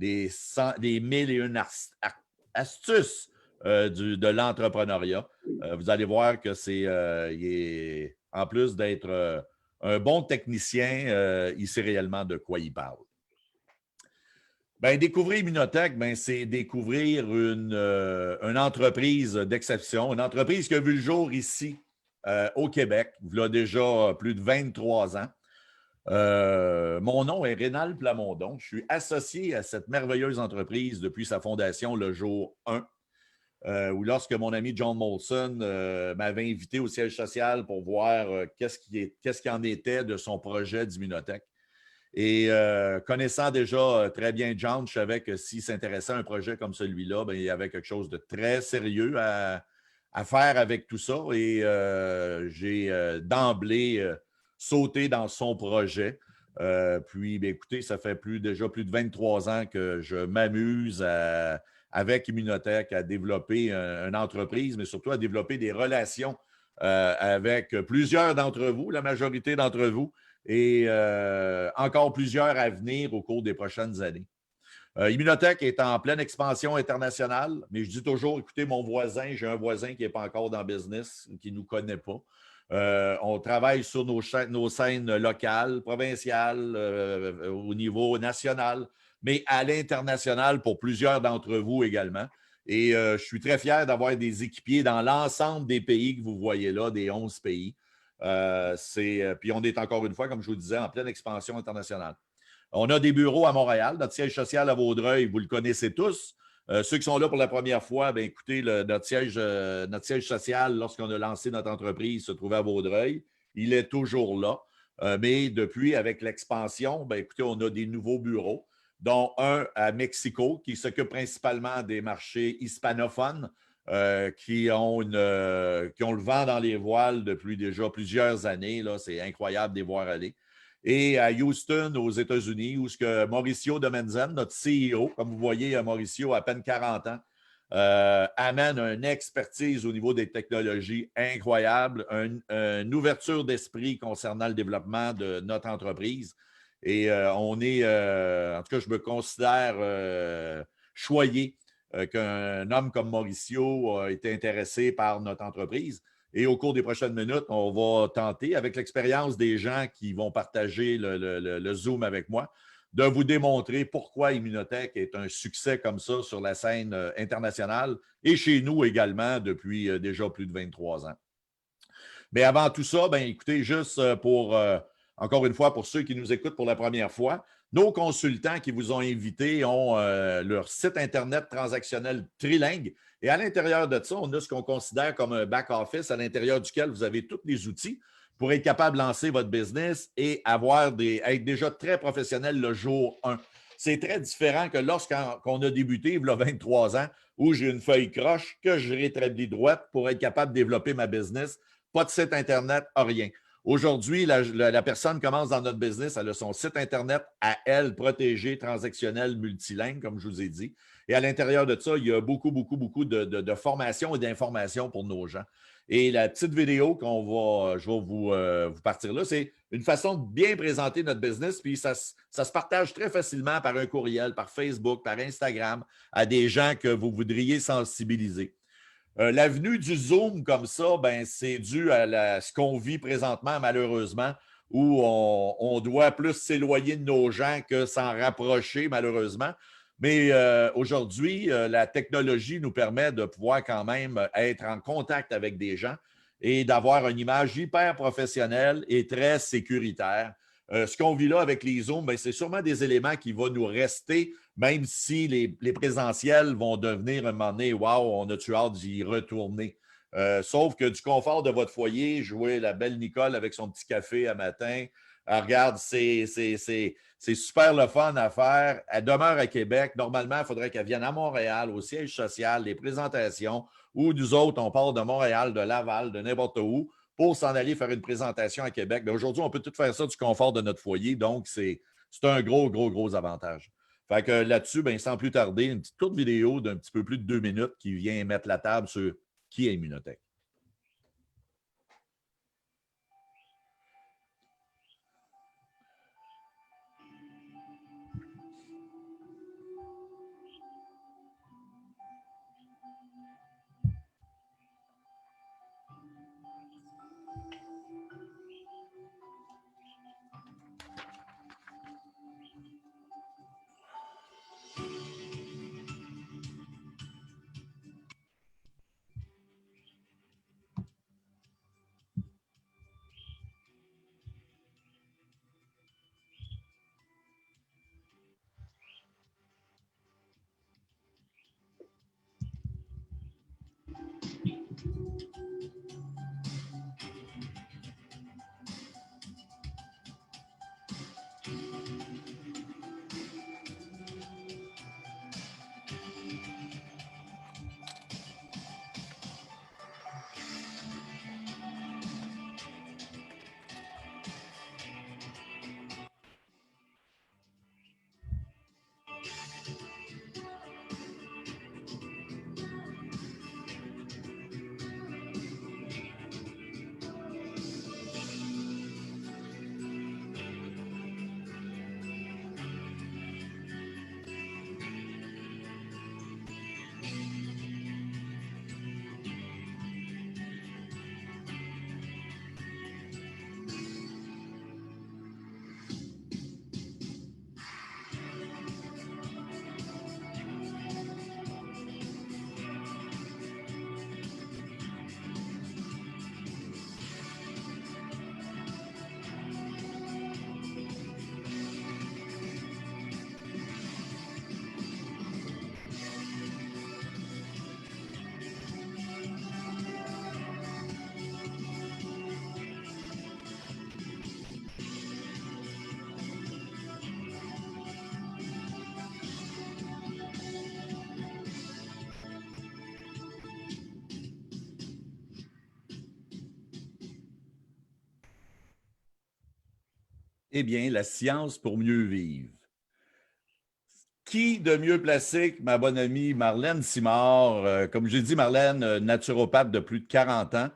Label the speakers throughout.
Speaker 1: les 1001 astuces de l'entrepreneuriat. Vous allez voir que en plus d'être un bon technicien, il sait réellement de quoi il parle. Ben, découvrir Immunotech, ben, c'est découvrir une entreprise d'exception, une entreprise qui a vu le jour ici au Québec, il y a déjà plus de 23 ans. Mon nom est Rénal Plamondon. Je suis associé à cette merveilleuse entreprise depuis sa fondation le jour 1, où lorsque mon ami John Molson m'avait invité au siège social pour voir qu'est-ce qui en était de son projet d'Immunotech. Et connaissant déjà très bien John, je savais que s'il s'intéressait à un projet comme celui-là, ben, il y avait quelque chose de très sérieux à faire avec tout ça. Et j'ai d'emblée sauté dans son projet. Puis, bien, écoutez, ça fait déjà plus de 23 ans que je m'amuse avec Immunotech à développer une entreprise, mais surtout à développer des relations avec plusieurs d'entre vous, la majorité d'entre vous, et encore plusieurs à venir au cours des prochaines années. Immunotech est en pleine expansion internationale, mais je dis toujours, écoutez, j'ai un voisin qui n'est pas encore dans le business, qui ne nous connaît pas. On travaille sur nos scènes locales, provinciales, au niveau national, mais à l'international pour plusieurs d'entre vous également. Et je suis très fier d'avoir des équipiers dans l'ensemble des pays que vous voyez là, des 11 pays. Puis on est encore une fois, comme je vous disais, en pleine expansion internationale. On a des bureaux à Montréal, notre siège social à Vaudreuil, vous le connaissez tous. Ceux qui sont là pour la première fois, bien, écoutez, notre siège social, lorsqu'on a lancé notre entreprise, se trouvait à Vaudreuil. Il est toujours là. Mais depuis, avec l'expansion, bien, écoutez, on a des nouveaux bureaux, dont un à Mexico, qui s'occupe principalement des marchés hispanophones, qui ont le vent dans les voiles depuis déjà plusieurs années. C'est incroyable de les voir aller. Et à Houston, aux États-Unis, où Mauricio de Menzen, notre CEO, comme vous voyez, Mauricio, à peine 40 ans, amène une expertise au niveau des technologies incroyable, une ouverture d'esprit concernant le développement de notre entreprise. Et en tout cas, je me considère choyé qu'un homme comme Mauricio a été intéressé par notre entreprise. Et au cours des prochaines minutes, on va tenter, avec l'expérience des gens qui vont partager le Zoom avec moi, de vous démontrer pourquoi Immunotech est un succès comme ça sur la scène internationale et chez nous également depuis déjà plus de 23 ans. Mais avant tout ça, ben, écoutez, juste encore une fois, pour ceux qui nous écoutent pour la première fois, nos consultants qui vous ont invité ont leur site Internet transactionnel trilingue. Et à l'intérieur de ça, on a ce qu'on considère comme un back-office à l'intérieur duquel vous avez tous les outils pour être capable de lancer votre business et être déjà très professionnel le jour 1. C'est très différent que lorsqu'on a débuté, il y a 23 ans, où j'ai une feuille croche que je rétablis droite pour être capable de développer ma business. Pas de site Internet, rien. Aujourd'hui, la personne commence dans notre business, elle a son site Internet à elle, protégé, transactionnel, multilingue, comme je vous ai dit. Et à l'intérieur de ça, il y a beaucoup de formations et d'informations pour nos gens. Et la petite vidéo je vais vous partir là, c'est une façon de bien présenter notre business, puis ça se partage très facilement par un courriel, par Facebook, par Instagram, à des gens que vous voudriez sensibiliser. L'avenue du Zoom comme ça, ben, c'est dû à ce qu'on vit présentement, malheureusement, où on doit plus s'éloigner de nos gens que s'en rapprocher, malheureusement. Mais aujourd'hui, la technologie nous permet de pouvoir quand même être en contact avec des gens et d'avoir une image hyper professionnelle et très sécuritaire. Ce qu'on vit là avec les Zooms, ben, c'est sûrement des éléments qui vont nous rester, même si les présentiels vont devenir un moment donné, wow, on a-tu hâte d'y retourner. Sauf que du confort de votre foyer, jouer la belle Nicole avec son petit café à matin, regarde, c'est super le fun à faire. Elle demeure à Québec. Normalement, il faudrait qu'elle vienne à Montréal, au siège social, les présentations, où nous autres, on part de Montréal, de Laval, de n'importe où, pour s'en aller faire une présentation à Québec. Mais aujourd'hui, on peut tout faire ça du confort de notre foyer. Donc, c'est un gros avantage. Fait que là-dessus, ben, sans plus tarder, une petite courte vidéo d'un petit peu plus de 2 minutes qui vient mettre la table sur qui est Immunotech. Eh bien, la science pour mieux vivre. Qui de mieux placé que ma bonne amie Marlène Simard, comme j'ai dit, Marlène, naturopathe de plus de 40 ans,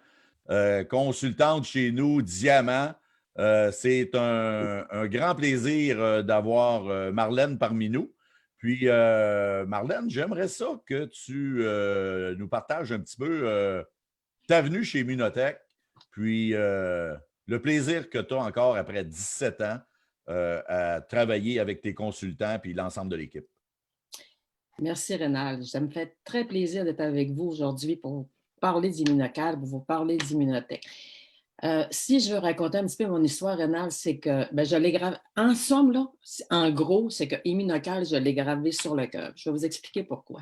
Speaker 1: consultante chez nous, Diamant. C'est un grand plaisir d'avoir Marlène parmi nous. Puis, Marlène, j'aimerais ça que tu nous partages un petit peu ta venue chez Immunotech, puis le plaisir que tu as encore après 17 ans à travailler avec tes consultants puis l'ensemble de l'équipe.
Speaker 2: Merci, Rénal. Ça me fait très plaisir d'être avec vous aujourd'hui pour parler d'Immunocal, pour vous parler d'Immunotech. Si je veux raconter un petit peu mon histoire, Rénal, c'est que je l'ai gravé. En somme, là, en gros, c'est que Immunocal, je l'ai gravé sur le cœur. Je vais vous expliquer pourquoi.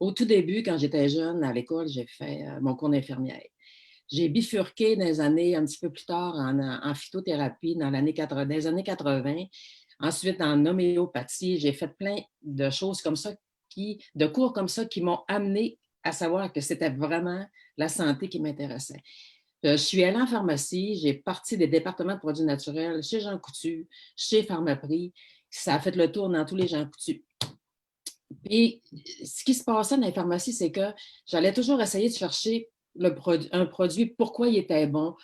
Speaker 2: Au tout début, quand j'étais jeune, à l'école, j'ai fait mon cours d'infirmière. J'ai bifurqué dans les années un petit peu plus tard en phytothérapie dans les années 80. Ensuite, en homéopathie, j'ai fait plein de choses comme ça, de cours comme ça qui m'ont amené à savoir que c'était vraiment la santé qui m'intéressait. Je suis allée en pharmacie, j'ai parti des départements de produits naturels chez Jean Coutu, chez Pharmaprix. Ça a fait le tour dans tous les Jean Coutu. Et ce qui se passait dans les pharmacies, c'est que j'allais toujours essayer de chercher un produit, pourquoi il était bon,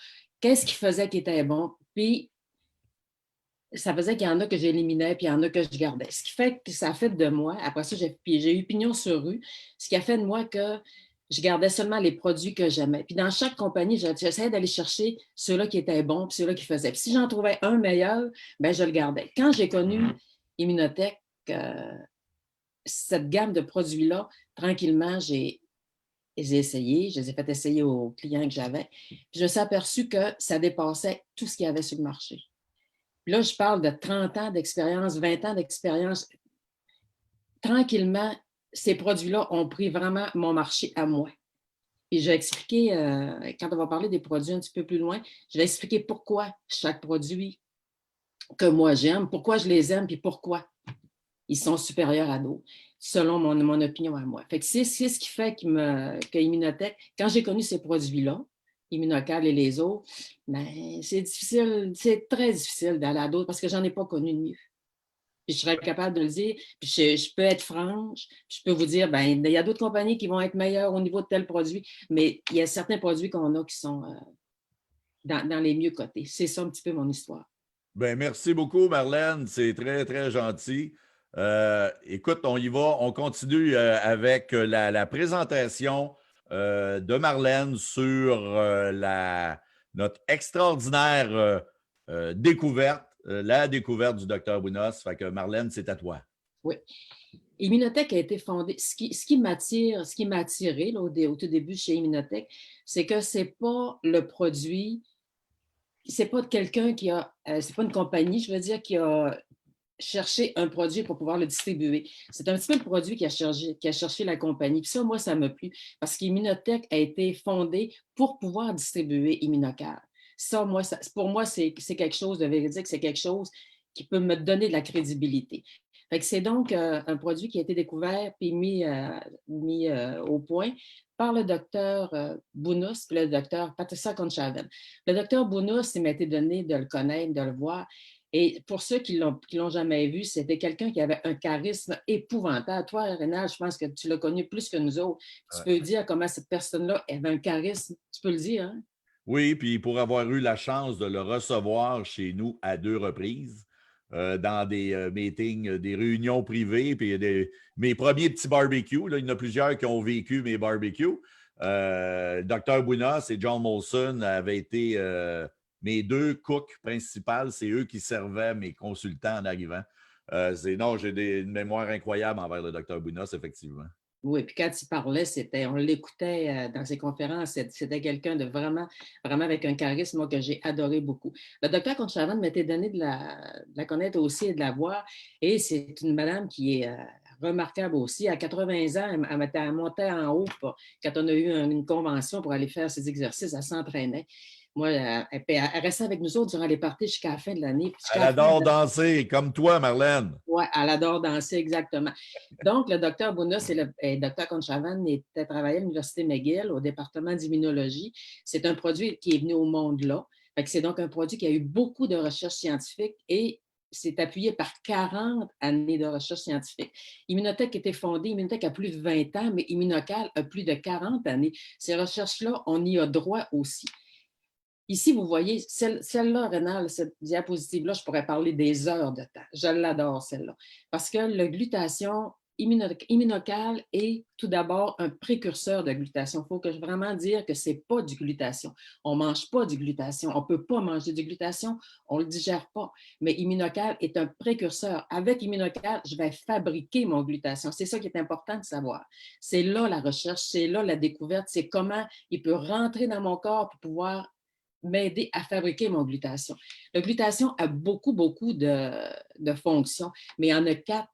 Speaker 2: qu'est-ce qui faisait qu'il était bon, puis ça faisait qu'il y en a que j'éliminais, puis il y en a que je gardais. Ce qui fait que ça a fait de moi, après ça, j'ai eu pignon sur rue, ce qui a fait de moi que je gardais seulement les produits que j'aimais. Puis dans chaque compagnie, j'essayais d'aller chercher ceux-là qui étaient bons, puis ceux-là qui faisaient. Puis si j'en trouvais un meilleur, je le gardais. Quand j'ai connu Immunotech, cette gamme de produits-là, tranquillement, j'ai essayé, je les ai fait essayer aux clients que j'avais. Puis je me suis aperçu que ça dépassait tout ce qu'il y avait sur le marché. Puis là, je parle de 30 ans d'expérience, 20 ans d'expérience. Tranquillement, ces produits-là ont pris vraiment mon marché à moi. Et je vais expliquer, quand on va parler des produits un petit peu plus loin, je vais expliquer pourquoi chaque produit que moi j'aime, pourquoi je les aime, puis pourquoi ils sont supérieurs à d'autres, selon mon opinion à moi. Fait que c'est ce qui fait que Immunotech, quand j'ai connu ces produits-là, Immunocal et les autres, c'est difficile, c'est très difficile d'aller à d'autres parce que j'en ai pas connu de mieux. Puis je serais capable de le dire, puis je peux être franche, je peux vous dire, il y a d'autres compagnies qui vont être meilleures au niveau de tel produit, mais il y a certains produits qu'on a qui sont dans les mieux cotés. C'est ça un petit peu mon histoire.
Speaker 1: Ben, merci beaucoup, Marlène. C'est très, très gentil. Écoute, on y va. On continue avec la présentation de Marlène sur notre extraordinaire découverte, la découverte du docteur Bounos. Fait que Marlène, c'est à toi.
Speaker 2: Oui. Immunotech a été fondée. Ce qui m'a attiré là, au tout début chez Immunotech, c'est que c'est pas le produit, c'est pas quelqu'un qui a, c'est pas une compagnie, je veux dire, qui a cherché un produit pour pouvoir le distribuer. C'est un petit peu le produit qui a cherché la compagnie. Puis ça, moi, ça m'a plu parce qu'Immunotech a été fondée pour pouvoir distribuer Immunocal. Ça, moi, pour moi, c'est quelque chose de véridique, c'est quelque chose qui peut me donner de la crédibilité. Fait que c'est donc un produit qui a été découvert puis mis au point par le docteur Bounous et le docteur Patricia Conchaven. Le docteur Bounous, il m'a été donné de le connaître, de le voir. Et pour ceux qui l'ont jamais vu, c'était quelqu'un qui avait un charisme épouvantable. Toi, Rénal, je pense que tu l'as connu plus que nous autres. Tu peux dire comment cette personne-là avait un charisme. Tu peux le dire, hein?
Speaker 1: Oui, puis pour avoir eu la chance de le recevoir chez nous à 2 reprises, dans des meetings, des réunions privées, puis mes premiers petits barbecues, là, il y en a plusieurs qui ont vécu mes barbecues. Dr. Bounas et John Molson avaient été mes 2 cooks principales. C'est eux qui servaient mes consultants en arrivant. Non, j'ai une mémoire incroyable envers le Dr. Bounas, effectivement.
Speaker 2: Oui, puis quand il parlait, on l'écoutait dans ses conférences, c'était quelqu'un de vraiment, vraiment avec un charisme moi, que j'ai adoré beaucoup. Le docteur Conchavan m'était donné de la connaître aussi et de la voir, et c'est une madame qui est remarquable aussi. À 80 ans, elle montait en haut quand on a eu une convention pour aller faire ses exercices, elle s'entraînait. Moi, elle restait avec nous autres durant les parties jusqu'à la fin de l'année.
Speaker 1: Elle adore danser, comme toi, Marlène.
Speaker 2: Oui, elle adore danser, exactement. Donc, le docteur Bounos et le docteur Conchavan travaillaient à l'Université McGill au département d'immunologie. C'est un produit qui est venu au monde là. Fait que c'est donc un produit qui a eu beaucoup de recherches scientifiques et c'est appuyé par 40 années de recherche scientifique. Immunotech a été fondée, Immunotech a plus de 20 ans, mais Immunocal a plus de 40 années. Ces recherches-là, on y a droit aussi. Ici, vous voyez, celle-là, Rénal, cette diapositive-là, je pourrais parler des heures de temps. Je l'adore, celle-là. Parce que le glutation immunocal est tout d'abord un précurseur de glutation. Il faut que je vraiment dire que ce n'est pas du glutation. On ne mange pas du glutation. On ne peut pas manger du glutation. On ne le digère pas. Mais immunocal est un précurseur. Avec immunocal, je vais fabriquer mon glutation. C'est ça qui est important de savoir. C'est là la recherche, c'est là la découverte, c'est comment il peut rentrer dans mon corps pour pouvoir m'aider à fabriquer mon glutation. Le glutation a beaucoup, beaucoup de fonctions, mais il y en a 4,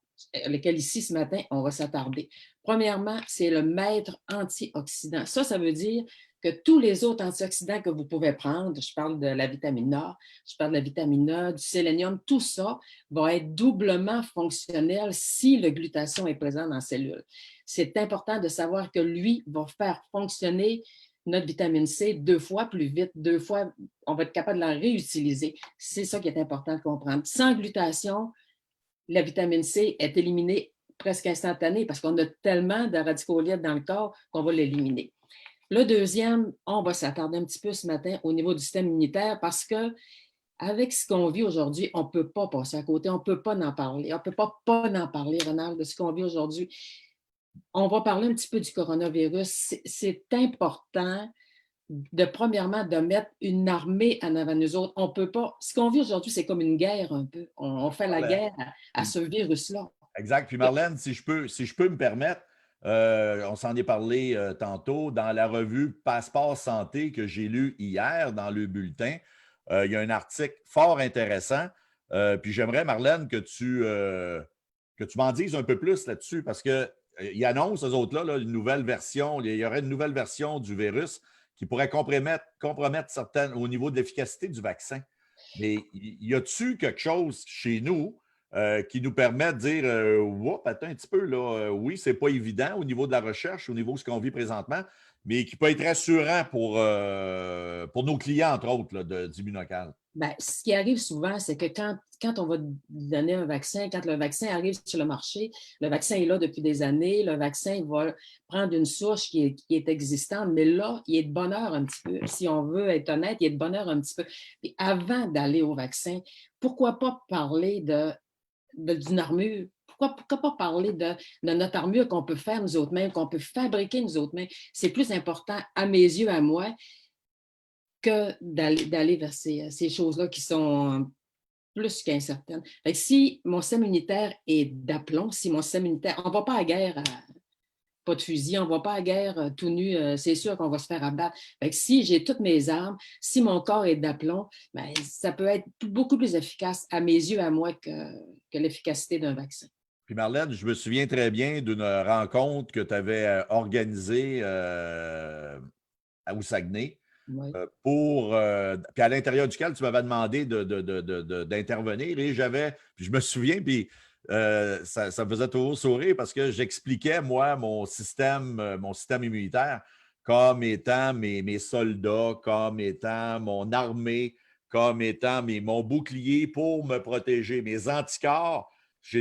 Speaker 2: lesquelles ici, ce matin, on va s'attarder. Premièrement, c'est le maître antioxydant. Ça veut dire que tous les autres antioxydants que vous pouvez prendre, je parle de la vitamine A, je parle de la vitamine A, du sélénium, tout ça va être doublement fonctionnel si le glutation est présent dans la cellule. C'est important de savoir que lui va faire fonctionner notre vitamine C 2 fois plus vite, 2 fois, on va être capable de la réutiliser. C'est ça qui est important de comprendre. Sans glutation, la vitamine C est éliminée presque instantanée parce qu'on a tellement de radicaux libres dans le corps qu'on va l'éliminer. Le deuxième, on va s'attarder un petit peu ce matin au niveau du système immunitaire parce que avec ce qu'on vit aujourd'hui, on ne peut pas passer à côté, on ne peut pas en parler. On ne peut pas en parler, Ronald, de ce qu'on vit aujourd'hui. On va parler un petit peu du coronavirus. C'est important premièrement, de mettre une armée en avant de nous autres. On peut pas. Ce qu'on vit aujourd'hui, c'est comme une guerre un peu. On fait la
Speaker 1: Marlène.
Speaker 2: guerre à ce virus-là.
Speaker 1: Exact. Puis Marlène, si je peux me permettre, on s'en est parlé tantôt dans la revue Passeport Santé que j'ai lu hier dans le bulletin. Il y a un article fort intéressant. Puis j'aimerais, Marlène, que tu m'en dises un peu plus là-dessus parce qu'ils annoncent, eux autres, là, une nouvelle version. Il y aurait une nouvelle version du virus qui pourrait compromettre certaines au niveau de l'efficacité du vaccin. Mais y a-tu quelque chose chez nous qui nous permet de dire attends un petit peu, là, oui, c'est pas évident au niveau de la recherche, au niveau de ce qu'on vit présentement, mais qui peut être rassurant pour nos clients, entre autres, là, d'Immunocal.
Speaker 2: Ben, ce qui arrive souvent, c'est que quand on va donner un vaccin, quand le vaccin arrive sur le marché, le vaccin est là depuis des années, le vaccin va prendre une souche qui est existante, mais là, il est de bonheur un petit peu. Si on veut être honnête, il est de bonheur un petit peu. Puis avant d'aller au vaccin, pourquoi pas parler d'une armure? Pourquoi pas parler de notre armure qu'on peut faire nous autres-mêmes, qu'on peut fabriquer nous autres-mêmes? C'est plus important, à mes yeux, à moi, que d'aller vers ces choses-là qui sont plus qu'incertaines. Fait que si mon système immunitaire est d'aplomb, si mon système immunitaire, on ne va pas à la guerre, pas de fusil, on ne va pas à la guerre tout nu, c'est sûr qu'on va se faire abattre. Fait que si j'ai toutes mes armes, si mon corps est d'aplomb, ben, ça peut être beaucoup plus efficace à mes yeux, à moi, que l'efficacité d'un vaccin.
Speaker 1: Puis Marlène, je me souviens très bien d'une rencontre que tu avais organisée au Saguenay.
Speaker 2: Oui.
Speaker 1: Puis à l'intérieur duquel tu m'avais demandé d'intervenir et puis je me souviens, puis ça me faisait toujours sourire parce que j'expliquais, moi, mon système immunitaire comme étant mes soldats, comme étant mon armée, comme étant mon bouclier pour me protéger. Mes anticorps,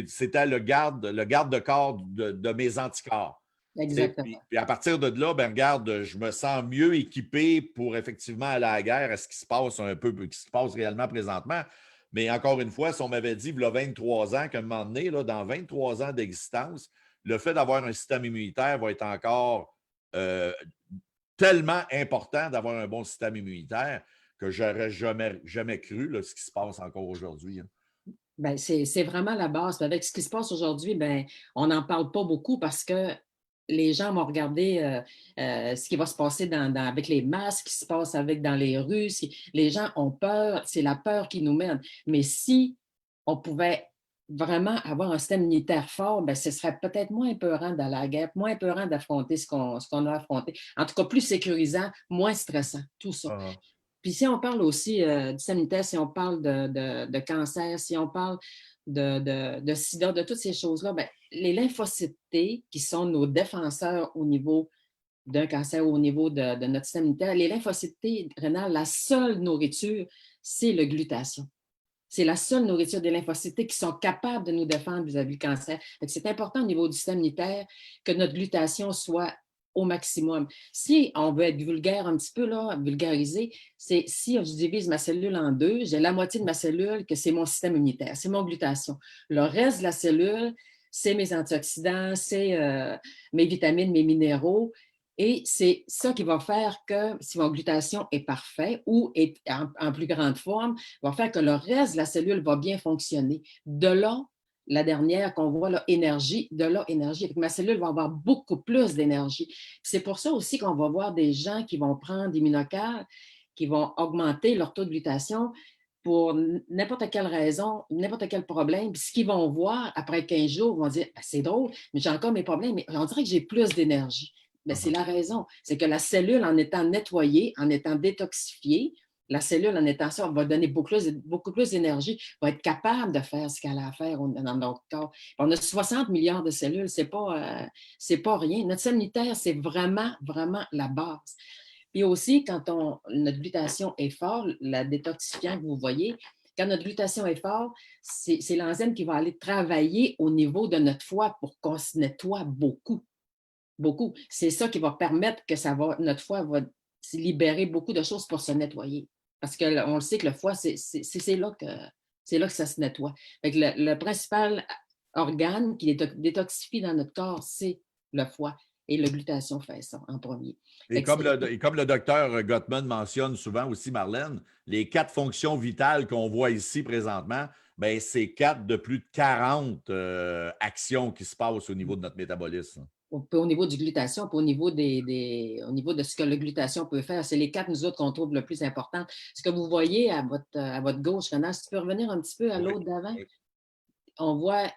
Speaker 1: c'était le garde-corps de mes anticorps. Puis,
Speaker 2: Exactement.
Speaker 1: puis à partir de là, ben regarde, je me sens mieux équipé pour effectivement aller à la guerre à ce qui se passe un peu, ce qui se passe réellement présentement. Mais encore une fois, si on m'avait dit, il y a 23 ans, qu'à un moment donné, là, dans 23 ans d'existence, le fait d'avoir un système immunitaire va être encore tellement important d'avoir un bon système immunitaire que j'aurais jamais cru là, ce qui se passe encore aujourd'hui. Hein.
Speaker 2: Ben, c'est vraiment la base. Puis avec ce qui se passe aujourd'hui, ben, on n'en parle pas beaucoup parce que les gens vont regarder ce qui va se passer avec les masques, ce qui se passe dans les rues. Les gens ont peur, c'est la peur qui nous mène. Mais si on pouvait vraiment avoir un système militaire fort, ben, ce serait peut-être moins épeurant d'aller à la guerre, moins épeurant d'affronter ce qu'on a affronté. En tout cas, plus sécurisant, moins stressant, tout ça.
Speaker 1: Ah,
Speaker 2: Puis si on parle aussi du sanitaire, si on parle de cancer, si on parle de sida, de toutes ces choses-là, bien, les lymphocytes T, qui sont nos défenseurs au niveau d'un cancer au niveau de notre système immunitaire. Les lymphocytes rénales, la seule nourriture, c'est le glutathion. C'est la seule nourriture des lymphocytes qui sont capables de nous défendre vis-à-vis du cancer. C'est important au niveau du système immunitaire que notre glutathion soit au maximum. Si on veut être vulgaire un petit peu, là, vulgarisé, c'est si je divise ma cellule en deux, j'ai la moitié de ma cellule que c'est mon système immunitaire, c'est mon glutathion. Le reste de la cellule, c'est mes antioxydants, c'est mes vitamines, mes minéraux. Et c'est ça qui va faire que si mon glutathion est parfait ou est en plus grande forme, va faire que le reste de la cellule va bien fonctionner. De là, la dernière qu'on voit, là, énergie, de là, énergie. Ma cellule va avoir beaucoup plus d'énergie. C'est pour ça aussi qu'on va voir des gens qui vont prendre Immunocal, qui vont augmenter leur taux de glutathion pour n'importe quelle raison, n'importe quel problème. Puis ce qu'ils vont voir après 15 jours, ils vont dire, c'est drôle, mais j'ai encore mes problèmes, mais on dirait que j'ai plus d'énergie. Mais c'est la raison. C'est que la cellule, en étant nettoyée, en étant détoxifiée, la cellule, en étant ça, va donner beaucoup plus d'énergie, va être capable de faire ce qu'elle a à faire dans notre corps. On a 60 milliards de cellules, c'est pas rien. Notre système immunitaire, c'est vraiment, vraiment la base. Puis aussi, quand notre glutathion est fort, la détoxifiant que vous voyez, quand notre glutathion est fort, c'est l'enzyme qui va aller travailler au niveau de notre foie pour qu'on se nettoie beaucoup. Beaucoup. C'est ça qui va permettre que notre foie va se libérer beaucoup de choses pour se nettoyer. Parce qu'on le sait que le foie, c'est là que ça se nettoie. Fait que le principal organe qui détoxifie dans notre corps, c'est le foie. Et le glutathion fait ça en premier.
Speaker 1: Et comme le docteur Gottman mentionne souvent aussi, Marlène, les 4 fonctions vitales qu'on voit ici présentement, ben, c'est 4 de plus de 40 actions qui se passent au niveau de notre métabolisme.
Speaker 2: Au niveau du glutathion, puis au niveau au niveau de ce que le glutathion peut faire. C'est les 4, nous autres, qu'on trouve le plus important. Ce que vous voyez à votre gauche, Renan, si tu peux revenir un petit peu à l'autre d'avant,
Speaker 1: Oui.
Speaker 2: on voit.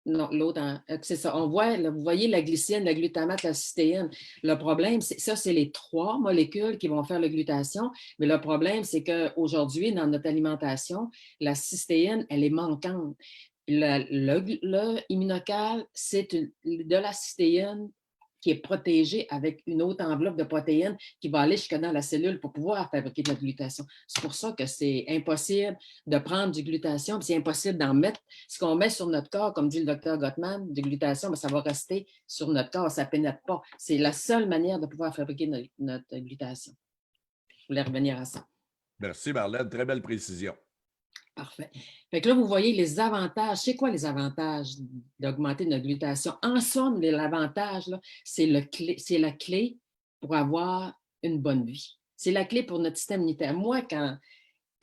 Speaker 2: Non, l'autre, c'est ça. On voit, là, vous voyez la glycine, le glutamate, la cystéine. Le problème, c'est les 3 molécules qui vont faire la glutathion. Mais le problème, c'est qu'aujourd'hui, dans notre alimentation, la cystéine, elle est manquante. Le Immunocal, c'est de la cystéine qui est protégée avec une autre enveloppe de protéines qui va aller jusque dans la cellule pour pouvoir fabriquer de la glutathion. C'est pour ça que c'est impossible de prendre du glutathion, puis c'est impossible d'en mettre. Ce qu'on met sur notre corps, comme dit le docteur Gottman, du glutathion, ça va rester sur notre corps, ça ne pénètre pas. C'est la seule manière de pouvoir fabriquer notre glutathion. Je voulais revenir à ça.
Speaker 1: Merci, Marlène. Très belle précision.
Speaker 2: Parfait. Fait que là, vous voyez les avantages. C'est quoi les avantages d'augmenter notre glutathion? En somme, l'avantage, c'est la clé pour avoir une bonne vie. C'est la clé pour notre système immunitaire. Moi, quand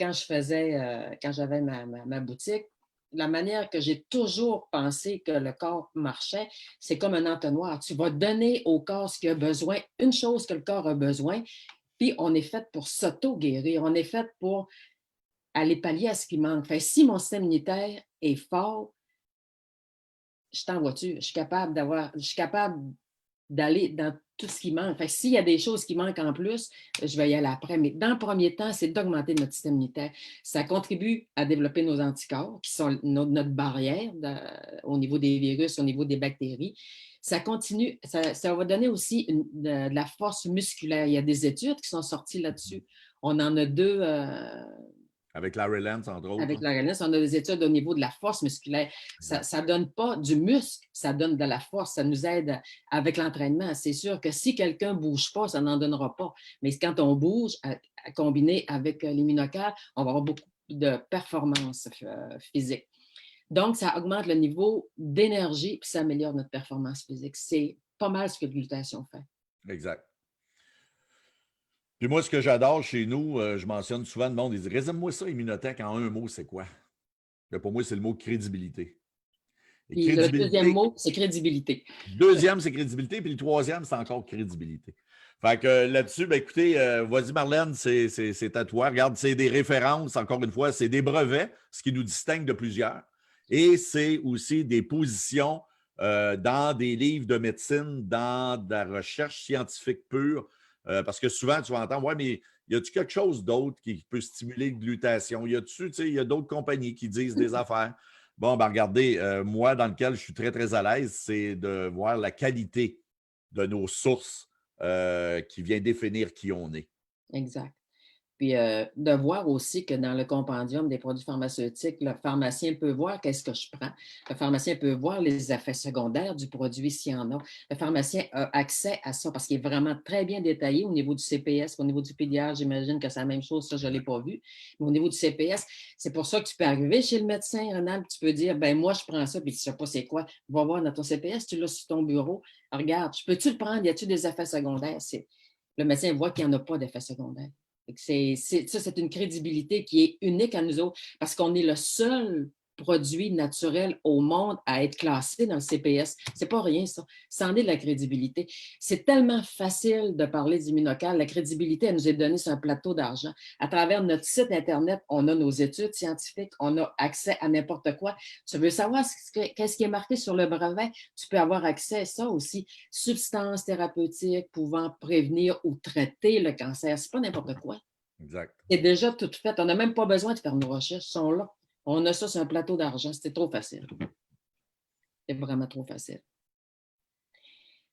Speaker 2: j'avais ma boutique, la manière que j'ai toujours pensé que le corps marchait, c'est comme un entonnoir. Tu vas donner au corps ce qu'il a besoin, une chose que le corps a besoin, puis on est fait pour s'auto-guérir. On est fait pour aller pallier à ce qui manque. Fait, si mon système immunitaire est fort, je suis en voiture, je suis capable d'aller dans tout ce qui manque. Fait, s'il y a des choses qui manquent en plus, je vais y aller après. Mais dans le premier temps, c'est d'augmenter notre système immunitaire. Ça contribue à développer nos anticorps, qui sont notre barrière au niveau des virus, au niveau des bactéries. Ça continue, ça va donner aussi de la force musculaire. Il y a des études qui sont sorties là-dessus. On en a 2.
Speaker 1: Avec Larry Lance, entre autres.
Speaker 2: Avec la RNS, on a des études au niveau de la force musculaire. Ça ne donne pas du muscle, ça donne de la force. Ça nous aide avec l'entraînement. C'est sûr que si quelqu'un ne bouge pas, ça n'en donnera pas. Mais quand on bouge, combiné avec l'immunocal, on va avoir beaucoup de performance physique. Donc, ça augmente le niveau d'énergie puis ça améliore notre performance physique. C'est pas mal ce que la glutathion fait.
Speaker 1: Exact. Puis moi, ce que j'adore chez nous, je mentionne souvent le monde, ils disent résume-moi ça, Immunotech, en un mot, c'est quoi? Et pour moi, c'est le mot crédibilité. Et
Speaker 2: Puis le deuxième mot, c'est crédibilité.
Speaker 1: Deuxième, c'est crédibilité, puis le troisième, c'est encore crédibilité. Fait que là-dessus, ben écoutez, vas-y Marlène, c'est à toi. Regarde, c'est des références, encore une fois, c'est des brevets, ce qui nous distingue de plusieurs. Et c'est aussi des positions dans des livres de médecine, dans de la recherche scientifique pure. Parce que souvent, tu vas entendre, ouais, mais y a-tu quelque chose d'autre qui peut stimuler la glutation? Y a-tu, tu sais, il y a d'autres compagnies qui disent des affaires. Bon, ben regardez, moi, dans lequel je suis très, très à l'aise, c'est de voir la qualité de nos sources qui vient définir qui on est.
Speaker 2: Exact. Puis de voir aussi que dans le compendium des produits pharmaceutiques, le pharmacien peut voir qu'est-ce que je prends. Le pharmacien peut voir les effets secondaires du produit s'il y en a. Le pharmacien a accès à ça parce qu'il est vraiment très bien détaillé au niveau du CPS, au niveau du pédiatre, j'imagine que c'est la même chose, ça, je ne l'ai pas vu. Mais au niveau du CPS, c'est pour ça que tu peux arriver chez le médecin, Renal, tu peux dire, ben moi, je prends ça, puis tu ne sais pas c'est quoi. Va voir dans ton CPS, tu l'as sur ton bureau. Regarde, peux-tu le prendre? Y a-t-il des effets secondaires? Le médecin voit qu'il n'y en a pas d'effets secondaires. C'est une crédibilité qui est unique à nous autres parce qu'on est le seul produit naturel au monde à être classé dans le CPS. C'est pas rien, ça. Ça en est de la crédibilité. C'est tellement facile de parler d'Immunocal. La crédibilité, elle nous est donnée sur un plateau d'argent. À travers notre site Internet, on a nos études scientifiques, on a accès à n'importe quoi. Tu veux savoir qu'est-ce qui est marqué sur le brevet? Tu peux avoir accès à ça aussi. Substances thérapeutiques pouvant prévenir ou traiter le cancer. C'est pas n'importe quoi.
Speaker 1: Exact.
Speaker 2: C'est déjà tout fait. On n'a même pas besoin de faire nos recherches. Ils sont là. On a ça sur un plateau d'argent. C'était trop facile. C'est vraiment trop facile.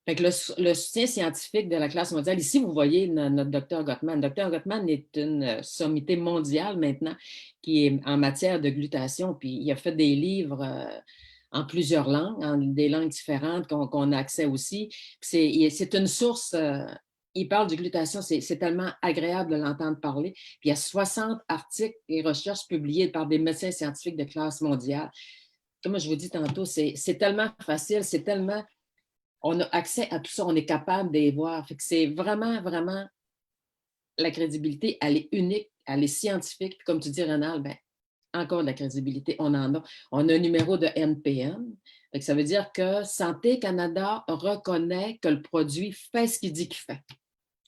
Speaker 2: Fait que le soutien scientifique de la classe mondiale, ici, vous voyez notre docteur Gottman. Dr Gottman est une sommité mondiale maintenant qui est en matière de glutation. Puis il a fait des livres en plusieurs langues, en des langues différentes qu'on a accès aussi. C'est une source. Il parle de glutation, c'est tellement agréable de l'entendre parler. Puis il y a 60 articles et recherches publiées par des médecins scientifiques de classe mondiale. Comme je vous dis tantôt, c'est tellement facile, c'est tellement. On a accès à tout ça, on est capable de les voir. Fait que c'est vraiment, vraiment la crédibilité, elle est unique, elle est scientifique. Puis comme tu dis, Rénal, ben, encore de la crédibilité, on en a. On a un numéro de NPM. Fait que ça veut dire que Santé Canada reconnaît que le produit fait ce qu'il dit qu'il fait.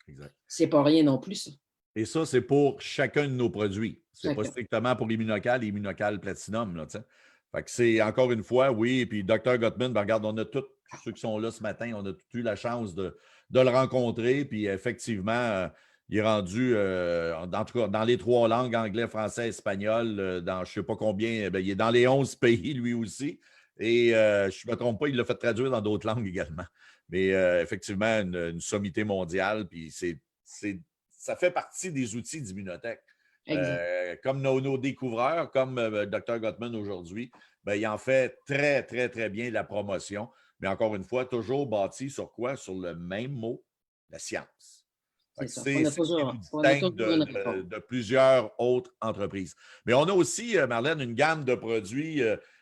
Speaker 1: Exact.
Speaker 2: C'est pas rien non plus, ça.
Speaker 1: Et ça, c'est pour chacun de nos produits. Ce n'est pas strictement pour Immunocal et Immunocal Platinum. Là, fait que c'est encore une fois, oui, puis Dr Gottman, ben, regarde, on a tous ceux qui sont là ce matin, on a tous eu la chance de le rencontrer. Puis effectivement, il est rendu, en tout cas, dans les 3 langues, anglais, français, espagnol, dans je ne sais pas combien, ben, il est dans les 11 pays, lui aussi. Et je ne me trompe pas, il l'a fait traduire dans d'autres langues également. Mais effectivement, une sommité mondiale, puis ça fait partie des outils d'Immunotech. Comme nos découvreurs, comme Dr Gottman aujourd'hui, ben, il en fait très, très, très bien la promotion. Mais encore une fois, toujours bâti sur quoi? Sur le même mot, la science.
Speaker 2: C'est
Speaker 1: ce qui nous distingue
Speaker 2: de
Speaker 1: de plusieurs autres entreprises. Mais on a aussi, Marlène, une gamme de produits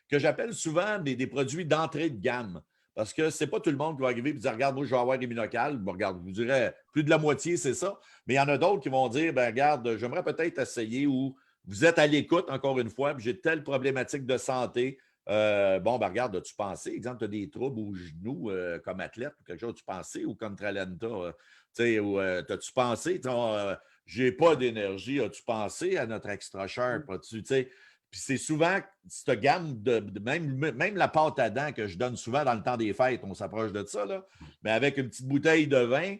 Speaker 1: que j'appelle souvent des produits d'entrée de gamme. Parce que ce n'est pas tout le monde qui va arriver et dire regarde, moi, je vais avoir Immunocal. Bon, regarde, je vous dirais plus de la moitié, c'est ça. Mais il y en a d'autres qui vont dire ben, regarde, j'aimerais peut-être essayer ou vous êtes à l'écoute, encore une fois, puis j'ai telle problématique de santé. Bon, ben regarde, as-tu pensé? Exemple, tu as des troubles au genou comme athlète ou quelque chose, as-tu pensé? Ou comme Tralenta, as-tu pensé? J'ai pas d'énergie, as-tu pensé à notre extra sharp? Puis c'est souvent cette gamme même la pâte à dents que je donne souvent dans le temps des fêtes, on s'approche de ça, là, mais avec une petite bouteille de vin,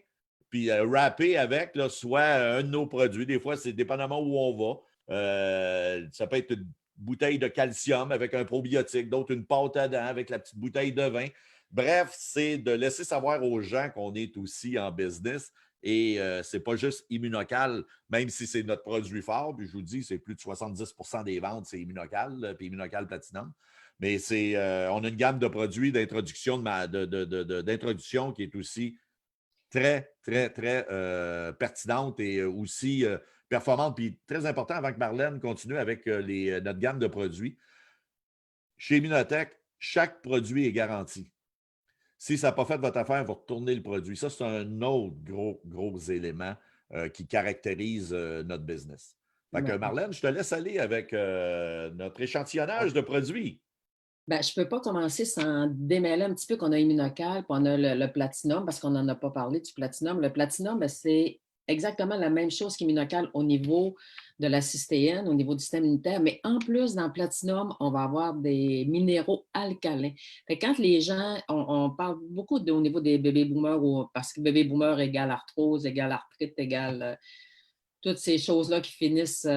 Speaker 1: puis wrappé avec là, soit un de nos produits. Des fois, c'est dépendamment où on va. Ça peut être une bouteille de calcium avec un probiotique, d'autres une pâte à dents avec la petite bouteille de vin. Bref, c'est de laisser savoir aux gens qu'on est aussi en business. Et ce n'est pas juste Immunocal, même si c'est notre produit fort. Puis je vous dis, c'est plus de 70% des ventes, c'est Immunocal, puis Immunocal Platinum. Mais on a une gamme de produits d'introduction d'introduction qui est aussi très, très, très pertinente et aussi performante. Puis très important avant que Marlène continue avec notre gamme de produits. Chez Immunotech, chaque produit est garanti. Si ça n'a pas fait votre affaire, vous retournez le produit. Ça, c'est un autre gros élément qui caractérise notre business. Fait que, Marlène, je te laisse aller avec notre échantillonnage de produits.
Speaker 2: Ben, je ne peux pas commencer sans démêler un petit peu qu'on a Immunocal, puis on a le Platinum, parce qu'on n'en a pas parlé du Platinum. Le Platinum, ben, c'est exactement la même chose qu'Immunocal au niveau de la cystéine, au niveau du système immunitaire, mais en plus, dans le Platinum, on va avoir des minéraux alcalins. Fait que quand les gens, on parle beaucoup au niveau des bébés boomers, parce que bébé boomer égale arthrose, égale arthrite, égale toutes ces choses-là qui finissent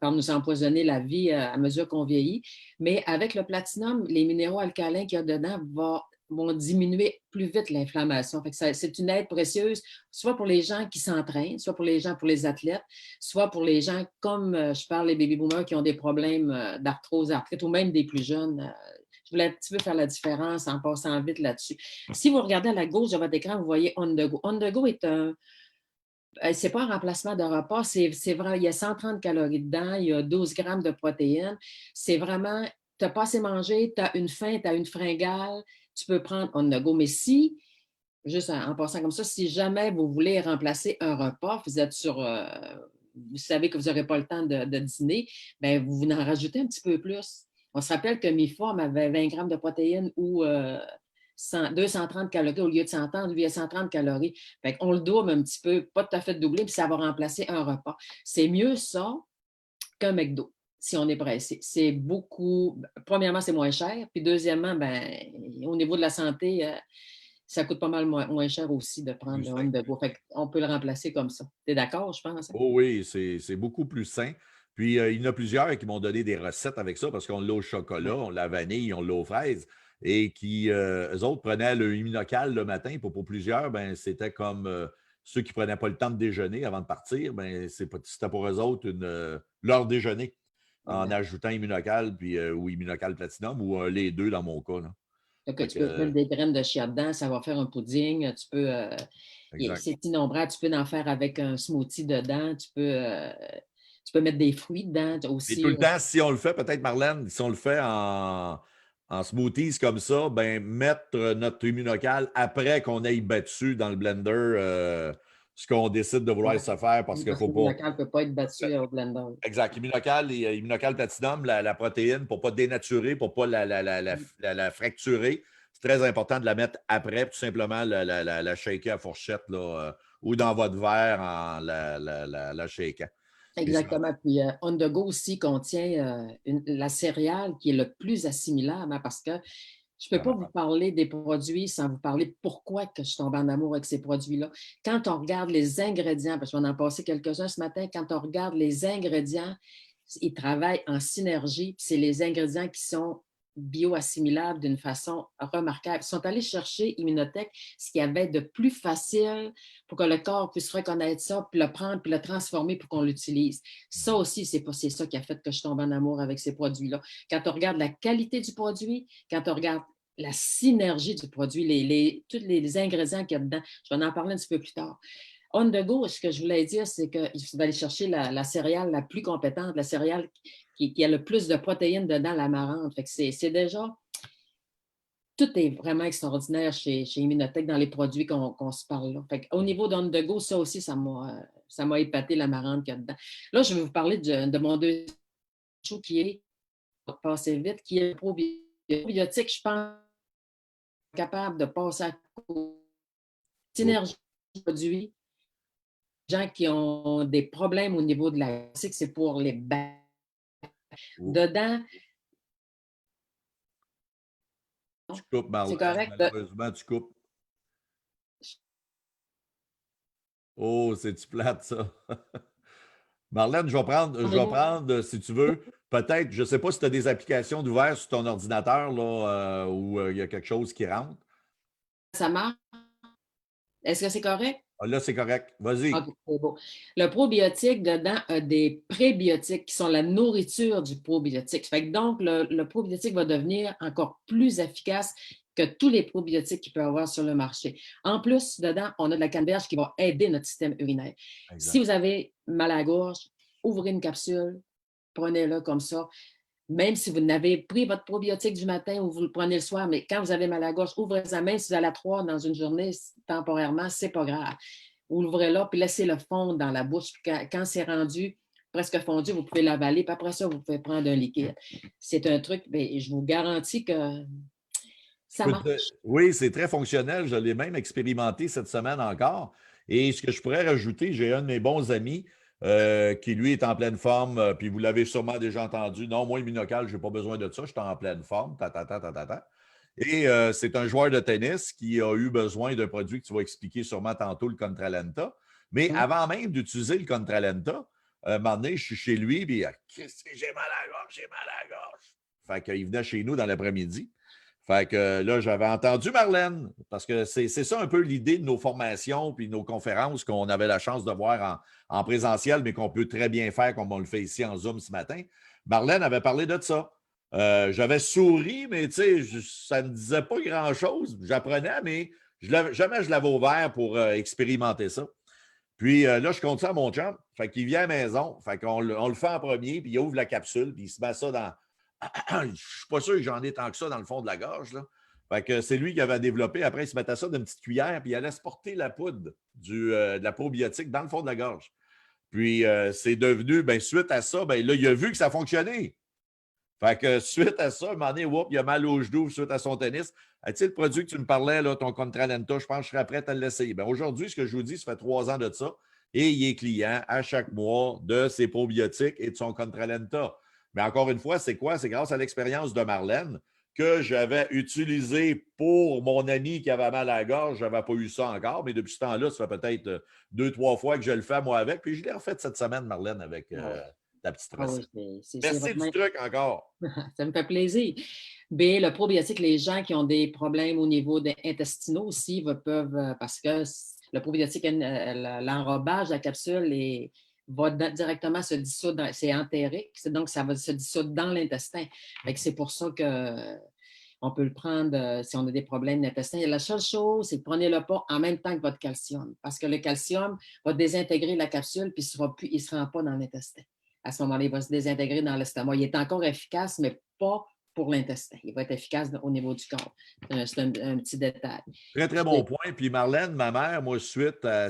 Speaker 2: par nous empoisonner la vie à mesure qu'on vieillit. Mais avec le platinum, les minéraux alcalins qu'il y a dedans vont vont diminuer plus vite l'inflammation. C'est une aide précieuse, soit pour les gens qui s'entraînent, soit pour les athlètes, soit pour les gens comme je parle, les baby boomers qui ont des problèmes d'arthrose, arthrite, ou même des plus jeunes. Je voulais un petit peu faire la différence en passant vite là-dessus. Si vous regardez à la gauche de votre écran, vous voyez On The Go. On The Go est c'est pas un remplacement de repas, c'est vrai, il y a 130 calories dedans, il y a 12 grammes de protéines. C'est vraiment, tu n'as pas assez mangé, tu as une faim, tu as une fringale, tu peux prendre On The Go. Mais si, juste en passant comme ça, si jamais vous voulez remplacer un repas, vous êtes vous savez que vous n'aurez pas le temps de dîner, bien, vous en rajoutez un petit peu plus. On se rappelle que Mi-Forme avait 20 grammes de protéines ou 230 calories au lieu de 130, lui, il y a 130 calories. Fait qu'on le double un petit peu, pas tout à fait doubler, puis ça va remplacer un repas. C'est mieux ça qu'un McDo, si on est pressé. C'est beaucoup, premièrement, c'est moins cher, puis deuxièmement, ben, au niveau de la santé, ça coûte pas mal moins cher aussi de prendre
Speaker 1: Plus
Speaker 2: le
Speaker 1: sain.
Speaker 2: On The Go. Fait qu'on peut le remplacer comme ça. Tu es d'accord, je pense? Hein?
Speaker 1: Oh oui, c'est beaucoup plus sain. Puis, il y en a plusieurs qui m'ont donné des recettes avec ça parce qu'on l'a au chocolat,
Speaker 2: Ouais.
Speaker 1: on l'a à vanille, on l'a aux fraises. Et qui, eux autres, prenaient le immunocal le matin. Pour plusieurs, ben, c'était comme ceux qui ne prenaient pas le temps de déjeuner avant de partir. Ben, c'était pour eux autres leur déjeuner en
Speaker 2: Exact.
Speaker 1: ajoutant immunocal puis, ou immunocal platinum ou les deux dans mon cas. Là.
Speaker 2: Donc,
Speaker 1: Fait
Speaker 2: tu
Speaker 1: que,
Speaker 2: peux mettre des graines de chia dedans, ça va faire un pudding.
Speaker 1: exact.
Speaker 2: C'est innombrable. Tu peux en faire avec un smoothie dedans. Tu peux mettre des fruits dedans
Speaker 1: Et tout
Speaker 2: aussi.
Speaker 1: le temps, si on le fait, peut-être, Marlène, si on le fait en smoothies comme ça, ben mettre notre immunocal après qu'on ait battu dans le blender ce qu'on décide de vouloir
Speaker 2: Ouais.
Speaker 1: se faire parce
Speaker 2: Oui,
Speaker 1: qu'il ne
Speaker 2: parce que
Speaker 1: faut pas.
Speaker 2: l'immunocal ne peut pas être
Speaker 1: Parce que,
Speaker 2: battu au blender.
Speaker 1: exact. Immunocal et immunocal platinum, la protéine, pour ne pas dénaturer, pour ne pas la fracturer, c'est très important de la mettre après, tout simplement la shaker à fourchette là, ou dans votre verre en la shakant. Et ça,
Speaker 2: Exactement. Puis On The Go aussi contient la céréale qui est le plus assimilable, hein, parce que je ne peux pas vous parler des produits sans vous parler pourquoi que je tombe en amour avec ces produits-là. Quand on regarde les ingrédients, parce qu'on en a passé quelques-uns ce matin, quand on regarde les ingrédients, ils travaillent en synergie, puis c'est les ingrédients qui sont bioassimilables d'une façon remarquable. Ils sont allés chercher Immunotech ce qu'il y avait de plus facile pour que le corps puisse reconnaître ça, puis le prendre, puis le transformer pour qu'on l'utilise. Ça aussi, c'est ça qui a fait que je tombe en amour avec ces produits-là. Quand on regarde la qualité du produit, quand on regarde la synergie du produit, tous les ingrédients qu'il y a dedans, je vais en parler un petit peu plus tard. On The Go, ce que je voulais dire, c'est qu'il faut aller chercher la céréale la plus compétente, la céréale qui a le plus de protéines dedans, l'amarante. Fait que c'est déjà, tout est vraiment extraordinaire chez Immunotech dans les produits qu'on se parle là. Fait au niveau d'On The Go, ça aussi, ça m'a épaté l'amarante qu'il y a dedans. Là, je vais vous parler de mon deuxième show qui est, pour passer vite, qui est le probiotique. Je pense capable de passer à côté.
Speaker 1: oh,
Speaker 2: Synergie de produits, gens qui ont des problèmes au niveau de la c'est pour les bactéries.
Speaker 1: oh,
Speaker 2: Dedans,
Speaker 1: tu coupes,
Speaker 2: c'est
Speaker 1: Marlène,
Speaker 2: correct.
Speaker 1: malheureusement, tu coupes. Oh, c'est-tu plate, ça? Marlène, je vais prendre, si tu veux, peut-être, je ne sais pas si tu as des applications d'ouvert sur ton ordinateur là, où il y a quelque chose qui rentre.
Speaker 2: Ça marche? Est-ce que c'est correct?
Speaker 1: Ah, là, c'est correct.
Speaker 2: OK,
Speaker 1: Vas-y.
Speaker 2: c'est beau. Le probiotique, dedans, a des prébiotiques qui sont la nourriture du probiotique. Fait que donc, le probiotique va devenir encore plus efficace que tous les probiotiques qu'il peut y avoir sur le marché. En plus, dedans, on a de la canneberge qui va aider notre système urinaire. Si
Speaker 1: Exact.
Speaker 2: vous avez mal à la gorge, ouvrez une capsule, prenez-le comme ça. Même si vous n'avez pris votre probiotique du matin ou vous le prenez le soir, mais quand vous avez mal à la gorge, ouvrez-la même si vous allez à 3 dans une journée, temporairement, c'est pas grave. Vous l'ouvrez-là, puis laissez-le fondre dans la bouche. Puis quand c'est rendu presque fondu, vous pouvez l'avaler, puis après ça, vous pouvez prendre un liquide. C'est un truc, bien, je vous garantis que ça marche.
Speaker 1: Oui, c'est très fonctionnel. Je l'ai même expérimenté cette semaine encore. Et ce que je pourrais rajouter, j'ai un de mes bons amis qui, lui, est en pleine forme, puis vous l'avez sûrement déjà entendu. Non, moi, Immunocal, je n'ai pas besoin de ça, je suis en pleine forme. Ta, ta, ta, ta, ta, ta. Et c'est un joueur de tennis qui a eu besoin d'un produit que tu vas expliquer sûrement tantôt, le Contralenta. Mais
Speaker 2: Hum.
Speaker 1: avant même d'utiliser le Contralenta, un moment donné, je suis chez lui, puis Christ, j'ai mal à la gorge, j'ai mal à la gorge. Fait qu'il venait chez nous dans l'après-midi. Fait que là, j'avais entendu Marlène, parce que c'est ça un peu l'idée de nos formations puis de nos conférences qu'on avait la chance de voir en présentiel, mais qu'on peut très bien faire comme on le fait ici en Zoom ce matin. Marlène avait parlé de ça. J'avais souri, mais tu sais, ça ne me disait pas grand-chose. J'apprenais, mais jamais je l'avais ouvert pour expérimenter ça. Puis là, je compte ça à mon chum. Fait qu'il vient à la maison. Fait qu'on on le fait en premier, puis il ouvre la capsule, puis il se met ça dans. Je ne suis pas sûr que j'en ai tant que ça dans le fond de la gorge. Là. Fait que c'est lui qui avait développé. Après, il se mettait ça d'une petite cuillère, puis il allait se porter la poudre de la probiotique dans le fond de la gorge. Puis c'est devenu, ben, suite à ça, ben, là, il a vu que ça fonctionnait. Fait que suite à ça, à un moment donné, il a mal au genou suite à son tennis. Tu sais, le produit que tu me parlais, là, ton Contralenta, je pense que je serais prêt à l'essayer. Ben, aujourd'hui, ce que je vous dis, ça fait 3 ans de ça. Et il est client à chaque mois de ses probiotiques et de son Contralenta. Mais encore une fois, c'est quoi? C'est grâce à l'expérience de Marlène que j'avais utilisé pour mon ami qui avait mal à la gorge. Je n'avais pas eu ça encore, mais depuis ce temps-là, ça fait peut-être 2-3 fois que je le fais moi avec. Puis je l'ai refait cette semaine, Marlène, avec ta petite
Speaker 2: Ah oui,
Speaker 1: recette.
Speaker 2: c'est
Speaker 1: Merci du truc encore.
Speaker 2: Ça me fait plaisir. Mais le probiotique, les gens qui ont des problèmes au niveau des intestinaux aussi peuvent, parce que le probiotique, l'enrobage de la capsule va directement se dissoudre, c'est entérique, donc ça va se dissoudre dans l'intestin. C'est pour ça qu'on peut le prendre si on a des problèmes d'intestin. La seule chose, c'est que prenez-le pas en même temps que votre calcium, parce que le calcium va désintégrer la capsule puis il ne se rend pas dans l'intestin. À ce moment-là, il va se désintégrer dans l'estomac. Il est encore efficace, mais pas pour l'intestin. Il va être efficace au niveau du corps. C'est un petit détail.
Speaker 1: Très, très bon point. Puis Marlène, ma mère, moi, suite à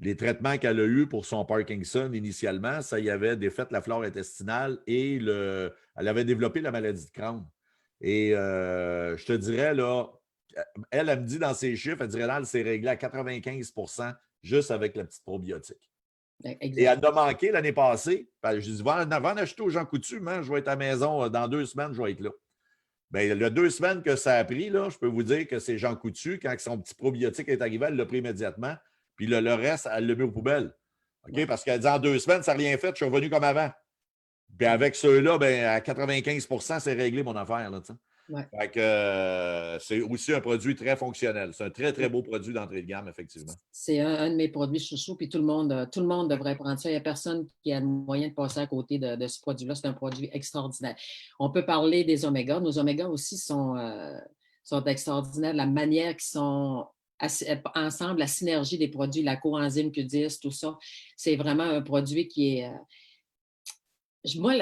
Speaker 1: les traitements qu'elle a eus pour son Parkinson initialement, ça y avait défait la flore intestinale et elle avait développé la maladie de Crohn. Et je te dirais, là, elle me dit dans ses chiffres, elle dirait là, elle s'est réglée à 95% juste avec la petite probiotique.
Speaker 2: Exact.
Speaker 1: Et elle m'a manqué l'année passée. Je lui ai dit, va en acheter aux gens coutus, hein, je vais être à la maison dans 2 semaines, je vais être là. Bien, le 2 semaines que ça a pris, là, je peux vous dire que c'est Jean Coutu, quand son petit probiotique est arrivé, elle l'a pris immédiatement. Puis le reste, elle l'a mis aux poubelles. OK? Ouais. Parce qu'elle dit en 2 semaines, ça n'a rien fait, je suis revenu comme avant. Puis avec ceux-là, ben, à 95%, c'est réglé mon affaire. Là,
Speaker 2: ouais.
Speaker 1: Fait que c'est aussi un produit très fonctionnel. C'est un très, très beau produit d'entrée de gamme, effectivement.
Speaker 2: C'est un de mes produits chouchous, puis tout le monde devrait prendre ça. Il n'y a personne qui a le moyen de passer à côté de ce produit-là. C'est un produit extraordinaire. On peut parler des omégas. Nos omégas aussi sont extraordinaires. La manière qu'ils sont ensemble, la synergie des produits, la coenzyme Q10, tout ça, c'est vraiment un produit qui est... Moi,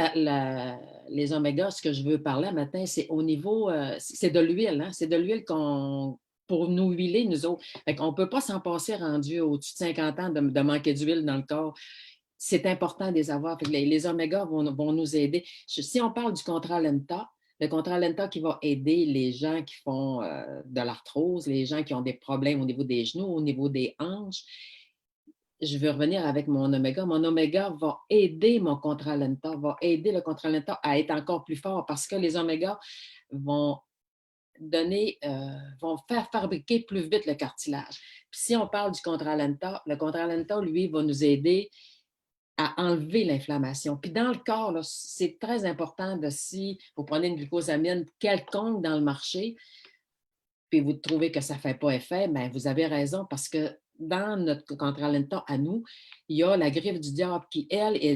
Speaker 2: les omégas, ce que je veux parler matin, c'est au niveau, c'est de l'huile, hein? C'est de l'huile pour nous huiler, nous autres. On ne peut pas s'en passer rendu au-dessus de 50 ans de manquer d'huile dans le corps. C'est important de les avoir. Les omégas vont nous aider. Si on parle du Contralenta, le Contralenta qui va aider les gens qui font de l'arthrose, les gens qui ont des problèmes au niveau des genoux, au niveau des hanches, je veux revenir avec mon oméga. Mon oméga va aider mon Contralenta, va aider le Contralenta à être encore plus fort parce que les omégas vont vont faire fabriquer plus vite le cartilage. Puis si on parle du Contralenta, le Contralenta, lui, va nous aider à enlever l'inflammation. Puis dans le corps, c'est très important de si vous prenez une glucosamine quelconque dans le marché, puis vous trouvez que ça ne fait pas effet, bien, vous avez raison parce que dans notre Contralenta à nous, il y a la griffe du diable qui, elle, est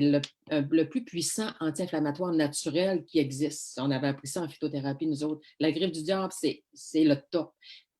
Speaker 2: le plus puissant anti-inflammatoire naturel qui existe. On avait appris ça en phytothérapie, nous autres. La griffe du diable, c'est le top.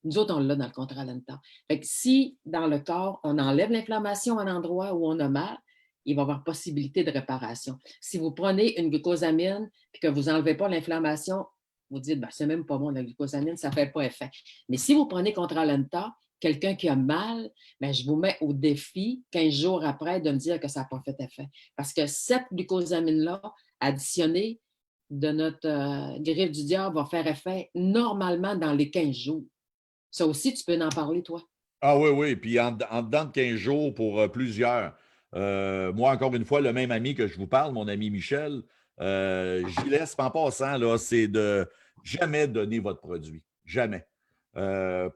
Speaker 2: Nous autres, on l'a dans le Contralenta. Fait que si, dans le corps, on enlève l'inflammation à l'endroit où on a mal, il va y avoir possibilité de réparation. Si vous prenez une glucosamine et que vous n'enlevez pas l'inflammation, vous dites, ben, c'est même pas bon, la glucosamine, ça ne fait pas effet. Mais si vous prenez Contralenta, quelqu'un qui a mal, bien, je vous mets au défi 15 jours après de me dire que ça n'a pas fait effet. Parce que cette glucosamine-là, additionnée de notre griffe du diable, va faire effet normalement dans les 15 jours. Ça aussi, tu peux en parler, toi.
Speaker 1: Ah oui, oui. Puis en dedans de 15 jours pour plusieurs. Moi, encore une fois, le même ami que je vous parle, mon ami Michel, j'y laisse en passant, là, c'est de jamais donner votre produit. Jamais.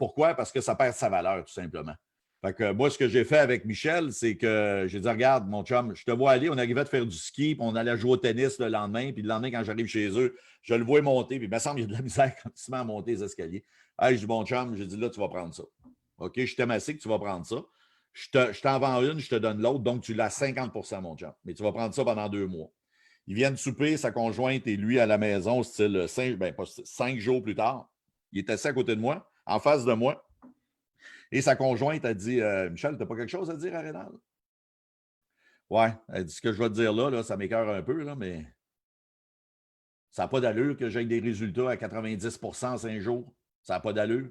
Speaker 1: Pourquoi? Parce que ça perd sa valeur, tout simplement. Fait que moi, ce que j'ai fait avec Michel, c'est que j'ai dit, regarde, mon chum, je te vois aller, on arrivait de faire du ski, puis on allait jouer au tennis le lendemain, puis le lendemain, quand j'arrive chez eux, je le vois monter, puis il me semble qu'il y a de la misère quand il se met à monter les escaliers. Hey, je dis, mon chum, j'ai dit, là, tu vas prendre ça. OK, je t'aime assez que tu vas prendre ça. Je t'en vends une, je te donne l'autre, donc tu l'as 50 mon chum. Mais tu vas prendre ça pendant 2 mois. Ils viennent souper, sa conjointe et lui à la maison, style 5 jours plus tard. Il est assis à côté de moi, en face de moi. Et sa conjointe a dit Michel, tu n'as pas quelque chose à dire à Rénal? Ouais, elle dit ce que je vais te dire là, ça m'écoeure un peu, là, mais ça n'a pas d'allure que j'aie des résultats à 90 en 5 jours. Ça n'a pas d'allure.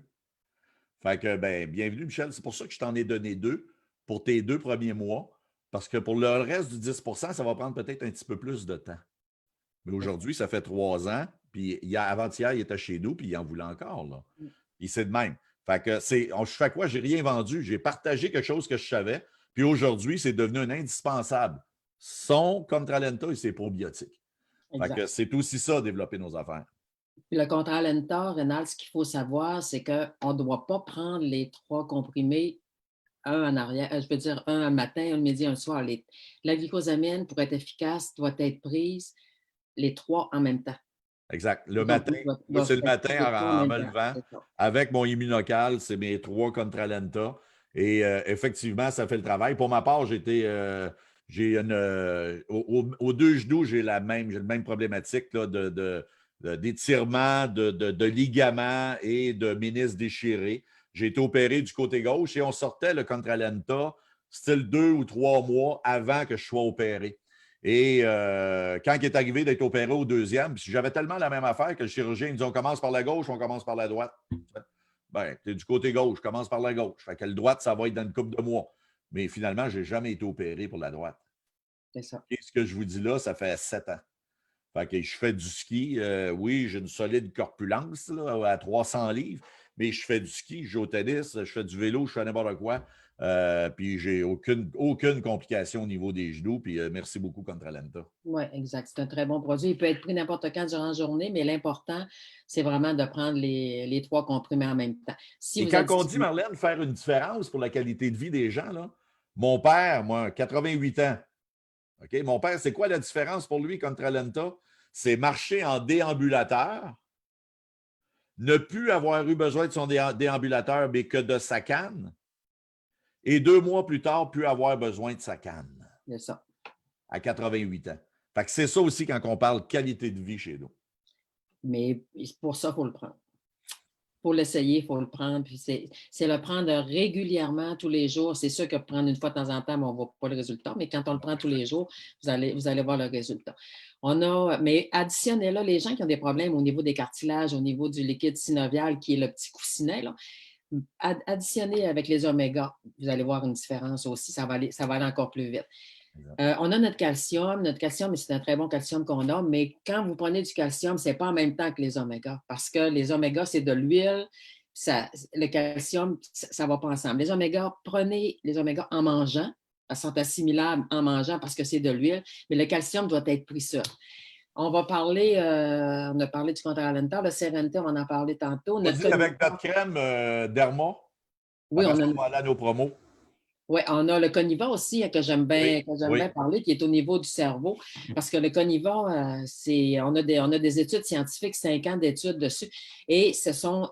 Speaker 1: Fait que, ben, bienvenue, Michel. C'est pour ça que je t'en ai donné 2 pour tes 2 premiers mois. Parce que pour le reste du 10 ça va prendre peut-être un petit peu plus de temps. Mais aujourd'hui, ça fait 3 ans. Puis avant-hier, il était chez nous, puis il en voulait encore. Là. Il sait de même. Fait que je fais quoi? J'ai rien vendu. J'ai partagé quelque chose que je savais. Puis aujourd'hui, c'est devenu un indispensable. Son Contralenta et ses probiotiques. Fait que c'est aussi ça, développer nos affaires.
Speaker 2: Puis le Contralenta, Rénal, ce qu'il faut savoir, c'est qu'on ne doit pas prendre les 3 comprimés, un en arrière, je veux dire un matin, un midi, un soir. La glycosamine, pour être efficace, doit être prise les 3 en même temps.
Speaker 1: Exact. Le matin, moi, c'est le matin en me levant. Avec mon immunocal, c'est mes 3 Contralenta. Et effectivement, ça fait le travail. Pour ma part, aux 2 genoux, j'ai le même problématique là, d'étirement, de ligaments et de ménisque déchiré. J'ai été opéré du côté gauche et on sortait le Contralenta, style 2 ou 3 mois avant que je sois opéré. Et quand il est arrivé d'être opéré au deuxième, j'avais tellement la même affaire que le chirurgien me dit on commence par la gauche, on commence par la droite. Ben, tu es du côté gauche, commence par la gauche. Fait que la droite, ça va être dans une couple de mois. Mais finalement, je n'ai jamais été opéré pour la droite.
Speaker 2: C'est ça.
Speaker 1: Et ce que je vous dis là, ça fait 7 ans. Fait que je fais du ski. Oui, j'ai une solide corpulence là, à 300 livres, mais je fais du ski, je joue au tennis, je fais du vélo, je fais n'importe quoi. Puis j'ai aucune complication au niveau des genoux. Puis merci beaucoup, Contralenta.
Speaker 2: Oui, exact. C'est un très bon produit. Il peut être pris n'importe quand durant la journée, mais l'important, c'est vraiment de prendre les 3 comprimés en même temps. Si
Speaker 1: Et
Speaker 2: vous
Speaker 1: quand
Speaker 2: êtes
Speaker 1: on dit, Marlène, faire une différence pour la qualité de vie des gens, là, mon père, moi, 88 ans, OK? Mon père, c'est quoi la différence pour lui, Contralenta? C'est marcher en déambulateur, ne plus avoir eu besoin de son déambulateur, mais que de sa canne, et 2 mois plus tard, plus avoir besoin de sa canne.
Speaker 2: C'est ça.
Speaker 1: À 88 ans. Fait que c'est ça aussi quand on parle qualité de vie chez nous.
Speaker 2: Mais pour ça, il faut le prendre. Il faut l'essayer, il faut le prendre. Puis c'est le prendre régulièrement, tous les jours. C'est sûr que prendre une fois de temps en temps, on ne voit pas le résultat, mais quand on le prend tous les jours, vous allez voir le résultat. Mais additionnez là, les gens qui ont des problèmes au niveau des cartilages, au niveau du liquide synovial, qui est le petit coussinet, là, additionnez avec les omégas, vous allez voir une différence aussi. Ça va aller encore plus vite. On a notre calcium. Notre calcium, c'est un très bon calcium qu'on a, mais quand vous prenez du calcium, ce n'est pas en même temps que les omégas, parce que les omégas, c'est de l'huile. Le calcium, ça ne va pas ensemble. Les omégas, prenez les omégas en mangeant. Elles sont assimilables en mangeant parce que c'est de l'huile, mais le calcium doit être pris seul. On va parler, on a parlé du Contralenta, le Serenta, on en a parlé tantôt.
Speaker 1: On dit avec notre crème Derma,
Speaker 2: oui,
Speaker 1: on va aller à nos promos.
Speaker 2: Oui, on a le Coniva aussi que j'aime bien parler, qui est au niveau du cerveau, parce que le Coniva, on a des études scientifiques, 5 ans d'études dessus, et ce sont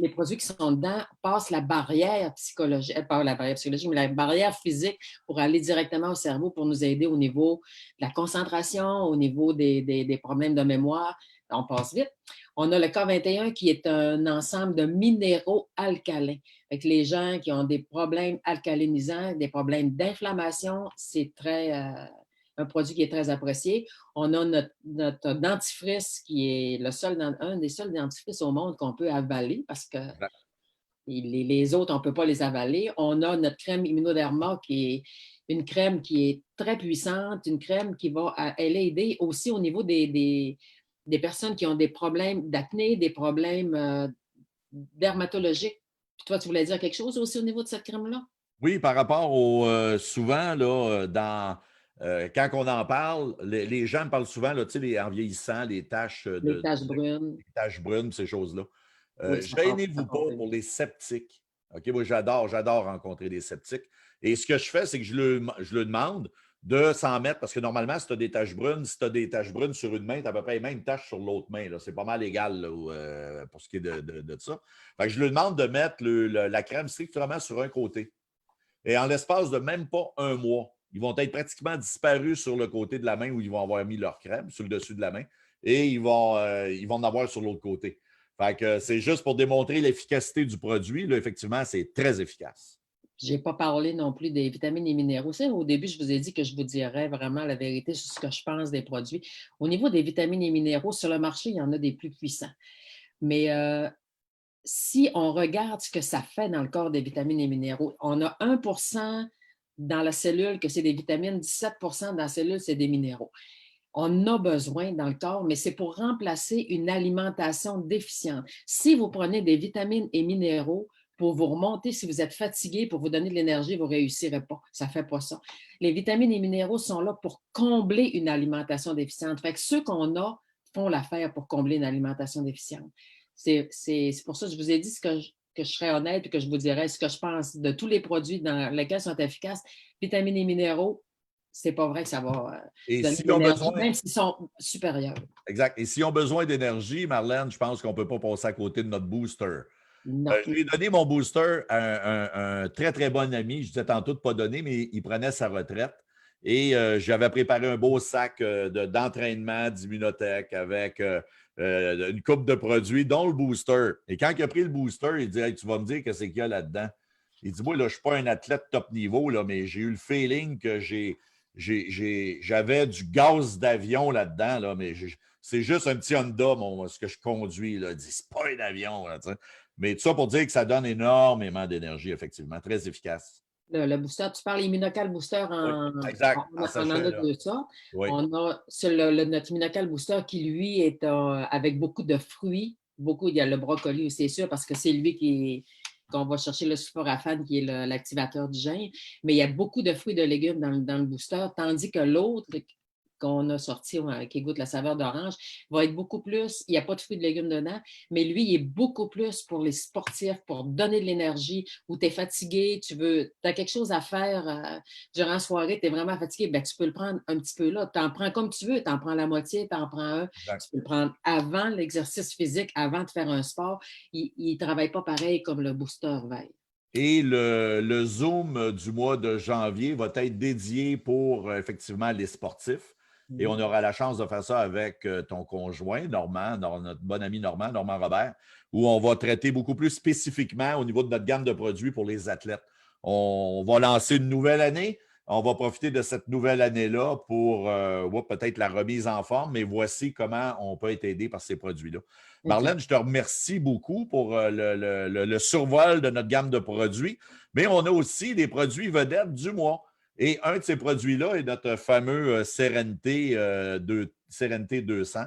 Speaker 2: les produits qui sont dedans, passent la barrière psychologique, pas la barrière psychologique, mais la barrière physique pour aller directement au cerveau pour nous aider au niveau de la concentration, au niveau des problèmes de mémoire. On passe vite. On a le K21 qui est un ensemble de minéraux alcalins. Avec les gens qui ont des problèmes alcalinisants, des problèmes d'inflammation, c'est un produit qui est très apprécié. On a notre dentifrice qui est un des seuls dentifrices au monde qu'on peut avaler parce que les autres, on ne peut pas les avaler. On a notre crème Immunoderma qui est une crème qui est très puissante, une crème qui va aider aussi au niveau des personnes qui ont des problèmes d'acné, des problèmes dermatologiques. Toi, tu voulais dire quelque chose aussi au niveau de cette crème-là?
Speaker 1: Oui, par rapport souvent, là, quand on en parle, les gens me parlent souvent, là, en vieillissant, les taches
Speaker 2: Les taches brunes.
Speaker 1: les taches brunes, ces choses-là.
Speaker 2: Oui,
Speaker 1: Gênez-vous pas pour les septiques. OK, moi, j'adore rencontrer des sceptiques. Et ce que je fais, c'est que je le demande de s'en mettre, parce que normalement, si tu as des taches brunes, si tu as des taches brunes sur une main, tu as à peu près les mêmes taches sur l'autre main. C'est pas mal égal là, pour ce qui est de ça. Fait que je lui demande de mettre la crème strictement sur un côté. Et en l'espace de même pas un mois, ils vont être pratiquement disparus sur le côté de la main où ils vont avoir mis leur crème, sur le dessus de la main, et ils vont en avoir sur l'autre côté. Fait que c'est juste pour démontrer l'efficacité du produit. Là, effectivement, c'est très efficace.
Speaker 2: Je n'ai pas parlé non plus des vitamines et minéraux. C'est, au début, je vous ai dit que je vous dirais vraiment la vérité sur ce que je pense des produits. Au niveau des vitamines et minéraux, sur le marché, il y en a des plus puissants. Mais si on regarde ce que ça fait dans le corps des vitamines et minéraux, on a 1% dans la cellule que c'est des vitamines, 17% dans la cellule, c'est des minéraux. On a besoin dans le corps, mais c'est pour remplacer une alimentation déficiente. Si vous prenez des vitamines et minéraux pour vous remonter, si vous êtes fatigué, pour vous donner de l'énergie, vous ne réussirez pas. Ça ne fait pas ça. Les vitamines et minéraux sont là pour combler une alimentation déficiente. Fait que ceux qu'on a font l'affaire pour combler une alimentation déficiente. C'est pour ça que je vous ai dit que je serais honnête et que je vous dirais ce que je pense de tous les produits dans lesquels sont efficaces. Vitamines et minéraux, c'est pas vrai que ça va
Speaker 1: Et
Speaker 2: donner de
Speaker 1: s'ils ont
Speaker 2: l'énergie,
Speaker 1: besoin,
Speaker 2: même s'ils sont supérieurs.
Speaker 1: exact. Et s'ils ont besoin d'énergie, Marlène, je pense qu'on ne peut pas passer à côté de notre booster.
Speaker 2: Non.
Speaker 1: Je lui ai donné mon booster à un très, très bon ami. Je disais tantôt de ne pas donner, mais il prenait sa retraite. Et j'avais préparé un beau sac d'entraînement d'immunotech avec une coupe de produits, dont le booster. Et quand il a pris le booster, il dit hey, tu vas me dire qu'est-ce qu'il y a là-dedans. Il dit moi, là, je ne suis pas un athlète top niveau, là, mais j'ai eu le feeling que j'avais du gaz d'avion là-dedans, là, mais c'est juste un petit Honda, ce que je conduis. Là. Il dit c'est pas un avion. Là, mais tout ça pour dire que ça donne énormément d'énergie, effectivement. Très efficace.
Speaker 2: Le booster, tu parles Immunocal Booster
Speaker 1: Oui, exact. En
Speaker 2: on en
Speaker 1: sachet,
Speaker 2: a
Speaker 1: là.
Speaker 2: deux sortes.
Speaker 1: Oui,
Speaker 2: On a notre Immunocal Booster qui, lui, est avec beaucoup de fruits. Beaucoup, il y a le brocoli, c'est sûr, parce que c'est lui qu'on va chercher le sulforaphane, qui est l'activateur du gène. Mais il y a beaucoup de fruits et de légumes dans le booster, tandis que l'autre qu'on a sorti, qui goûte la saveur d'orange, va être beaucoup plus, il n'y a pas de fruits et de légumes dedans, mais lui, il est beaucoup plus pour les sportifs, pour donner de l'énergie, où tu es fatigué, tu as quelque chose à faire durant la soirée, tu es vraiment fatigué, ben, tu peux le prendre un petit peu là. Tu en prends comme tu veux, tu en prends la moitié, tu en prends un.
Speaker 1: exact.
Speaker 2: Tu peux le prendre avant l'exercice physique, avant de faire un sport. Il ne travaille pas pareil comme le booster veille.
Speaker 1: Et le Zoom du mois de janvier va être dédié pour effectivement les sportifs. Et on aura la chance de faire ça avec ton conjoint, Normand, notre bon ami Normand Robert, où on va traiter beaucoup plus spécifiquement au niveau de notre gamme de produits pour les athlètes. On va lancer une nouvelle année. On va profiter de cette nouvelle année-là pour peut-être la remise en forme, mais voici comment on peut être aidé par ces produits-là.
Speaker 2: Exact.
Speaker 1: Marlène, je te remercie beaucoup pour le survol de notre gamme de produits, mais on a aussi des produits vedettes du mois. Et un de ces produits-là est notre fameux Sérénité 200,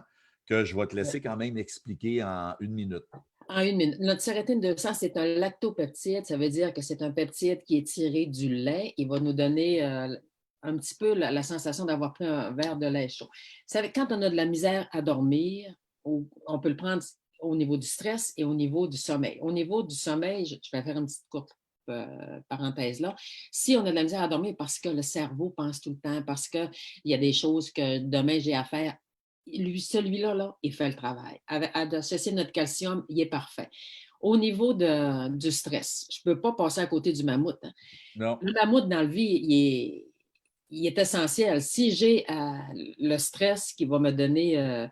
Speaker 1: que je vais te laisser quand même expliquer en une minute.
Speaker 2: En une minute. Notre sérétine 200, c'est un lactopeptide. Ça veut dire que c'est un peptide qui est tiré du lait. Il va nous donner un petit peu la sensation d'avoir pris un verre de lait chaud. Quand on a de la misère à dormir, on peut le prendre au niveau du stress et au niveau du sommeil. Au niveau du sommeil, je vais faire une petite courte parenthèse là. Si on a de la misère à dormir parce que le cerveau pense tout le temps, parce qu'il y a des choses que demain j'ai à faire, celui-là, là, il fait le travail. Associer notre calcium, il est parfait. Au niveau du stress, je ne peux pas passer à côté du mammouth. Hein.
Speaker 1: Non,
Speaker 2: Le mammouth, dans la vie, il est essentiel. Si j'ai le stress qui va me donner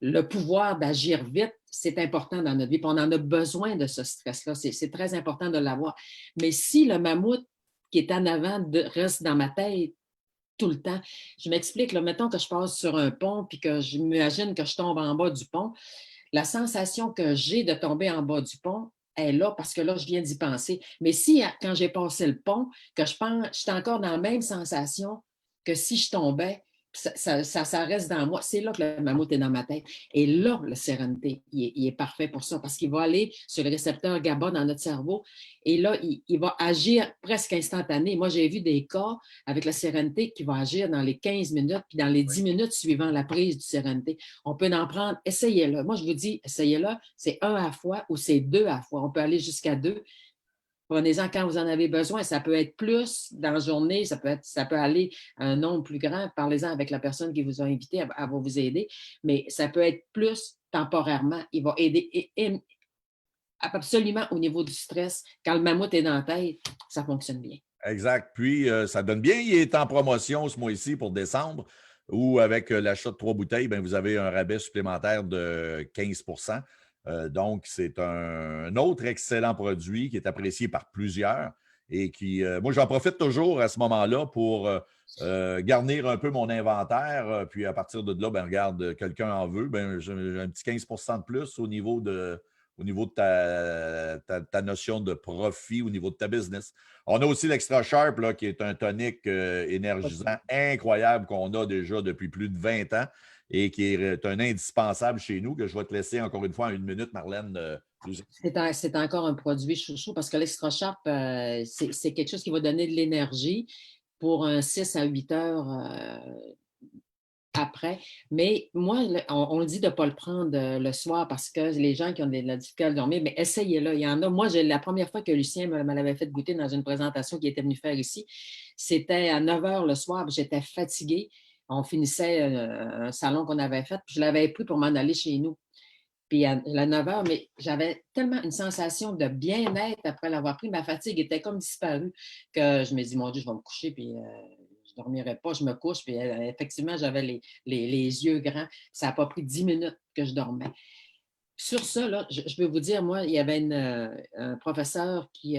Speaker 2: le pouvoir d'agir vite, c'est important dans notre vie. Puis on en a besoin de ce stress-là. C'est très important de l'avoir. Mais si le mammouth qui est en avant reste dans ma tête, tout le temps. Je m'explique, là, mettons que je passe sur un pont puis que je m'imagine que je tombe en bas du pont. La sensation que j'ai de tomber en bas du pont est là parce que là, je viens d'y penser. Mais si, quand j'ai passé le pont, que je pense, je suis encore dans la même sensation que si je tombais, ça reste dans moi. C'est là que le mammouth est dans ma tête. Et là, le sérénité, il est parfait pour ça parce qu'il va aller sur le récepteur GABA dans notre cerveau et là, il va agir presque instantané. Moi, j'ai vu des cas avec la sérénité qui va agir dans les 15 minutes puis dans les 10 minutes suivant la prise du sérénité. On peut en prendre, essayez-le. Moi, je vous dis, essayez-le, c'est un à la fois ou c'est deux à la fois. On peut aller jusqu'à deux. Prenez-en quand vous en avez besoin. Ça peut être plus dans la journée, ça peut aller à un nombre plus grand. Parlez-en avec la personne qui vous a invité, elle va vous aider, mais ça peut être plus temporairement. Il va aider absolument au niveau du stress. Quand le mammouth est dans la tête, ça fonctionne bien.
Speaker 1: Exact. Puis, ça donne bien. Il est en promotion ce mois-ci pour décembre, où avec l'achat de 3 bouteilles, bien, vous avez un rabais supplémentaire de 15 donc, c'est un autre excellent produit qui est apprécié par plusieurs et qui, moi, j'en profite toujours à ce moment-là pour garnir un peu mon inventaire. Puis, à partir de là, ben, regarde, quelqu'un en veut, ben, j'ai un petit 15 de plus au niveau de ta notion de profit, au niveau de ta business. On a aussi l'Extra Sharp, là, qui est un tonique énergisant incroyable qu'on a déjà depuis plus de 20 ans et qui est un indispensable chez nous, que je vais te laisser encore une fois en 1 minute, Marlène.
Speaker 2: C'est encore un produit chouchou parce que l'Extra Sharp, c'est quelque chose qui va donner de l'énergie pour un 6 à 8 heures après. Mais moi, on dit de ne pas le prendre le soir parce que les gens qui ont de la difficulté à dormir, mais essayez-le. Il y en a. Moi, la première fois que Lucien me l'avait fait goûter dans une présentation qu'il était venu faire ici, c'était à 9 heures le soir, j'étais fatiguée. On finissait un salon qu'on avait fait, puis je l'avais pris pour m'en aller chez nous. Puis à 9 heures, mais j'avais tellement une sensation de bien-être après l'avoir pris. Ma fatigue était comme disparue que je me dis, mon Dieu, je vais me coucher, puis je ne dormirai pas. Je me couche, puis effectivement, j'avais les yeux grands. Ça n'a pas pris 10 minutes que je dormais. Sur ça, là, je peux vous dire, moi, il y avait un professeur qui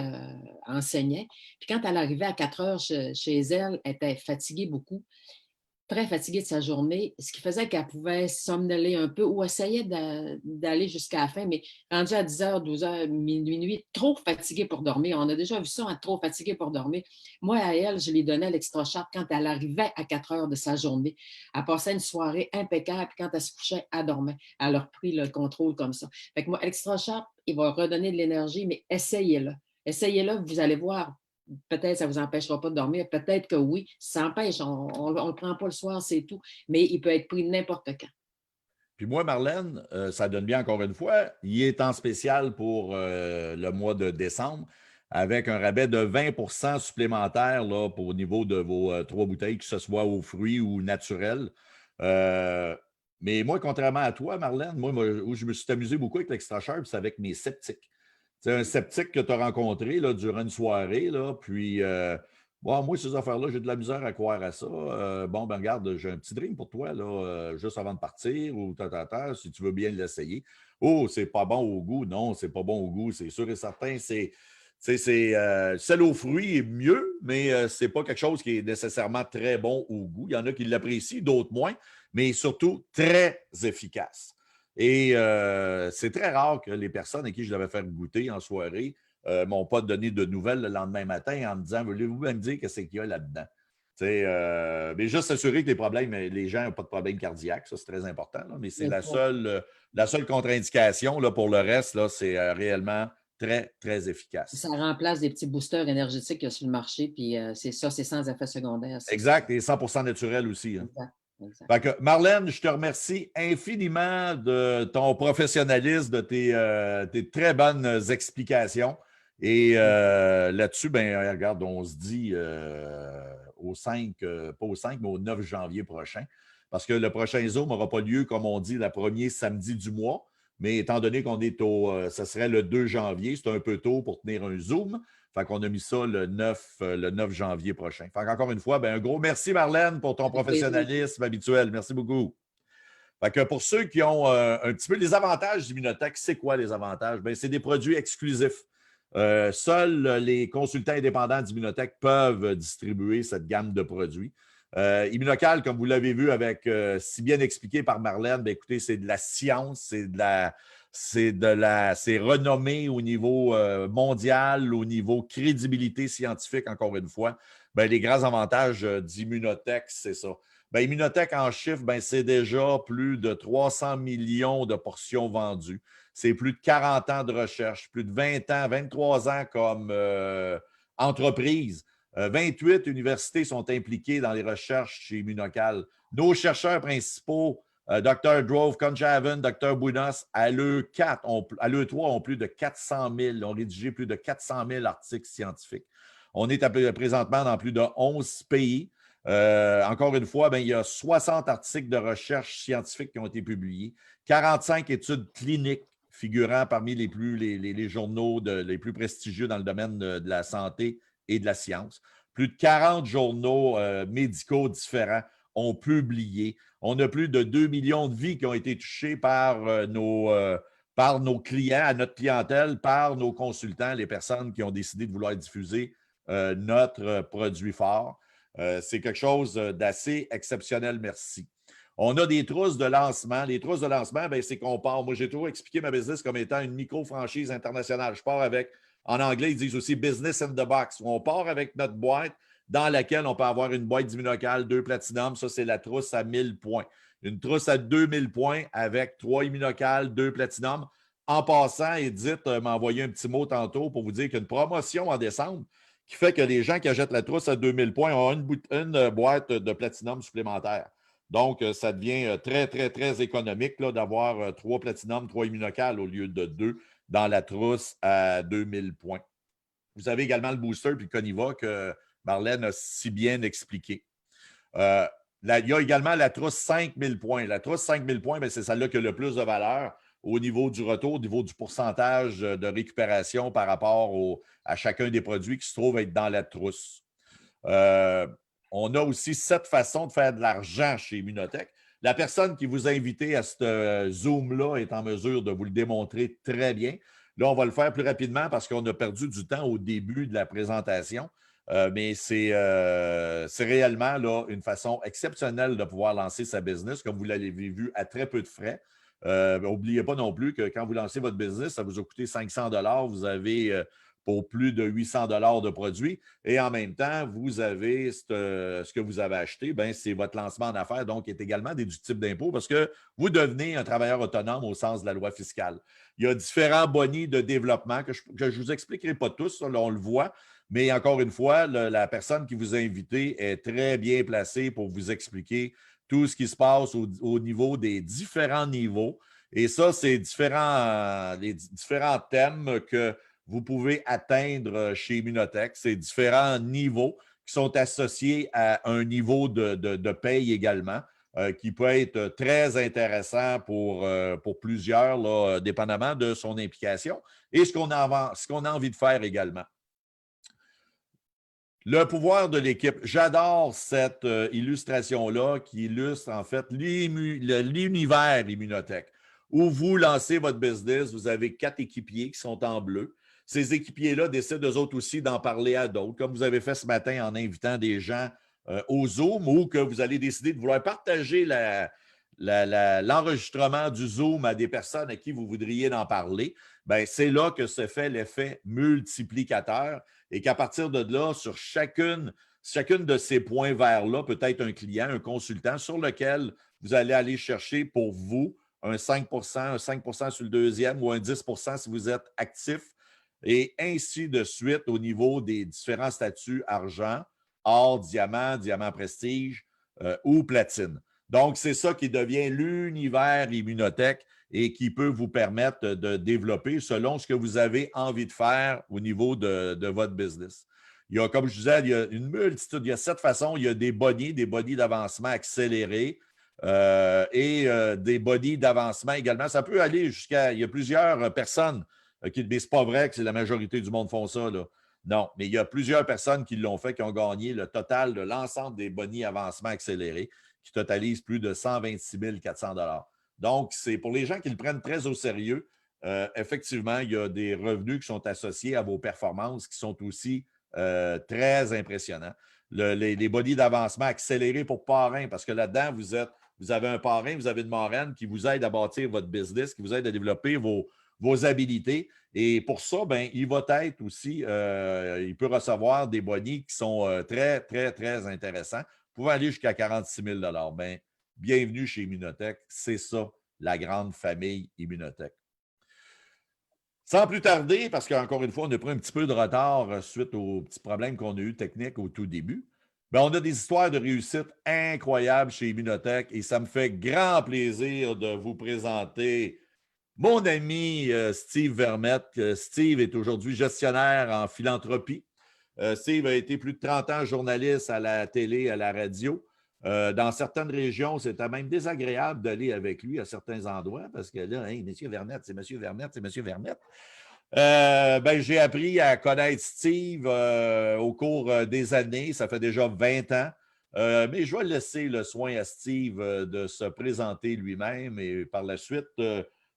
Speaker 2: enseignait. Puis quand elle arrivait à 4 heures chez elle, elle était fatiguée beaucoup, très fatiguée de sa journée, ce qui faisait qu'elle pouvait somnoler un peu ou essayer d'aller jusqu'à la fin, mais rendue à 10 heures, 12 heures, minuit, trop fatiguée pour dormir. On a déjà vu ça, hein, trop fatiguée pour dormir. Moi, à elle, je lui donnais l'Extra Sharp quand elle arrivait à 4 heures de sa journée. Elle passait une soirée impeccable, puis quand elle se couchait, elle dormait. Elle a repris le contrôle comme ça. Fait que moi, Extra Sharp, il va redonner de l'énergie, mais essayez-le. Essayez-le, vous allez voir. Peut-être que ça ne vous empêchera pas de dormir. Peut-être que oui, ça empêche. On ne le prend pas le soir, c'est tout. Mais il peut être pris n'importe quand.
Speaker 1: Puis moi, Marlène, ça donne bien encore une fois. Il est en spécial pour le mois de décembre avec un rabais de 20 supplémentaire là, au niveau de vos 3 bouteilles, que ce soit aux fruits ou naturels. Euh, mais moi, contrairement à toi, Marlène, moi, où je me suis amusé beaucoup avec l'Extra Sharp, c'est avec mes sceptiques. C'est un sceptique que tu as rencontré là, durant une soirée, là, puis bon, moi, ces affaires-là, j'ai de la misère à croire à ça. Bon, ben regarde, j'ai un petit drink pour toi, là, juste avant de partir, ou si tu veux bien l'essayer. Oh, c'est pas bon au goût. Non, c'est pas bon au goût, c'est sûr et certain. Celle aux fruits est mieux, mais c'est pas quelque chose qui est nécessairement très bon au goût. Il y en a qui l'apprécient, d'autres moins, mais surtout très efficace. Et c'est très rare que les personnes à qui je l'avais fait goûter en soirée m'ont pas donné de nouvelles le lendemain matin en me disant voulez-vous me dire qu'est-ce qu'il y a là-dedans? Mais juste s'assurer que les gens n'ont pas de problème cardiaque, ça c'est très important, là, mais c'est la seule contre-indication. Là, pour le reste, là, c'est réellement très, très efficace.
Speaker 2: Ça remplace des petits boosters énergétiques qu'il y a sur le marché, puis c'est ça, c'est sans effet secondaire.
Speaker 1: Exact, et 100 naturel aussi. Hein.
Speaker 2: Exact, exact.
Speaker 1: Fait que, Marlène, je te remercie infiniment de ton professionnalisme, de tes très bonnes explications. Et là-dessus, ben, regarde, on se dit au 5, pas au 5, mais au 9 janvier prochain. Parce que le prochain Zoom n'aura pas lieu, comme on dit, le premier samedi du mois. Mais étant donné qu'on est ça serait le 2 janvier, c'est un peu tôt pour tenir un Zoom. Fait qu'on a mis ça le 9 janvier prochain. Fait qu'encore une fois, ben, un gros merci, Marlène, pour ton professionnalisme habituel. Merci beaucoup. Fait que pour ceux qui ont un petit peu les avantages d'Immunotech, c'est quoi les avantages? Ben, c'est des produits exclusifs. Seuls les consultants indépendants d'Immunotech peuvent distribuer cette gamme de produits. Immunocal, comme vous l'avez vu avec si bien expliqué par Marlène, ben, écoutez, c'est de la science, c'est renommé au niveau mondial, au niveau crédibilité scientifique, encore une fois. Ben, les grands avantages d'Immunotech, c'est ça. Ben, Immunotech, en chiffres, ben, c'est déjà plus de 300 millions de portions vendues. C'est plus de 40 ans de recherche, plus de 20 ans, 23 ans comme entreprise. 28 universités sont impliquées dans les recherches chez Immunocal. Nos chercheurs principaux Dr. Drove, Conchaven, Dr. Buenos, à l'E 3, ont plus de 400 000, ont rédigé plus de 400 000 articles scientifiques. On est présentement dans plus de 11 pays. Encore une fois, il y a 60 articles de recherche scientifique qui ont été publiés, 45 études cliniques figurant parmi les journaux les plus prestigieux dans le domaine de la santé et de la science. Plus de 40 journaux médicaux différents ont publié. On a plus de 2 millions de vies qui ont été touchées par nos clients, à notre clientèle, par nos consultants, les personnes qui ont décidé de vouloir diffuser notre produit fort. C'est quelque chose d'assez exceptionnel, merci. On a des trousses de lancement. Les trousses de lancement, c'est qu'on part. Moi, j'ai toujours expliqué ma business comme étant une micro-franchise internationale. Je pars avec, en anglais, ils disent aussi business in the box. On part avec notre boîte dans laquelle on peut avoir une boîte d'immunocal, 2 platinum. Ça, c'est la trousse à 1000 points. Une trousse à 2000 points avec 3 immunocales, 2 platinum. En passant, Edith m'a envoyé un petit mot tantôt pour vous dire qu'il y a une promotion en décembre qui fait que les gens qui achètent la trousse à 2000 points ont une boîte de platinum supplémentaire. Donc, ça devient très, très, très économique d'avoir 3 platinum, 3 immunocales au lieu de 2 dans la trousse à 2000 points. Vous avez également le booster puis le Coniva que Marlène a si bien expliqué. Il y a également la trousse 5000 points. La trousse 5000 points, c'est celle-là qui a le plus de valeur au niveau du retour, au niveau du pourcentage de récupération par rapport à chacun des produits qui se trouvent être dans la trousse. On a aussi 7 façons de faire de l'argent chez Immunotech. La personne qui vous a invité à ce Zoom-là est en mesure de vous le démontrer très bien. Là, on va le faire plus rapidement parce qu'on a perdu du temps au début de la présentation. Mais c'est réellement là, une façon exceptionnelle de pouvoir lancer sa business, comme vous l'avez vu, à très peu de frais. N'oubliez pas non plus que quand vous lancez votre business, ça vous a coûté 500 $. Vous avez pour plus de 800 $ de produits. Et en même temps, vous avez ce que vous avez acheté, c'est votre lancement en affaires, donc qui est également déductible d'impôt parce que vous devenez un travailleur autonome au sens de la loi fiscale. Il y a différents bonnies de développement que je ne vous expliquerai pas tous, là, on le voit, mais encore une fois, la personne qui vous a invité est très bien placée pour vous expliquer tout ce qui se passe au niveau des différents niveaux. Et ça, c'est les différents thèmes que vous pouvez atteindre chez Immunotech. C'est différents niveaux qui sont associés à un niveau de paye également, qui peut être très intéressant pour plusieurs, là, dépendamment de son implication et ce qu'on a envie de faire également. Le pouvoir de l'équipe. J'adore cette illustration-là qui illustre en fait l'univers Immunotech. Où vous lancez votre business, vous avez 4 équipiers qui sont en bleu. Ces équipiers-là décident eux autres aussi d'en parler à d'autres, comme vous avez fait ce matin en invitant des gens au Zoom ou que vous allez décider de vouloir partager l'enregistrement du Zoom à des personnes à qui vous voudriez en parler. C'est là que se fait l'effet multiplicateur et qu'à partir de là, sur chacune de ces points verts-là, peut-être un client, un consultant sur lequel vous allez aller chercher pour vous un 5 sur le deuxième ou un 10 si vous êtes actif et ainsi de suite au niveau des différents statuts argent, or, diamant, diamant prestige ou platine. Donc, c'est ça qui devient l'univers Immunotech et qui peut vous permettre de développer selon ce que vous avez envie de faire au niveau de votre business. Il y a, comme je disais, il y a une multitude, il y a 7 façons. Il y a des bodies d'avancement accélérés et des bodies d'avancement également. Ça peut aller jusqu'à, il y a plusieurs personnes mais ce n'est pas vrai que c'est la majorité du monde font ça, là. Non, mais il y a plusieurs personnes qui l'ont fait, qui ont gagné le total de l'ensemble des boni avancement accélérés, qui totalisent plus de 126 400 $. Donc, c'est pour les gens qui le prennent très au sérieux. Effectivement, il y a des revenus qui sont associés à vos performances qui sont aussi très impressionnants. Les boni d'avancement accélérés pour parrain, parce que là-dedans, vous avez un parrain, vous avez une marraine qui vous aide à bâtir votre business, qui vous aide à développer vos habilités. Et pour ça, il va être aussi, il peut recevoir des bonnies qui sont très, très, très intéressants. Vous pouvez aller jusqu'à 46 000 $. Bienvenue chez Immunotech. C'est ça, la grande famille Immunotech. Sans plus tarder, parce qu'encore une fois, on a pris un petit peu de retard suite aux petits problèmes qu'on a eu techniques au tout début. Ben, on a des histoires de réussite incroyables chez Immunotech et ça me fait grand plaisir de vous présenter mon ami Steve Vermette. Steve est aujourd'hui gestionnaire en philanthropie. Steve a été plus de 30 ans journaliste à la télé, à la radio. Dans certaines régions, c'était même désagréable d'aller avec lui à certains endroits parce que là, hey, M. Vermette, c'est M. Vermette, c'est M. Vermette. Ben, j'ai appris à connaître Steve au cours des années. Ça fait déjà 20 ans. Mais je vais laisser le soin à Steve de se présenter lui-même et par la suite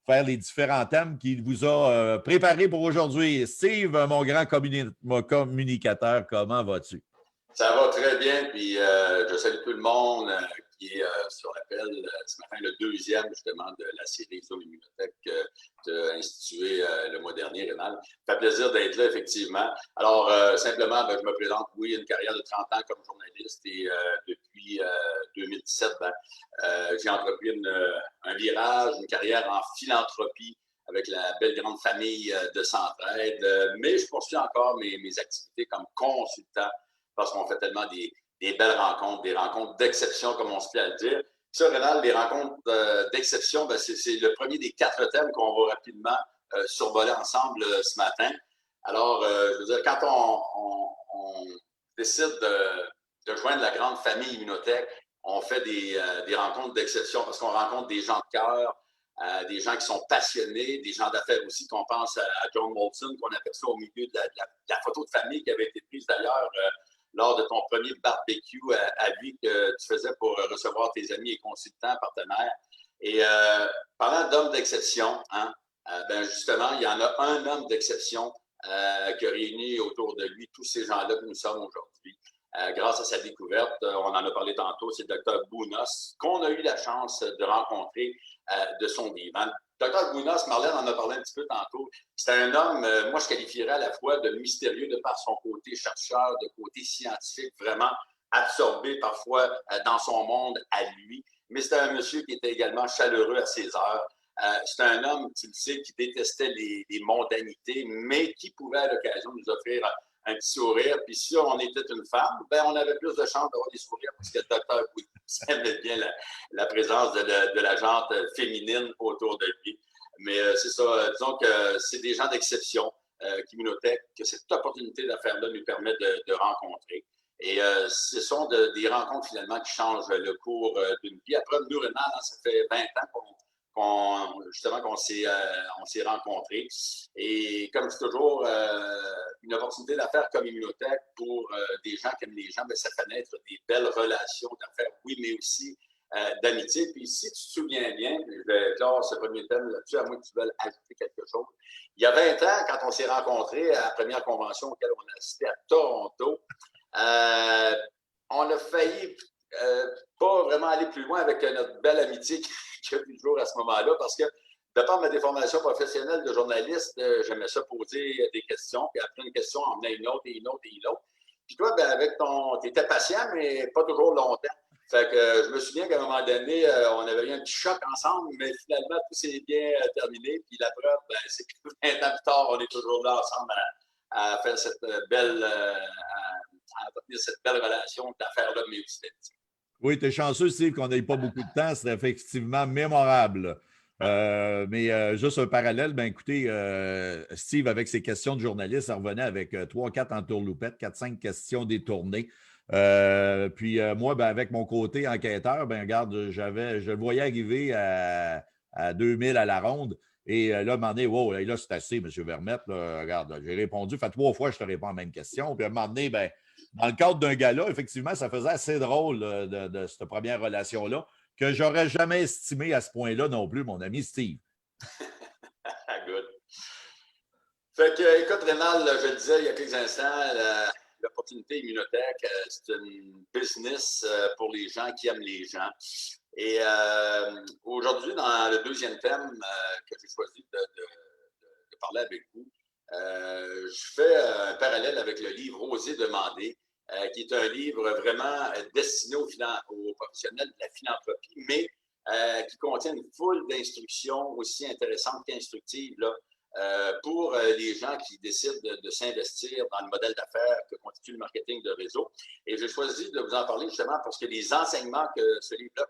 Speaker 1: faire les différents thèmes qu'il vous a préparés pour aujourd'hui. Steve, mon grand communicateur, comment vas-tu?
Speaker 3: Ça va très bien, puis je salue tout le monde qui est sur l'appel ce matin, le deuxième justement de la série Zoom Immunotech que tu as institué le mois dernier, Rénal. Ça fait plaisir d'être là, effectivement. Alors, simplement, je me présente, oui, une carrière de 30 ans comme journaliste et depuis 2017, j'ai entrepris un virage, une carrière en philanthropie avec la belle grande famille de Centraide, mais je poursuis encore mes activités comme consultant parce qu'on fait tellement des belles rencontres, des rencontres d'exception, comme on se plaît à le dire. Ça, Rénal, les rencontres d'exception, c'est le premier des 4 thèmes qu'on va rapidement survoler ensemble ce matin. Alors, je veux dire, quand on décide de joindre la grande famille Immunotech, on fait des rencontres d'exception parce qu'on rencontre des gens de cœur, des gens qui sont passionnés, des gens d'affaires aussi, qu'on pense à John Molson, qu'on aperçoit au milieu de la photo de famille qui avait été prise d'ailleurs lors de ton premier barbecue à vie que tu faisais pour recevoir tes amis et consultants, partenaires. Et parlant d'hommes d'exception, hein, ben justement, il y en a un homme d'exception qui a réuni autour de lui tous ces gens-là que nous sommes aujourd'hui. Grâce à sa découverte, on en a parlé tantôt, c'est le Dr Bounos, qu'on a eu la chance de rencontrer de son vivant. Dr Bounos, Marlène en a parlé un petit peu tantôt, c'est un homme, moi je qualifierais à la fois de mystérieux de par son côté chercheur, de côté scientifique, vraiment absorbé parfois dans son monde à lui, mais c'est un monsieur qui était également chaleureux à ses heures. C'est un homme, tu le sais, qui détestait les mondanités, mais qui pouvait à l'occasion nous offrir un petit sourire. Puis si on était une femme, ben on avait plus de chance d'avoir des sourires parce que le docteur aimait bien la présence de la jante féminine autour de lui. Mais c'est ça, disons que c'est des gens d'exception qu'Immunotech, que cette opportunité d'affaires-là nous permet de rencontrer. Et ce sont des rencontres finalement qui changent le cours d'une vie. Après, nous, Rénal, ça fait 20 ans qu'on s'est rencontrés. Et comme je dis toujours, une opportunité d'affaires comme Immunotech pour des gens qui aiment les gens, bien, ça fait naître des belles relations d'affaires, oui, mais aussi d'amitié. Puis si tu te souviens bien, je vais clore ce premier thème là-dessus, à moins que tu veuilles ajouter quelque chose. Il y a 20 ans, quand on s'est rencontrés à la première convention auquel on a assisté à Toronto, on a failli pas vraiment aller plus loin avec notre belle amitié qu'il y a eu jour à ce moment-là, parce que de par ma déformation professionnelle de journaliste, j'aimais ça poser des questions, puis après une question, on venait une autre et une autre et une autre. Puis toi, ben, avec tu étais patient, mais pas toujours longtemps. Fait que je me souviens qu'à un moment donné, on avait eu un petit choc ensemble, mais finalement, tout s'est bien terminé. Puis la preuve, ben, c'est que 20 ans plus tard, on est toujours là ensemble à faire cette belle, à entretenir cette belle relation d'affaires-là, mais aussi d'amitié.
Speaker 1: Oui, tu es chanceux, Steve, qu'on n'ait pas beaucoup de temps. C'est effectivement mémorable. Mais juste un parallèle, ben écoutez, Steve, avec ses questions de journaliste, ça revenait avec 3-4 entourloupettes, 4-5 questions détournées. Puis moi, ben, avec mon côté enquêteur, ben regarde, je le voyais arriver à 2000 à la ronde. Et là, à un moment donné, wow, là, c'est assez, M. Vermette. Là, regarde, j'ai répondu, fait 3 fois, je te réponds à la même question. Puis à un moment donné, ben, dans le cadre d'un gala, effectivement, ça faisait assez drôle de cette première relation-là, que j'aurais jamais estimé à ce point-là non plus, mon ami Steve.
Speaker 3: Good. Fait que, écoute, Rénal, je le disais il y a quelques instants, l'opportunité Immunotech, c'est une business pour les gens qui aiment les gens. Et aujourd'hui, dans le deuxième thème que j'ai choisi de parler avec vous, je fais un parallèle avec le livre Oser demander, qui est un livre vraiment destiné aux professionnels de la philanthropie, mais qui contient une foule d'instructions aussi intéressantes qu'instructives là, pour les gens qui décident de s'investir dans le modèle d'affaires que constitue le marketing de réseau. Et j'ai choisi de vous en parler justement parce que les enseignements que ce livre-là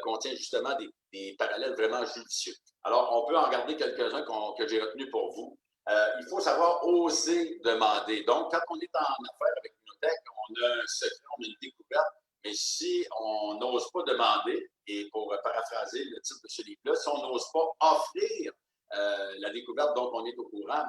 Speaker 3: contient justement des parallèles vraiment judicieux. Alors, on peut en regarder quelques-uns que j'ai retenus pour vous. Il faut savoir oser demander. Donc, quand on est en affaires avec Immunotech, on a un secret, on a une découverte, mais si on n'ose pas demander, et pour paraphraser le titre de ce livre-là, si on n'ose pas offrir la découverte dont on est au courant,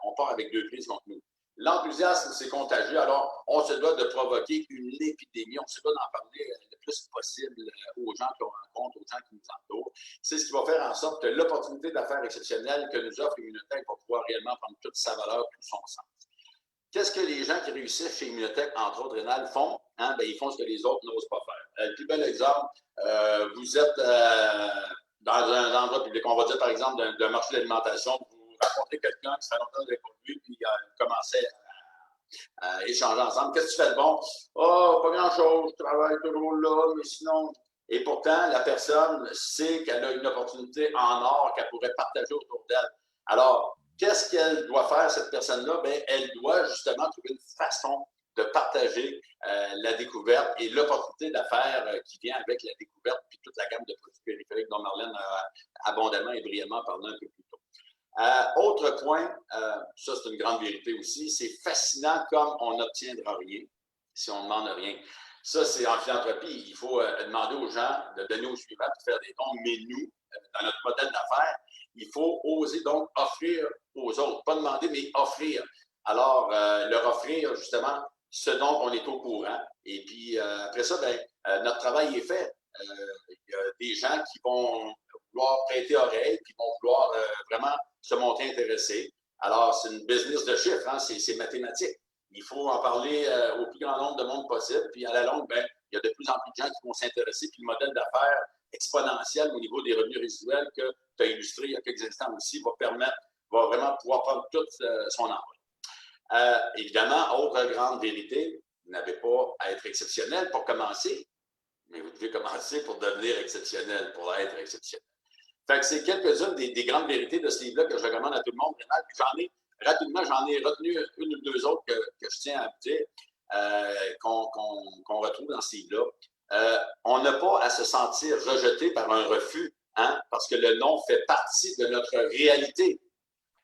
Speaker 3: on part avec 2 prises contre nous. L'enthousiasme, c'est contagieux. Alors, on se doit de provoquer une épidémie. On se doit d'en parler le plus possible aux gens qu'on rencontre, aux gens qui nous entourent. C'est ce qui va faire en sorte que l'opportunité d'affaires exceptionnelle que nous offre Immunotech va pouvoir réellement prendre toute sa valeur, tout son sens. Qu'est-ce que les gens qui réussissent chez Immunotech, entre autres, Rénal, font? Ils font ce que les autres n'osent pas faire. Le plus bel exemple, vous êtes dans un endroit public, on va dire par exemple d'un marché d'alimentation, vous rencontrez quelqu'un qui fait longtemps avec lui, puis vous commencez à échanger ensemble. Qu'est-ce que tu fais de bon? Oh, pas grand-chose, je travaille toujours là, mais sinon... Et pourtant, la personne sait qu'elle a une opportunité en or qu'elle pourrait partager autour d'elle. Alors, qu'est-ce qu'elle doit faire, cette personne-là? Elle doit justement trouver une façon de partager la découverte et l'opportunité d'affaires qui vient avec la découverte, puis toute la gamme de produits périphériques dont Marlène a abondamment et brillamment parlé un peu plus tôt. Autre point, ça c'est une grande vérité aussi, c'est fascinant comme on n'obtiendra rien si on ne demande rien. Ça, c'est en philanthropie. Il faut demander aux gens de donner aux suivants de faire des dons, mais nous, dans notre modèle d'affaires, il faut oser donc offrir aux autres. Pas demander, mais offrir. Alors, leur offrir justement ce dont on est au courant. Et puis, après ça, notre travail est fait. Il y a des gens qui vont vouloir prêter oreille, qui vont vouloir vraiment se montrer intéressés. Alors, c'est une business de chiffres, hein? C'est mathématique. Il faut en parler au plus grand nombre de monde possible. Puis à la longue, il y a de plus en plus de gens qui vont s'intéresser. Puis le modèle d'affaires exponentiel au niveau des revenus résiduels que tu as illustré il y a quelques instants aussi va vraiment pouvoir prendre toute son envol. Évidemment, autre grande vérité, vous n'avez pas à être exceptionnel pour commencer, mais vous devez commencer pour devenir exceptionnel, pour être exceptionnel. Fait que c'est quelques-unes des grandes vérités de ce livre-là que je recommande à tout le monde. Rapidement, j'en ai retenu une ou 2 autres que je tiens à vous dire, qu'on retrouve dans ce livre-là. On n'a pas à se sentir rejeté par un refus, hein, parce que le non fait partie de notre réalité.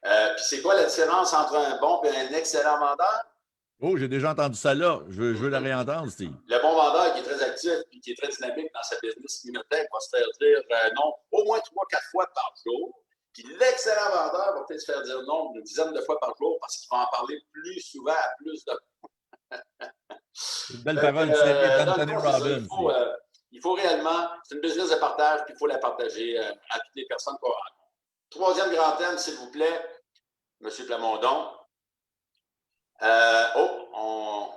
Speaker 3: Puis c'est quoi la différence entre un bon et un excellent vendeur?
Speaker 1: Oh, j'ai déjà entendu ça là. Je veux la réentendre, Steve.
Speaker 3: Le bon vendeur qui est très actif et qui est très dynamique dans sa business Immunotech va se faire dire non au moins 3-4 fois par jour. Puis l'excellent vendeur va peut-être se faire dire non une dizaine de fois par jour parce qu'il va en parler plus souvent à plus de...
Speaker 1: C'est une belle parole tirée d'Anthony Robbins.
Speaker 3: Il faut réellement... C'est une business de partage, puis il faut la partager à toutes les personnes qu'on rencontre. 3e grand thème, s'il vous plaît, M. Plamondon. Il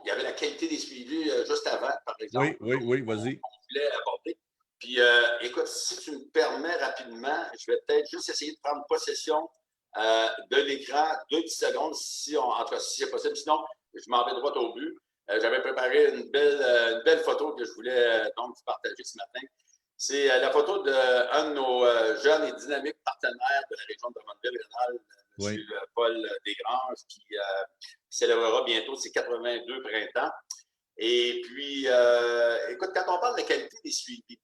Speaker 3: y avait la qualité des suivis juste avant, par exemple.
Speaker 1: Oui, vas-y.
Speaker 3: On voulait aborder. Puis, écoute, si tu me permets rapidement, je vais peut-être juste essayer de prendre possession de l'écran 2 petites secondes, si c'est possible. Sinon, je m'en vais droit au but. J'avais préparé une belle photo que je voulais donc vous partager ce matin. C'est la photo d'un de nos jeunes et dynamiques partenaires de la région de Drummondville-Rénal, M. Paul Desgranges, qui célébrera bientôt ses 82 printemps. Et puis, écoute, quand on parle de la qualité des suivis,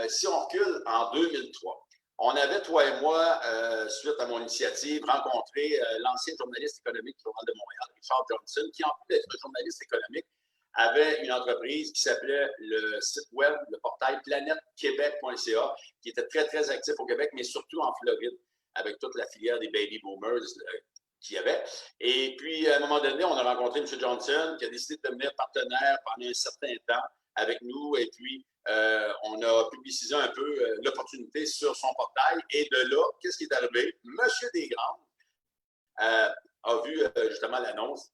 Speaker 3: si on recule en 2003, on avait, toi et moi, suite à mon initiative, rencontré l'ancien journaliste économique du Journal de Montréal, Richard Johnson, qui, en plus d'être journaliste économique, avait une entreprise qui s'appelait le site web, le portail planetquebec.ca, qui était très, très actif au Québec, mais surtout en Floride, avec toute la filière des baby boomers qu'il y avait. Et puis, à un moment donné, on a rencontré M. Johnson, qui a décidé de devenir partenaire pendant un certain temps avec nous. Et puis, on a publicisé un peu l'opportunité sur son portail. Et de là, qu'est-ce qui est arrivé? M. Desgranges a vu justement l'annonce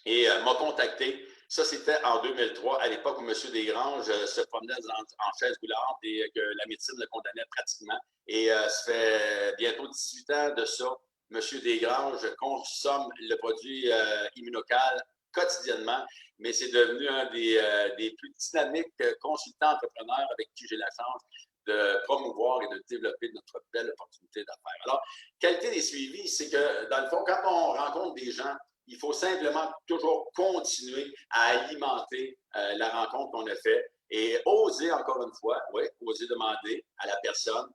Speaker 3: et m'a contacté. Ça, c'était en 2003, à l'époque où M. Desgranges se promenait en chaise roulante et que la médecine le condamnait pratiquement. Et ça fait bientôt 18 ans de ça. M. Desgranges consomme le produit Immunocal quotidiennement, mais c'est devenu un des plus dynamiques consultants entrepreneurs avec qui j'ai la chance de promouvoir et de développer notre belle opportunité d'affaires. Alors, qualité des suivis, c'est que, dans le fond, quand on rencontre des gens, il faut simplement toujours continuer à alimenter la rencontre qu'on a faite et oser, encore une fois, oui, oser demander à la personne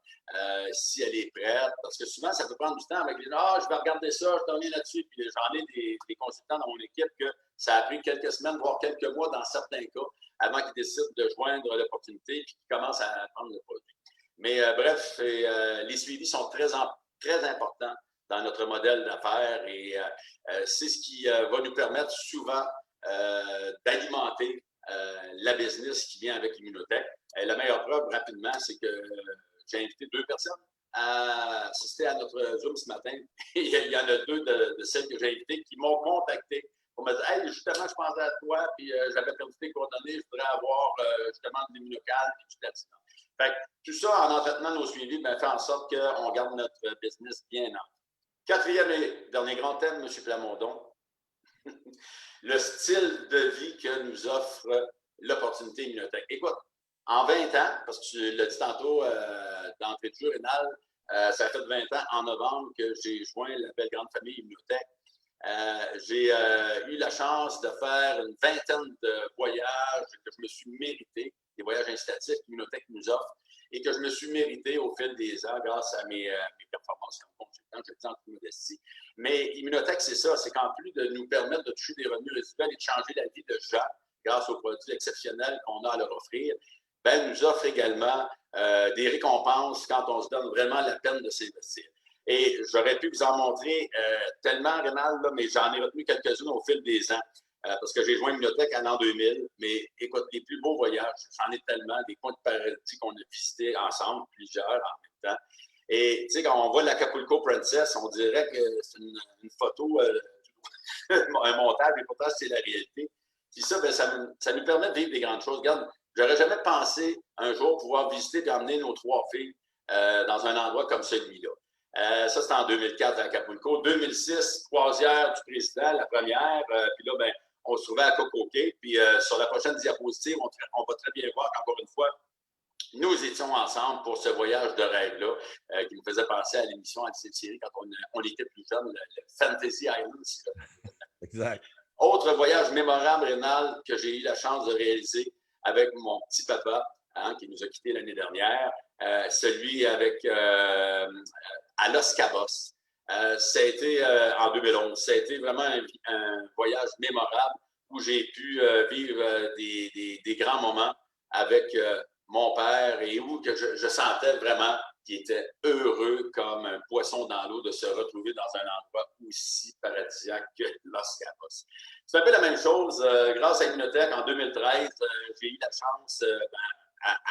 Speaker 3: si elle est prête, parce que souvent, ça peut prendre du temps avec les gens. Ah, je vais regarder ça, je termine là-dessus. Puis j'en ai des consultants dans mon équipe que ça a pris quelques semaines, voire quelques mois dans certains cas, avant qu'ils décident de joindre l'opportunité et qu'ils commencent à prendre le produit. Mais bref, les suivis sont très importants dans notre modèle d'affaires et c'est ce qui va nous permettre souvent d'alimenter la business qui vient avec Immunotech. La meilleure preuve, rapidement, c'est que j'ai invité 2 personnes à assister à notre Zoom ce matin. Il y en a 2 de celles que j'ai invitées qui m'ont contacté pour me dire « Hey, justement, je pensais à toi, puis j'avais perdu tes coordonnées, je voudrais avoir justement de l'immunocal, puis du platinum. » Fait que tout ça, en entretenant nos suivis, fait en sorte qu'on garde notre business bien en. 4e et dernier grand thème, M. Plamondon, le style de vie que nous offre l'opportunité Immunotech. Écoute, en 20 ans, parce que tu l'as dit tantôt d'entrée de jeu, Rénal, ça fait 20 ans en novembre que j'ai joint la belle grande famille Immunotech. J'ai eu la chance de faire une vingtaine de voyages que je me suis mérité, des voyages incitatifs qu'Immunotech nous offre et que je me suis mérité au fil des ans grâce à mes performances comme consultant, je le dis en toute modestie. Mais Immunotech, c'est ça, c'est qu'en plus de nous permettre de toucher des revenus résiduels et de changer la vie de gens grâce aux produits exceptionnels qu'on a à leur offrir, ben, nous offre également des récompenses quand on se donne vraiment la peine de s'investir. Et j'aurais pu vous en montrer tellement, Rénal, là, mais j'en ai retenu quelques-unes au fil des ans. Parce que j'ai joint Immunotech en l'an 2000, mais écoute, les plus beaux voyages, j'en ai tellement, des coins de paradis qu'on a visités ensemble, plusieurs en même temps. Et tu sais, quand on voit l'Acapulco Princess, on dirait que c'est une photo, un montage, mais pourtant c'est la réalité. Puis ça, ben, ça nous permet de vivre des grandes choses. Regarde, j'aurais jamais pensé un jour pouvoir visiter et emmener nos 3 filles dans un endroit comme celui-là. Ça, c'était en 2004 à Acapulco. 2006, croisière du président, la première. Puis là, ben, on se trouvait à Cocoquet. Puis sur la prochaine diapositive, on va très bien voir qu'encore une fois, nous étions ensemble pour ce voyage de rêve-là qui nous faisait penser à l'émission Anti-Série quand on était plus jeunes, le Fantasy Island.
Speaker 1: Exact.
Speaker 3: Autre voyage mémorable, Rénal, que j'ai eu la chance de réaliser avec mon petit papa, qui nous a quittés l'année dernière, celui avec à Los Cabos. Ça a été en 2011. Ça a été vraiment un voyage mémorable où j'ai pu vivre des grands moments avec mon père et où que je sentais vraiment qu'il était heureux comme un poisson dans l'eau de se retrouver dans un endroit aussi paradisiaque que Los Cabos. C'est un peu la même chose. Grâce à Immunotech, en 2013, j'ai eu la chance,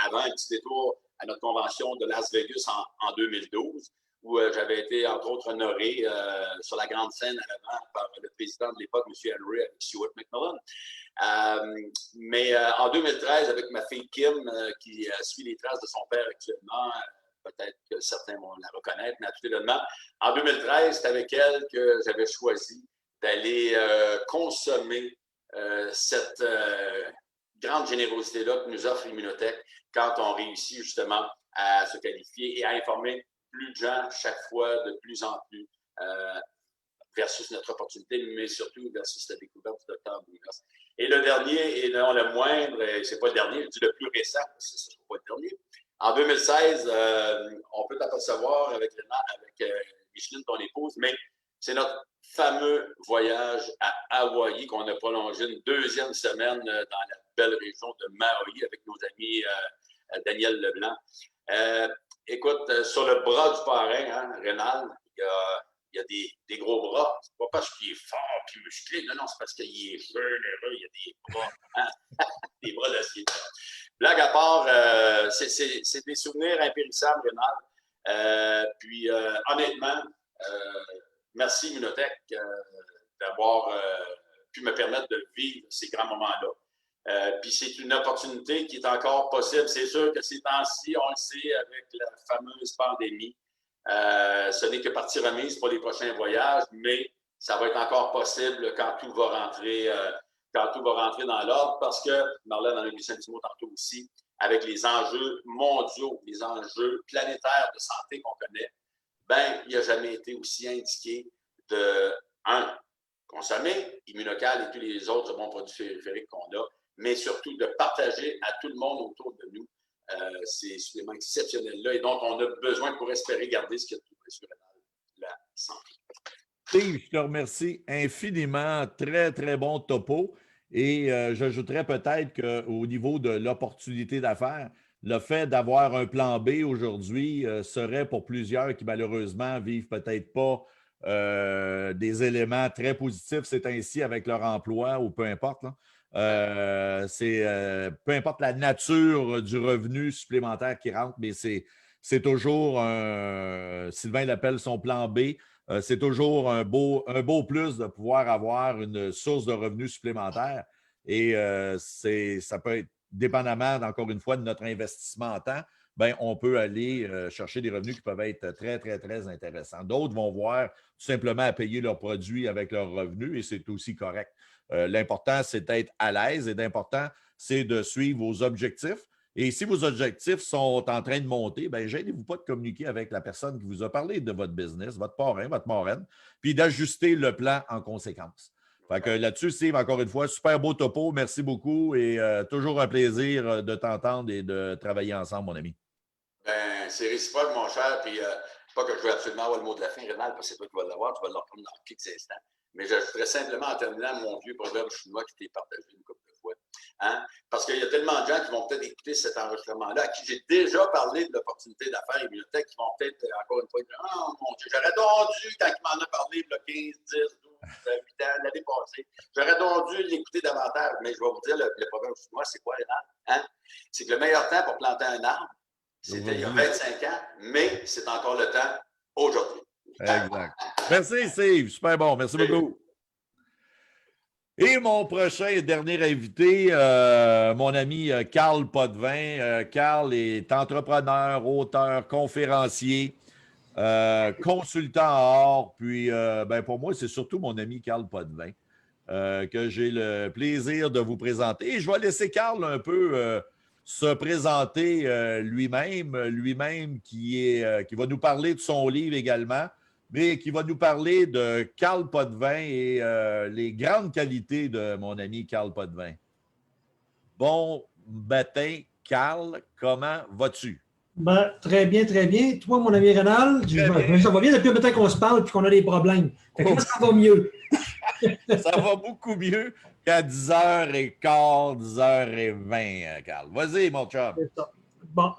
Speaker 3: avant un petit détour à notre convention de Las Vegas en 2012, où j'avais été, entre autres, honoré sur la grande scène à l'avant par le président de l'époque, M. Henry, avec Stuart McMillan. Mais en 2013, avec ma fille Kim, qui suit les traces de son père actuellement, peut-être que certains vont la reconnaître, mais à tout événement, en 2013, c'est avec elle que j'avais choisi d'aller consommer cette grande générosité-là que nous offre Immunotech quand on réussit justement à se qualifier et à informer plus de gens chaque fois de plus en plus versus notre opportunité, mais surtout versus la découverte du Dr. Bougas. Et le dernier, et non le moindre, c'est pas le dernier, je dis le plus récent, parce que ce ne sera pas le dernier. En 2016, on peut t'apercevoir avec Micheline, ton épouse, mais c'est notre fameux voyage à Hawaï qu'on a prolongé une 2e semaine dans la belle région de Maui avec nos amis Daniel Leblanc. Écoute, sur le bras du parrain, Rénal, il y a des gros bras. C'est pas parce qu'il est fort et musclé, non, c'est parce qu'il est généreux, il y a des bras, des bras d'acier. Blague à part, c'est des souvenirs impérissables, Rénal. Puis, honnêtement, merci Immunotech d'avoir pu me permettre de vivre ces grands moments-là. Puis c'est une opportunité qui est encore possible. C'est sûr que ces temps-ci, on le sait, avec la fameuse pandémie, ce n'est que partie remise pour les prochains voyages, mais ça va être encore possible quand tout va rentrer quand tout va rentrer dans l'ordre, parce que, Marlène en a glissé un petit mot tantôt aussi, avec les enjeux mondiaux, les enjeux planétaires de santé qu'on connaît, ben, il n'a jamais été aussi indiqué de, consommer Immunocal et tous les autres bons produits périphériques qu'on a, mais surtout de partager à tout le monde autour de nous ces suppléments exceptionnels-là et dont on a besoin pour espérer garder ce qu'il y a de plus précieux, la santé.
Speaker 1: Steve, je te remercie infiniment. Très, très bon topo. Et j'ajouterais peut-être qu'au niveau de l'opportunité d'affaires, le fait d'avoir un plan B aujourd'hui serait pour plusieurs qui malheureusement vivent peut-être pas des éléments très positifs, c'est ainsi avec leur emploi ou peu importe. Là. Peu importe la nature du revenu supplémentaire qui rentre, mais c'est toujours Sylvain l'appelle son plan B. C'est toujours un beau plus de pouvoir avoir une source de revenus supplémentaire. Et ça peut être, dépendamment, encore une fois, de notre investissement en temps, ben, on peut aller chercher des revenus qui peuvent être très, très, très intéressants. D'autres vont voir tout simplement à payer leurs produits avec leurs revenus et c'est aussi correct. L'important, c'est d'être à l'aise et l'important, c'est de suivre vos objectifs. Et si vos objectifs sont en train de monter, bien, gênez-vous pas de communiquer avec la personne qui vous a parlé de votre business, votre parrain, votre marraine, puis d'ajuster le plan en conséquence. Fait que là-dessus, Steve, encore une fois, super beau topo. Merci beaucoup et toujours un plaisir de t'entendre et de travailler ensemble, mon ami.
Speaker 3: Ben, c'est réciproque, mon cher. Puis, pas que je veux absolument avoir le mot de la fin, Rénal, parce que c'est toi qui vas l'avoir, tu vas le reprendre dans quelques instants. Mais j'ajouterais simplement en terminant mon vieux proverbe chinois qui t'est partagé une couple de fois. Hein? Parce qu'il y a tellement de gens qui vont peut-être écouter cet enregistrement-là, à qui j'ai déjà parlé de l'opportunité d'affaires Immunotech, qui vont peut-être, encore une fois, dire « Oh mon Dieu, j'aurais donc dû, quand il m'en a parlé, il y a 15, 10, 12, 8 ans, l'année passée, j'aurais donc dû l'écouter davantage. » Mais je vais vous dire, le proverbe chinois, c'est quoi, Rénal? Hein? C'est que le meilleur temps pour planter un arbre, c'était il y a 25 ans, mais c'est encore le temps aujourd'hui.
Speaker 1: Exact. Merci, Steve. Super bon. Merci beaucoup. Et mon prochain et dernier invité, mon ami Carl Potvin. Carl est entrepreneur, auteur, conférencier, consultant en or. Puis, ben, pour moi, c'est surtout mon ami Carl Potvin que j'ai le plaisir de vous présenter. Et je vais laisser Carl un peu se présenter lui-même qui va nous parler de son livre également, mais qui va nous parler de Carl Potvin et les grandes qualités de mon ami Carl Potvin. Bon matin, Carl, comment vas-tu?
Speaker 4: Ben, très bien, très bien. Toi, mon ami Rénal, ça va bien depuis le matin qu'on se parle et qu'on a des problèmes. Fait que là, ça va mieux.
Speaker 1: Ça va beaucoup mieux qu'à 10h15, 10h20, Carl. Vas-y, mon chum.
Speaker 4: Bon,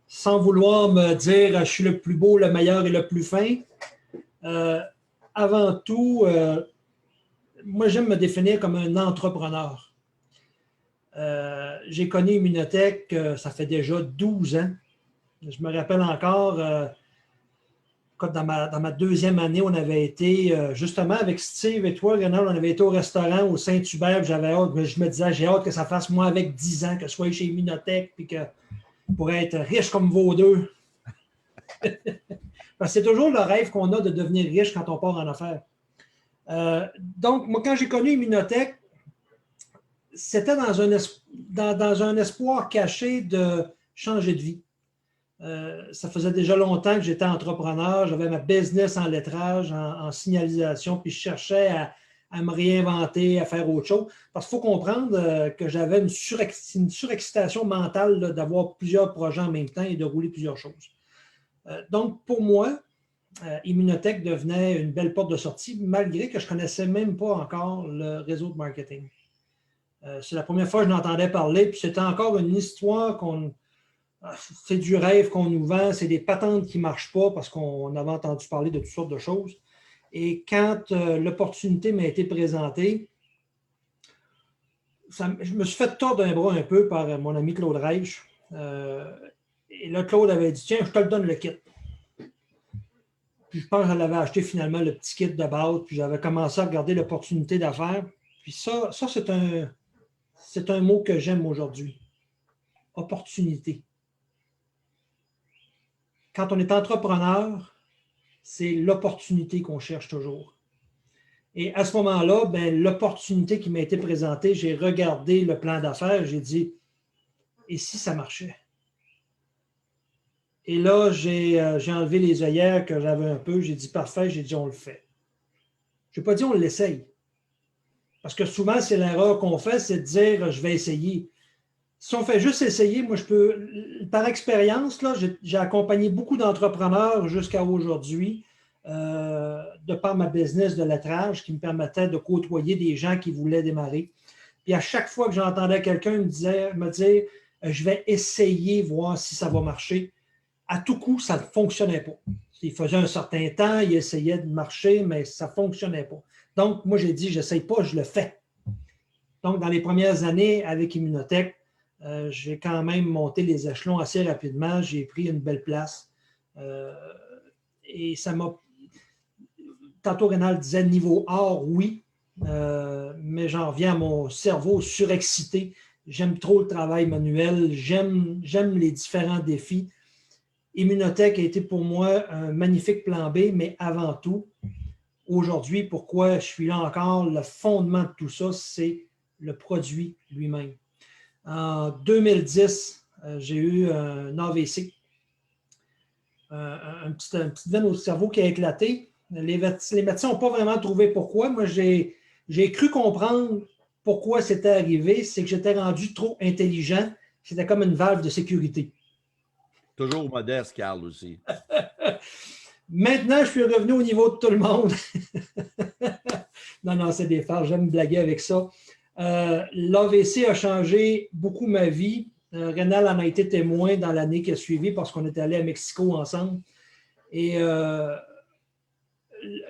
Speaker 4: sans vouloir me dire je suis le plus beau, le meilleur et le plus fin, avant tout, moi, j'aime me définir comme un entrepreneur. J'ai connu Immunotech, ça fait déjà 12 ans. Je me rappelle encore, dans ma deuxième année, on avait été, justement, avec Steve et toi, Rénal, on avait été au restaurant au Saint-Hubert. Je me disais, j'ai hâte que ça fasse moi avec 10 ans, que je sois chez Immunotech, puis que pour être riche comme vous deux. Parce que c'est toujours le rêve qu'on a de devenir riche quand on part en affaires. Donc, moi, quand j'ai connu Immunotech, c'était dans un espoir caché de changer de vie. Ça faisait déjà longtemps que j'étais entrepreneur, j'avais ma business en lettrage, en signalisation, puis je cherchais à me réinventer, à faire autre chose. Parce qu'il faut comprendre que j'avais une surexcitation mentale d'avoir plusieurs projets en même temps et de rouler plusieurs choses. Donc, pour moi, Immunotech devenait une belle porte de sortie, malgré que je ne connaissais même pas encore le réseau de marketing. C'est la première fois que je l'entendais parler, puis c'était encore une histoire c'est du rêve qu'on nous vend, c'est des patentes qui ne marchent pas parce qu'on avait entendu parler de toutes sortes de choses. Et quand l'opportunité m'a été présentée, je me suis fait tordre d'un bras un peu par mon ami Claude Reich. Et là, Claude avait dit « Tiens, je te le donne le kit. » Puis je pense que je l'avais acheté finalement, le petit kit de base, puis j'avais commencé à regarder l'opportunité d'affaires. Puis ça c'est un mot que j'aime aujourd'hui. Opportunité. Quand on est entrepreneur, c'est l'opportunité qu'on cherche toujours. Et à ce moment-là, ben, l'opportunité qui m'a été présentée, j'ai regardé le plan d'affaires, j'ai dit, et si ça marchait? Et là, j'ai enlevé les œillères que j'avais un peu, j'ai dit, parfait, j'ai dit, on le fait. Je n'ai pas dit, on l'essaye. Parce que souvent, c'est l'erreur qu'on fait, c'est de dire, je vais essayer. Si on fait juste essayer, moi, je peux, par expérience, là, j'ai accompagné beaucoup d'entrepreneurs jusqu'à aujourd'hui, de par ma business de lettrage qui me permettait de côtoyer des gens qui voulaient démarrer. Puis à chaque fois que j'entendais quelqu'un me dire, je vais essayer, voir si ça va marcher, à tout coup, ça ne fonctionnait pas. Il faisait un certain temps, il essayait de marcher, mais ça ne fonctionnait pas. Donc, moi, j'ai dit, je n'essaye pas, je le fais. Donc, dans les premières années avec Immunotech, j'ai quand même monté les échelons assez rapidement. J'ai pris une belle place. Et ça m'a... Tantôt, Rénal disait niveau or, oui, mais j'en reviens à mon cerveau surexcité. J'aime trop le travail manuel. J'aime les différents défis. Immunotech a été pour moi un magnifique plan B, mais avant tout, aujourd'hui, pourquoi je suis là encore, le fondement de tout ça, c'est le produit lui-même. En 2010, j'ai eu un AVC, une petite veine au cerveau qui a éclaté. Les médecins n'ont pas vraiment trouvé pourquoi. Moi, j'ai cru comprendre pourquoi c'était arrivé. C'est que j'étais rendu trop intelligent. C'était comme une valve de sécurité.
Speaker 1: Toujours modeste, Carl, aussi.
Speaker 4: Maintenant, je suis revenu au niveau de tout le monde. Non, c'est des farces. J'aime blaguer avec ça. L'AVC a changé beaucoup ma vie. Rénal en a été témoin dans l'année qui a suivi parce qu'on est allé à Mexico ensemble. Et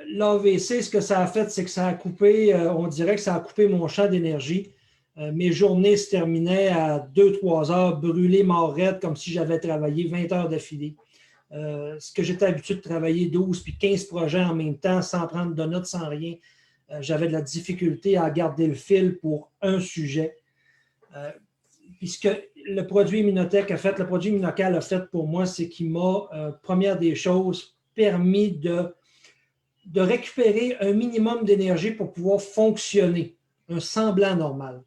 Speaker 4: l'AVC, ce que ça a fait, c'est que ça a coupé, on dirait que ça a coupé mon champ d'énergie. Mes journées se terminaient à 2-3 heures, brûlées, mortes, comme si j'avais travaillé 20 heures d'affilée. Ce que j'étais habitué de travailler 12 puis 15 projets en même temps, sans prendre de notes, sans rien. J'avais de la difficulté à garder le fil pour un sujet. Puisque le produit Immunotech a fait, le produit Immunocal a fait pour moi, c'est qu'il m'a, première des choses, permis de récupérer un minimum d'énergie pour pouvoir fonctionner, un semblant normal.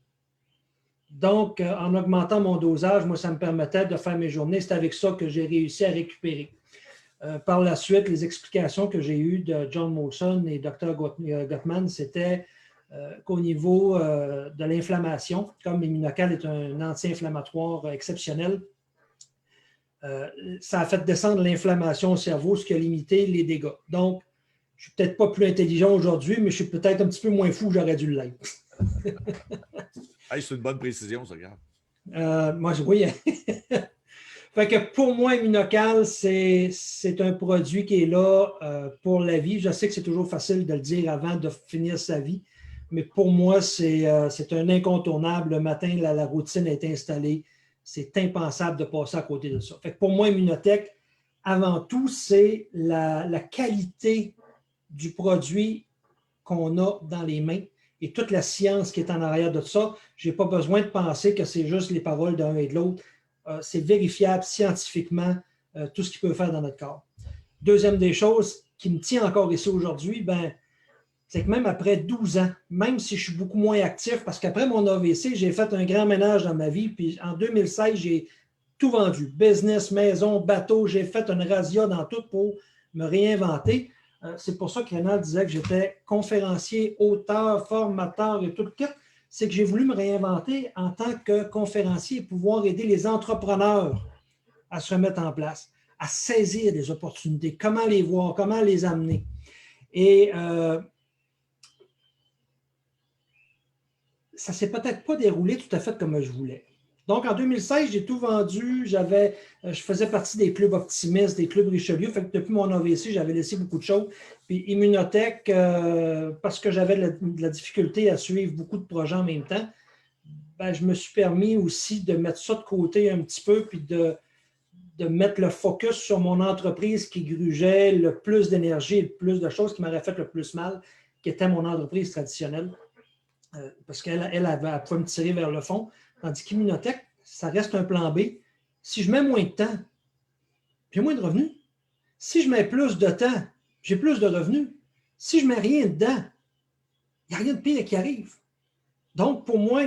Speaker 4: Donc, en augmentant mon dosage, moi, ça me permettait de faire mes journées. C'est avec ça que j'ai réussi à récupérer. Par la suite, les explications que j'ai eues de John Molson et Dr. Gottman, c'était qu'au niveau de l'inflammation, comme Immunocal est un anti-inflammatoire exceptionnel, ça a fait descendre l'inflammation au cerveau, ce qui a limité les dégâts. Donc, je ne suis peut-être pas plus intelligent aujourd'hui, mais je suis peut-être un petit peu moins fou que j'aurais dû l'être.
Speaker 1: Hey, c'est une bonne précision, ça, regarde.
Speaker 4: Moi, oui. Fait que pour moi, Immunocal, c'est un produit qui est là pour la vie. Je sais que c'est toujours facile de le dire avant de finir sa vie, mais pour moi, c'est un incontournable. Le matin, la routine est installée. C'est impensable de passer à côté de ça. Fait que pour moi, Immunotech, avant tout, c'est la qualité du produit qu'on a dans les mains et toute la science qui est en arrière de ça. Je n'ai pas besoin de penser que c'est juste les paroles d'un et de l'autre. C'est vérifiable scientifiquement tout ce qu'il peut faire dans notre corps. Deuxième des choses qui me tient encore ici aujourd'hui, c'est que même après 12 ans, même si je suis beaucoup moins actif, parce qu'après mon AVC, j'ai fait un grand ménage dans ma vie, puis en 2016, j'ai tout vendu. Business, maison, bateau, j'ai fait une razzia dans tout pour me réinventer. C'est pour ça que Rénal disait que j'étais conférencier, auteur, formateur et tout le kit. C'est que j'ai voulu me réinventer en tant que conférencier et pouvoir aider les entrepreneurs à se remettre en place, à saisir des opportunités, comment les voir, comment les amener. Et ça ne s'est peut-être pas déroulé tout à fait comme je voulais. Donc, en 2016, j'ai tout vendu. Je faisais partie des clubs optimistes, des clubs Richelieu. Fait que depuis mon AVC, j'avais laissé beaucoup de choses. Puis Immunotech, parce que j'avais de la difficulté à suivre beaucoup de projets en même temps, je me suis permis aussi de mettre ça de côté un petit peu, puis de mettre le focus sur mon entreprise qui grugeait le plus d'énergie et le plus de choses qui m'auraient fait le plus mal, qui était mon entreprise traditionnelle. Parce qu'elle pouvait me tirer vers le fond. Tandis qu'Immunotech, ça reste un plan B. Si je mets moins de temps, j'ai moins de revenus. Si je mets plus de temps, j'ai plus de revenus. Si je ne mets rien dedans, il n'y a rien de pire qui arrive. Donc, pour moi,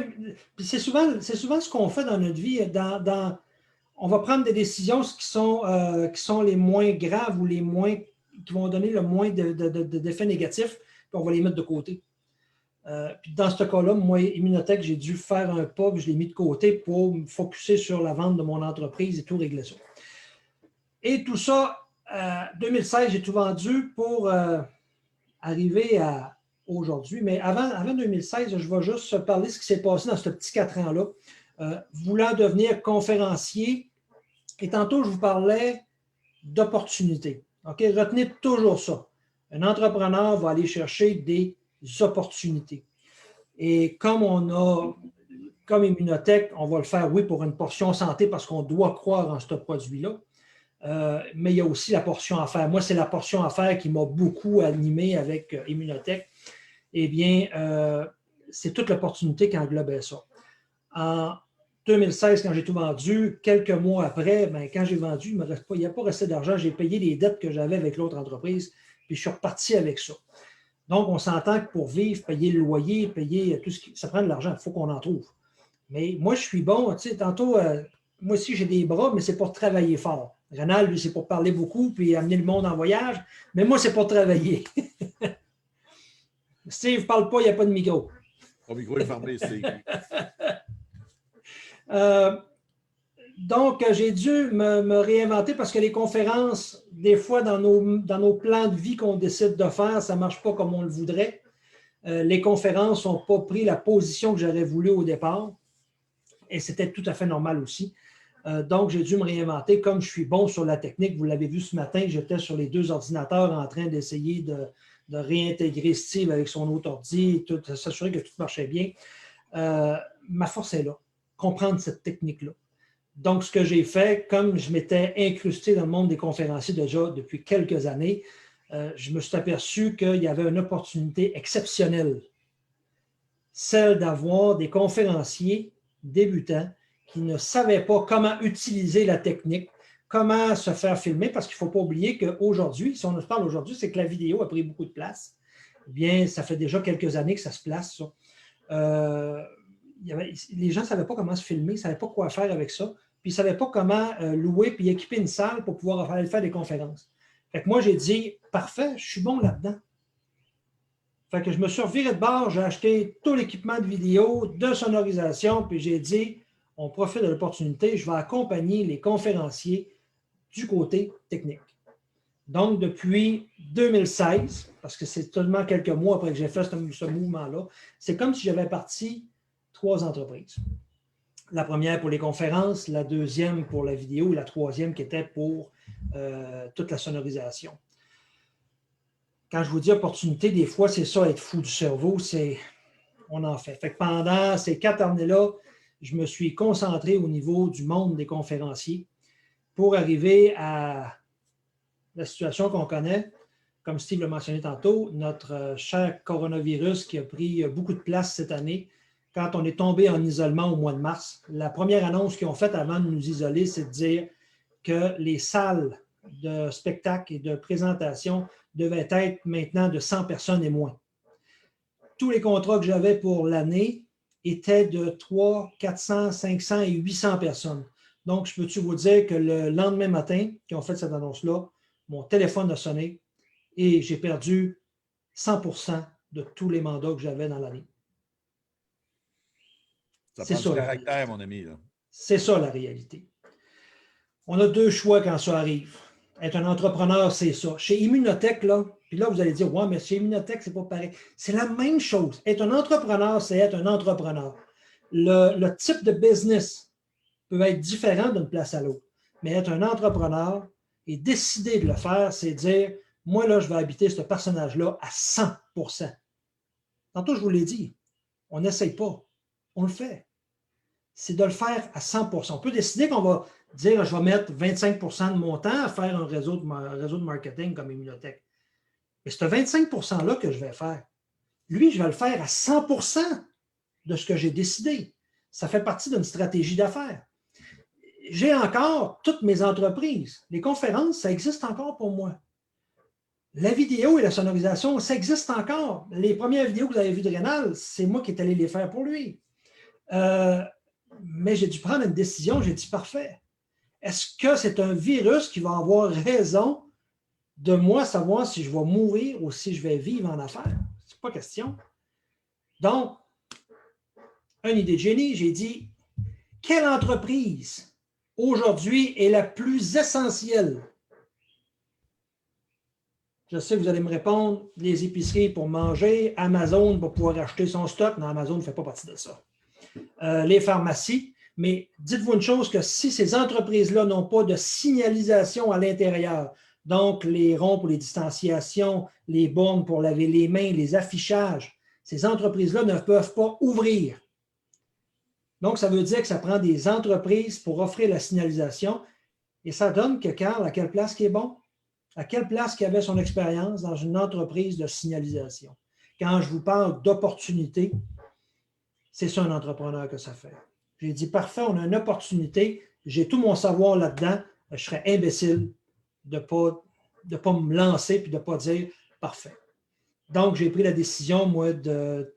Speaker 4: c'est souvent ce qu'on fait dans notre vie. On va prendre des décisions qui sont les moins graves ou qui vont donner le moins d'effets négatifs, puis on va les mettre de côté. Puis dans ce cas-là, moi, Immunotech, j'ai dû faire un pas, puis je l'ai mis de côté pour me focusser sur la vente de mon entreprise et tout régler ça. Et tout ça, 2016, j'ai tout vendu pour arriver à aujourd'hui. Mais avant 2016, je vais juste parler de ce qui s'est passé dans ce petit 4 ans-là. Voulant devenir conférencier, et tantôt, je vous parlais d'opportunités. OK? Retenez toujours ça. Un entrepreneur va aller chercher des opportunités. Et comme Immunotech, on va le faire, oui, pour une portion santé parce qu'on doit croire en ce produit-là. Mais il y a aussi la portion affaires. Moi, c'est la portion affaires qui m'a beaucoup animé avec Immunotech. Eh bien, c'est toute l'opportunité qui englobait ça. En 2016, quand j'ai tout vendu, quelques mois après, quand j'ai vendu, il n'y a pas resté d'argent. J'ai payé les dettes que j'avais avec l'autre entreprise, puis je suis reparti avec ça. Donc, on s'entend que pour vivre, payer le loyer, payer tout ça prend de l'argent. Il faut qu'on en trouve. Mais moi, je suis bon. Tu sais, tantôt, moi aussi, j'ai des bras, mais c'est pour travailler fort. Rénal, lui, c'est pour parler beaucoup puis amener le monde en voyage. Mais moi, c'est pour travailler. Steve, parle pas, il n'y a pas de micro.
Speaker 1: Ton micro est fermé, Steve.
Speaker 4: Donc, j'ai dû me réinventer parce que les conférences, des fois, dans nos plans de vie qu'on décide de faire, ça ne marche pas comme on le voudrait. Les conférences n'ont pas pris la position que j'aurais voulu au départ. Et c'était tout à fait normal aussi. Donc, j'ai dû me réinventer. Comme je suis bon sur la technique, vous l'avez vu ce matin, j'étais sur les 2 ordinateurs en train d'essayer de réintégrer Steve avec son autre ordi, s'assurer que tout marchait bien. Ma force est là, comprendre cette technique-là. Donc, ce que j'ai fait, comme je m'étais incrusté dans le monde des conférenciers déjà depuis quelques années, je me suis aperçu qu'il y avait une opportunité exceptionnelle, celle d'avoir des conférenciers débutants qui ne savaient pas comment utiliser la technique, comment se faire filmer, parce qu'il ne faut pas oublier qu'aujourd'hui, si on se parle aujourd'hui, c'est que la vidéo a pris beaucoup de place. Eh bien, ça fait déjà quelques années que ça se place, ça. Les gens ne savaient pas comment se filmer, ne savaient pas quoi faire avec ça, puis ils ne savaient pas comment louer puis équiper une salle pour pouvoir aller faire des conférences. Fait que moi, j'ai dit, parfait, je suis bon là-dedans. Fait que je me suis reviré de bord, j'ai acheté tout l'équipement de vidéo, de sonorisation, puis j'ai dit, on profite de l'opportunité, je vais accompagner les conférenciers du côté technique. Donc, depuis 2016, parce que c'est seulement quelques mois après que j'ai fait ce mouvement-là, c'est comme si j'avais parti 3 entreprises. La première pour les conférences, la deuxième pour la vidéo, la troisième qui était pour toute la sonorisation. Quand je vous dis opportunité, des fois, c'est ça, être fou du cerveau, on en fait. Fait que pendant ces 4 années-là, je me suis concentré au niveau du monde des conférenciers pour arriver à la situation qu'on connaît. Comme Steve l'a mentionné tantôt, notre cher coronavirus qui a pris beaucoup de place cette année. Quand on est tombé en isolement au mois de mars, la première annonce qu'ils ont faite avant de nous isoler, c'est de dire que les salles de spectacle et de présentation devaient être maintenant de 100 personnes et moins. Tous les contrats que j'avais pour l'année étaient de 300, 400, 500 et 800 personnes. Donc, je peux-tu vous dire que le lendemain matin, qu'ils ont fait cette annonce-là, mon téléphone a sonné et j'ai perdu 100% de tous les mandats que j'avais dans l'année.
Speaker 1: Ça prend du caractère, mon ami.
Speaker 4: C'est ça, la réalité. On a 2 choix quand ça arrive. Être un entrepreneur, c'est ça. Chez Immunotech, là, puis là, vous allez dire, ouais, mais chez Immunotech, c'est pas pareil. C'est la même chose. Être un entrepreneur, c'est être un entrepreneur. Le type de business peut être différent d'une place à l'autre. Mais être un entrepreneur et décider de le faire, c'est dire, moi, là, je vais habiter ce personnage-là à 100%. Tantôt, je vous l'ai dit, on n'essaye pas. On le fait. C'est de le faire à 100%. On peut décider qu'on va dire, je vais mettre 25% de mon temps à faire un réseau de marketing comme Immunotech. Et ce 25%-là que je vais faire, lui, je vais le faire à 100% de ce que j'ai décidé. Ça fait partie d'une stratégie d'affaires. J'ai encore toutes mes entreprises. Les conférences, ça existe encore pour moi. La vidéo et la sonorisation, ça existe encore. Les premières vidéos que vous avez vues de Rénal, c'est moi qui est allé les faire pour lui. Mais j'ai dû prendre une décision, j'ai dit parfait. Est-ce que c'est un virus qui va avoir raison de moi savoir si je vais mourir ou si je vais vivre en affaires? C'est pas question. Donc, une idée de génie, j'ai dit, quelle entreprise aujourd'hui est la plus essentielle? Je sais que vous allez me répondre, les épiceries pour manger, Amazon pour pouvoir acheter son stock. Non, Amazon ne fait pas partie de ça. Les pharmacies. Mais dites-vous une chose, que si ces entreprises-là n'ont pas de signalisation à l'intérieur, donc les ronds pour les distanciations, les bornes pour laver les mains, les affichages, ces entreprises-là ne peuvent pas ouvrir. Donc, ça veut dire que ça prend des entreprises pour offrir la signalisation. Et ça donne que Carl, à quelle place qui est bon? À quelle place qu'il avait son expérience dans une entreprise de signalisation? Quand je vous parle d'opportunité, c'est ça un entrepreneur que ça fait. J'ai dit, parfait, on a une opportunité, j'ai tout mon savoir là-dedans, je serais imbécile de ne pas me lancer et de ne pas dire, parfait. Donc, j'ai pris la décision, moi,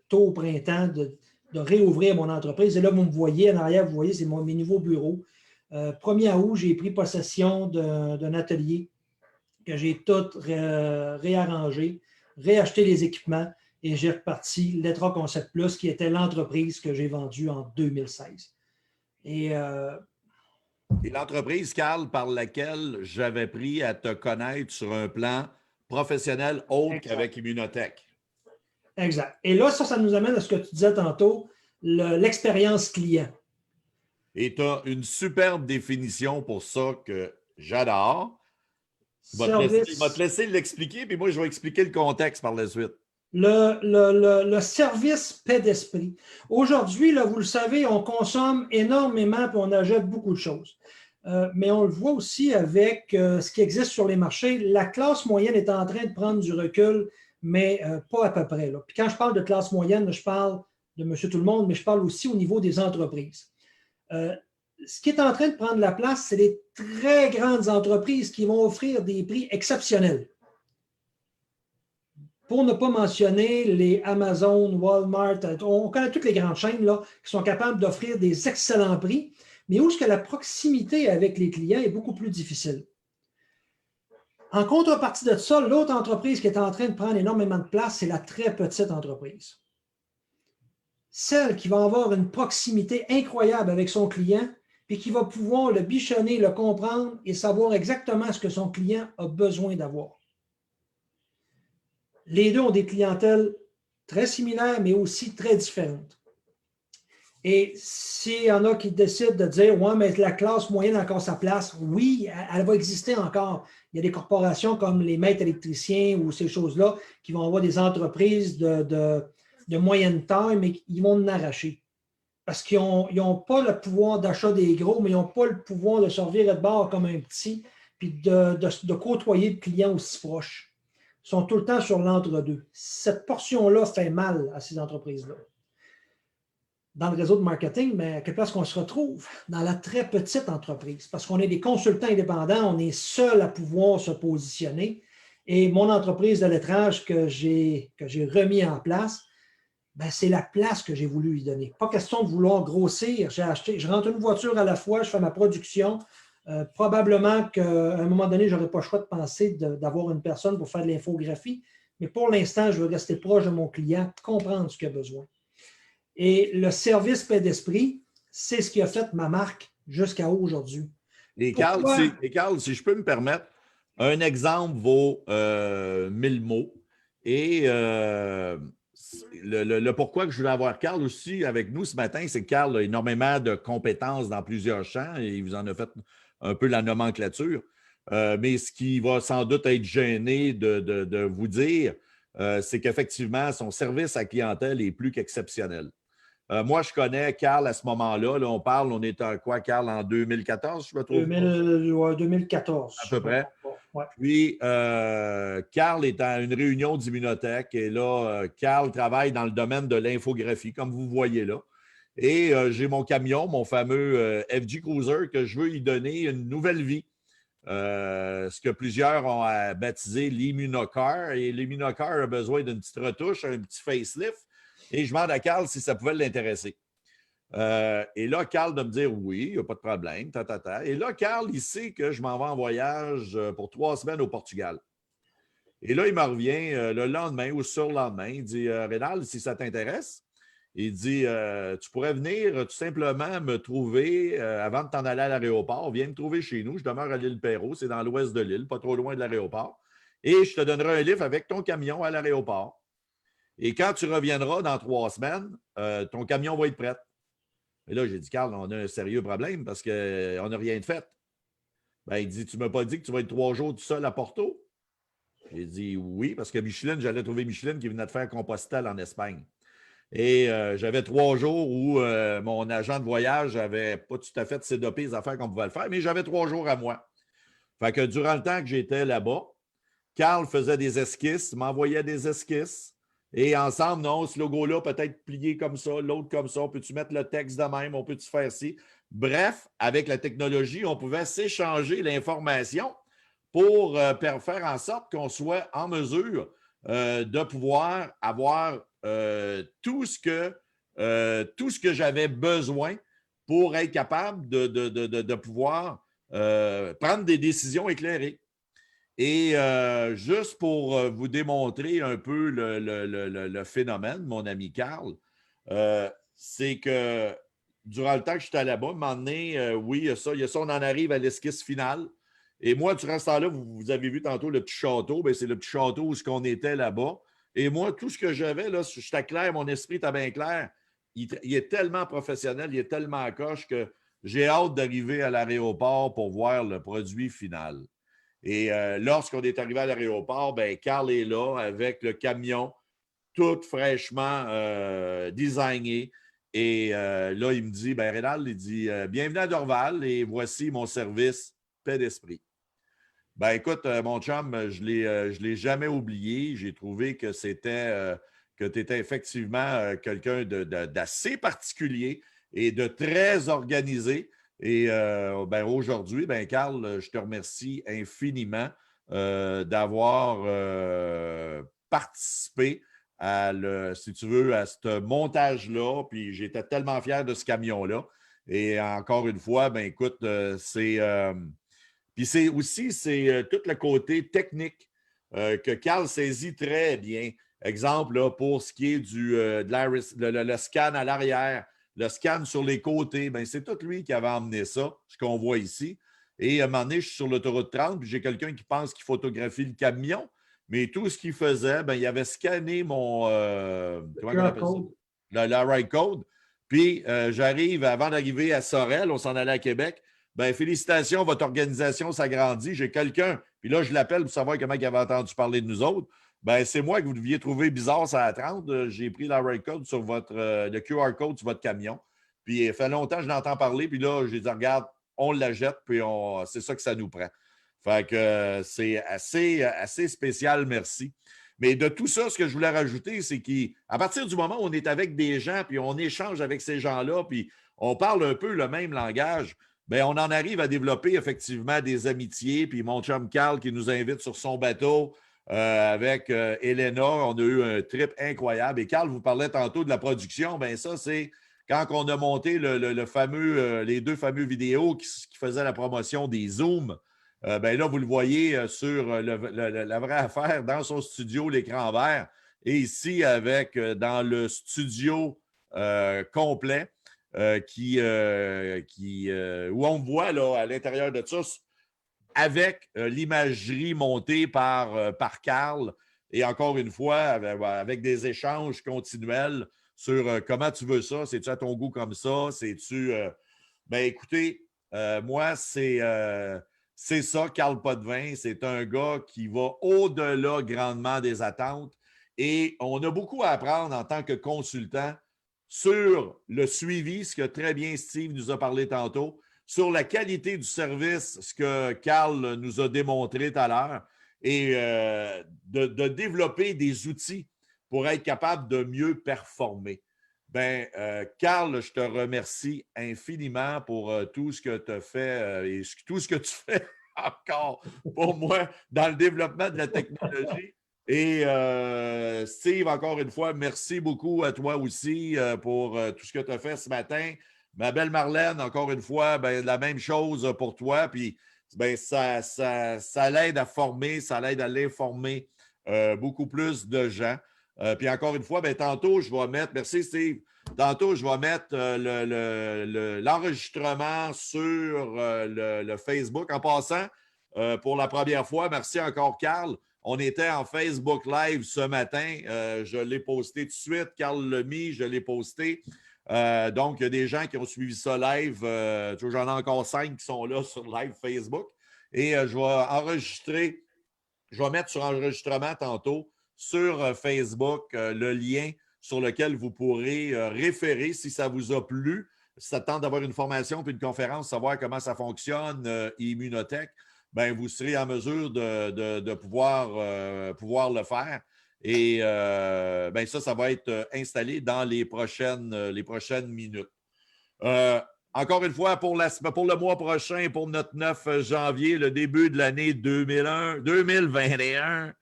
Speaker 4: tôt au printemps, de réouvrir mon entreprise. Et là, vous me voyez, en arrière, vous voyez, c'est mes nouveaux bureaux. 1er août, j'ai pris possession d'un atelier que j'ai tout réarrangé, réacheté les équipements et j'ai reparti Letra Concept Plus, qui était l'entreprise que j'ai vendue en 2016. Et
Speaker 1: l'entreprise, Carl, par laquelle j'avais pris à te connaître sur un plan professionnel autre qu'avec Immunotech.
Speaker 4: Exact. Et là, ça nous amène à ce que tu disais tantôt, l'expérience client.
Speaker 1: Et tu as une superbe définition pour ça que j'adore. Je vais te laisser l'expliquer, puis moi, je vais expliquer le contexte par la suite.
Speaker 4: Le service paix d'esprit. Aujourd'hui, vous le savez, on consomme énormément et on achète beaucoup de choses. Mais on le voit aussi avec ce qui existe sur les marchés. La classe moyenne est en train de prendre du recul, mais pas à peu près. Là. Puis quand je parle de classe moyenne, je parle de monsieur tout le monde, mais je parle aussi au niveau des entreprises. Ce qui est en train de prendre la place, c'est les très grandes entreprises qui vont offrir des prix exceptionnels. Pour ne pas mentionner les Amazon, Walmart, on connaît toutes les grandes chaînes là, qui sont capables d'offrir des excellents prix, mais où est-ce que la proximité avec les clients est beaucoup plus difficile. En contrepartie de ça, l'autre entreprise qui est en train de prendre énormément de place, c'est la très petite entreprise. Celle qui va avoir une proximité incroyable avec son client, puis qui va pouvoir le bichonner, le comprendre et savoir exactement ce que son client a besoin d'avoir. Les deux ont des clientèles très similaires, mais aussi très différentes. Et s'il y en a qui décident de dire « Ouais, mais la classe moyenne a encore sa place », oui, elle va exister encore. Il y a des corporations comme les maîtres électriciens ou ces choses-là qui vont avoir des entreprises de moyenne taille, mais ils vont en arracher. Parce qu'ils n'ont pas le pouvoir d'achat des gros, mais ils n'ont pas le pouvoir de servir de bord comme un petit, puis de côtoyer le client aussi proche. Ils sont tout le temps sur l'entre-deux. Cette portion-là fait mal à ces entreprises-là. Dans le réseau de marketing, mais à quelle place qu'on se retrouve? Dans la très petite entreprise, parce qu'on est des consultants indépendants, on est seul à pouvoir se positionner. Et mon entreprise de lettrage que j'ai remis en place, c'est la place que j'ai voulu lui donner. Pas question de vouloir grossir. Je rentre une voiture à la fois, je fais ma production. Probablement qu'à un moment donné, je n'aurais pas le choix de penser d'avoir une personne pour faire de l'infographie. Mais pour l'instant, je veux rester proche de mon client, comprendre ce qu'il a besoin. Et le service paix d'esprit, c'est ce qui a fait ma marque jusqu'à aujourd'hui.
Speaker 1: Et Carl, si je peux me permettre, un exemple vaut 1000 mots. Et le pourquoi que je voulais avoir Carl aussi avec nous ce matin, c'est que Carl a énormément de compétences dans plusieurs champs et il vous en a fait un peu la nomenclature. Mais ce qui va sans doute être gêné de vous dire, c'est qu'effectivement, son service à clientèle est plus qu'exceptionnel. Moi, je connais Carl à ce moment-là. Là, on est en quoi, Carl, en 2014, je me trouve?
Speaker 4: 2014.
Speaker 1: À peu près.
Speaker 4: Ouais.
Speaker 1: Puis, Carl est à une réunion d'Immunotech et là, Carl travaille dans le domaine de l'infographie, comme vous voyez là. Et j'ai mon camion, mon fameux FG Cruiser, que je veux y donner une nouvelle vie. ce que plusieurs ont baptisé l'immunocar. Et l'immunocar a besoin d'une petite retouche, un petit facelift. Et je demande à Carl si ça pouvait l'intéresser. Et là, Carl de me dire oui, il n'y a pas de problème. Et là, Carl, il sait que je m'en vais en voyage pour 3 semaines au Portugal. Et là, il me revient le lendemain ou sur le lendemain. Il dit Rénal, si ça t'intéresse, il dit tu pourrais venir tout simplement me trouver avant de t'en aller à l'aéroport. Viens me trouver chez nous. Je demeure à l'île Perrot, c'est dans l'ouest de l'île, pas trop loin de l'aéroport. Et je te donnerai un livre avec ton camion à l'aéroport. Et quand tu reviendras dans 3 semaines, ton camion va être prêt. Et là, j'ai dit, Carl, on a un sérieux problème parce qu'on n'a rien de fait. Ben, il dit, tu ne m'as pas dit que tu vas être 3 jours tout seul à Porto? J'ai dit oui, parce que Micheline, j'allais trouver Micheline qui venait de faire Compostelle en Espagne. Et j'avais 3 jours où mon agent de voyage n'avait pas tout à fait sédopé les affaires qu'on pouvait le faire, mais j'avais 3 jours à moi. Fait que durant le temps que j'étais là-bas, Carl faisait des esquisses, m'envoyait des esquisses. Et ensemble, non, ce logo-là peut être plié comme ça, l'autre comme ça. Peux-tu mettre le texte de même? On peut-tu faire ci? Bref, avec la technologie, on pouvait s'échanger l'information pour faire en sorte qu'on soit en mesure de pouvoir avoir tout ce que j'avais besoin pour être capable de pouvoir prendre des décisions éclairées. Et juste pour vous démontrer un peu le phénomène, mon ami Carl, c'est que durant le temps que j'étais là-bas, à un moment donné, oui, il y a ça, on en arrive à l'esquisse finale. Et moi, durant ce temps-là, vous avez vu tantôt le petit château, bien, c'est le petit château où on était là-bas. Et moi, tout ce que j'avais, là, j'étais clair, mon esprit était bien clair. Il est tellement professionnel, il est tellement coche que j'ai hâte d'arriver à l'aéroport pour voir le produit final. Et lorsqu'on est arrivé à l'aéroport, ben, Carl est là avec le camion tout fraîchement designé. Et là, il me dit, ben, Rénal, il dit, bienvenue à Dorval et voici mon service paix d'esprit. Ben, écoute, mon chum, je ne l'ai jamais oublié. J'ai trouvé que que tu étais effectivement quelqu'un d'assez particulier et de très organisé. Et ben, aujourd'hui, ben, Carl, je te remercie infiniment d'avoir participé si tu veux, à ce montage-là. Puis j'étais tellement fier de ce camion-là. Et encore une fois, ben, écoute, puis c'est aussi tout le côté technique que Carl saisit très bien. Exemple, là, pour ce qui est le scan à l'arrière, le scan sur les côtés, ben, c'est tout lui qui avait emmené ça, ce qu'on voit ici. Et à un moment donné, je suis sur l'autoroute 30, puis j'ai quelqu'un qui pense qu'il photographie le camion, mais tout ce qu'il faisait, ben, il avait scanné mon comment on appelle ça? Le ride code. Puis j'arrive, avant d'arriver à Sorel, on s'en allait à Québec. Ben, félicitations, votre organisation s'agrandit. J'ai quelqu'un, puis là, je l'appelle pour savoir comment il avait entendu parler de nous autres. Ben, c'est moi que vous deviez trouver bizarre, ça à 30. J'ai pris la ride code sur le QR code sur votre camion. Puis, il fait longtemps que je l'entends parler. Puis là, j'ai dit, regarde, on la jette, puis c'est ça que ça nous prend. Fait que c'est assez spécial, merci. Mais de tout ça, ce que je voulais rajouter, c'est qu'à partir du moment où on est avec des gens, puis on échange avec ces gens-là, puis on parle un peu le même langage, bien, on en arrive à développer effectivement des amitiés. Puis mon chum Carl qui nous invite sur son bateau avec Elena, on a eu un trip incroyable. Et Carl vous parlait tantôt de la production. Bien, ça, c'est quand on a monté les 2 fameux vidéos qui faisaient la promotion des Zooms. Bien là, vous le voyez sur la vraie affaire dans son studio, l'écran vert. Et ici, dans le studio complet. Où on voit là, à l'intérieur de ça, avec l'imagerie montée par Carl, et encore une fois, avec des échanges continuels sur comment tu veux ça, c'est-tu à ton goût comme ça, c'est-tu... ben écoutez, moi, c'est ça, Carl Potvin, c'est un gars qui va au-delà grandement des attentes, et on a beaucoup à apprendre en tant que consultant sur le suivi, ce que très bien Steve nous a parlé tantôt, sur la qualité du service, ce que Carl nous a démontré tout à l'heure, et de développer des outils pour être capable de mieux performer. Bien, Carl, je te remercie infiniment pour tout ce que tu as fait et tout ce que tu fais encore pour moi dans le développement de la technologie. Et Steve, encore une fois, merci beaucoup à toi aussi pour tout ce que tu as fait ce matin. Ma belle Marlène, encore une fois, ben, la même chose pour toi. Puis ben, ça l'aide à former, ça l'aide à l'informer beaucoup plus de gens. Puis encore une fois, ben, tantôt, je vais mettre, merci Steve, tantôt, je vais mettre l'enregistrement sur le Facebook. En passant, pour la première fois, merci encore, Carl. On était en Facebook Live ce matin. Je l'ai posté tout de suite. Carl l'a mis, je l'ai posté. Donc, il y a des gens qui ont suivi ça live. J'en ai encore 5 qui sont là sur live Facebook. Et je vais enregistrer, je vais mettre sur enregistrement tantôt sur Facebook le lien sur lequel vous pourrez référer si ça vous a plu. Si ça tente d'avoir une formation puis une conférence, savoir comment ça fonctionne, Immunotech, ben, vous serez en mesure de pouvoir le faire. Et ben, ça va être installé dans les prochaines minutes. Encore une fois, pour le mois prochain, pour notre 9 janvier, le début de l'année 2021,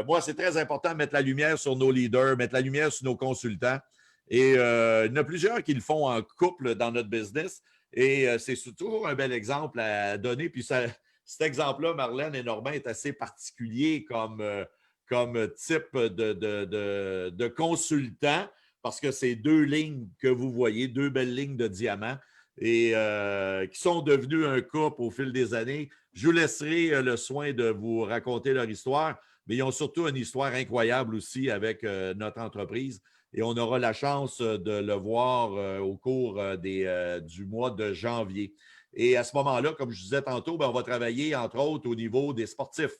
Speaker 1: moi, c'est très important de mettre la lumière sur nos leaders, mettre la lumière sur nos consultants. Et il y en a plusieurs qui le font en couple dans notre business. Et c'est toujours un bel exemple à donner. Puis cet exemple-là, Marlène et Normand, est assez particulier comme type de consultant parce que c'est 2 lignes que vous voyez, 2 belles lignes de diamants et qui sont devenus un couple au fil des années. Je vous laisserai le soin de vous raconter leur histoire, mais ils ont surtout une histoire incroyable aussi avec notre entreprise. Et on aura la chance de le voir au cours du mois de janvier. Et à ce moment-là, comme je disais tantôt, ben, on va travailler, entre autres, au niveau des sportifs.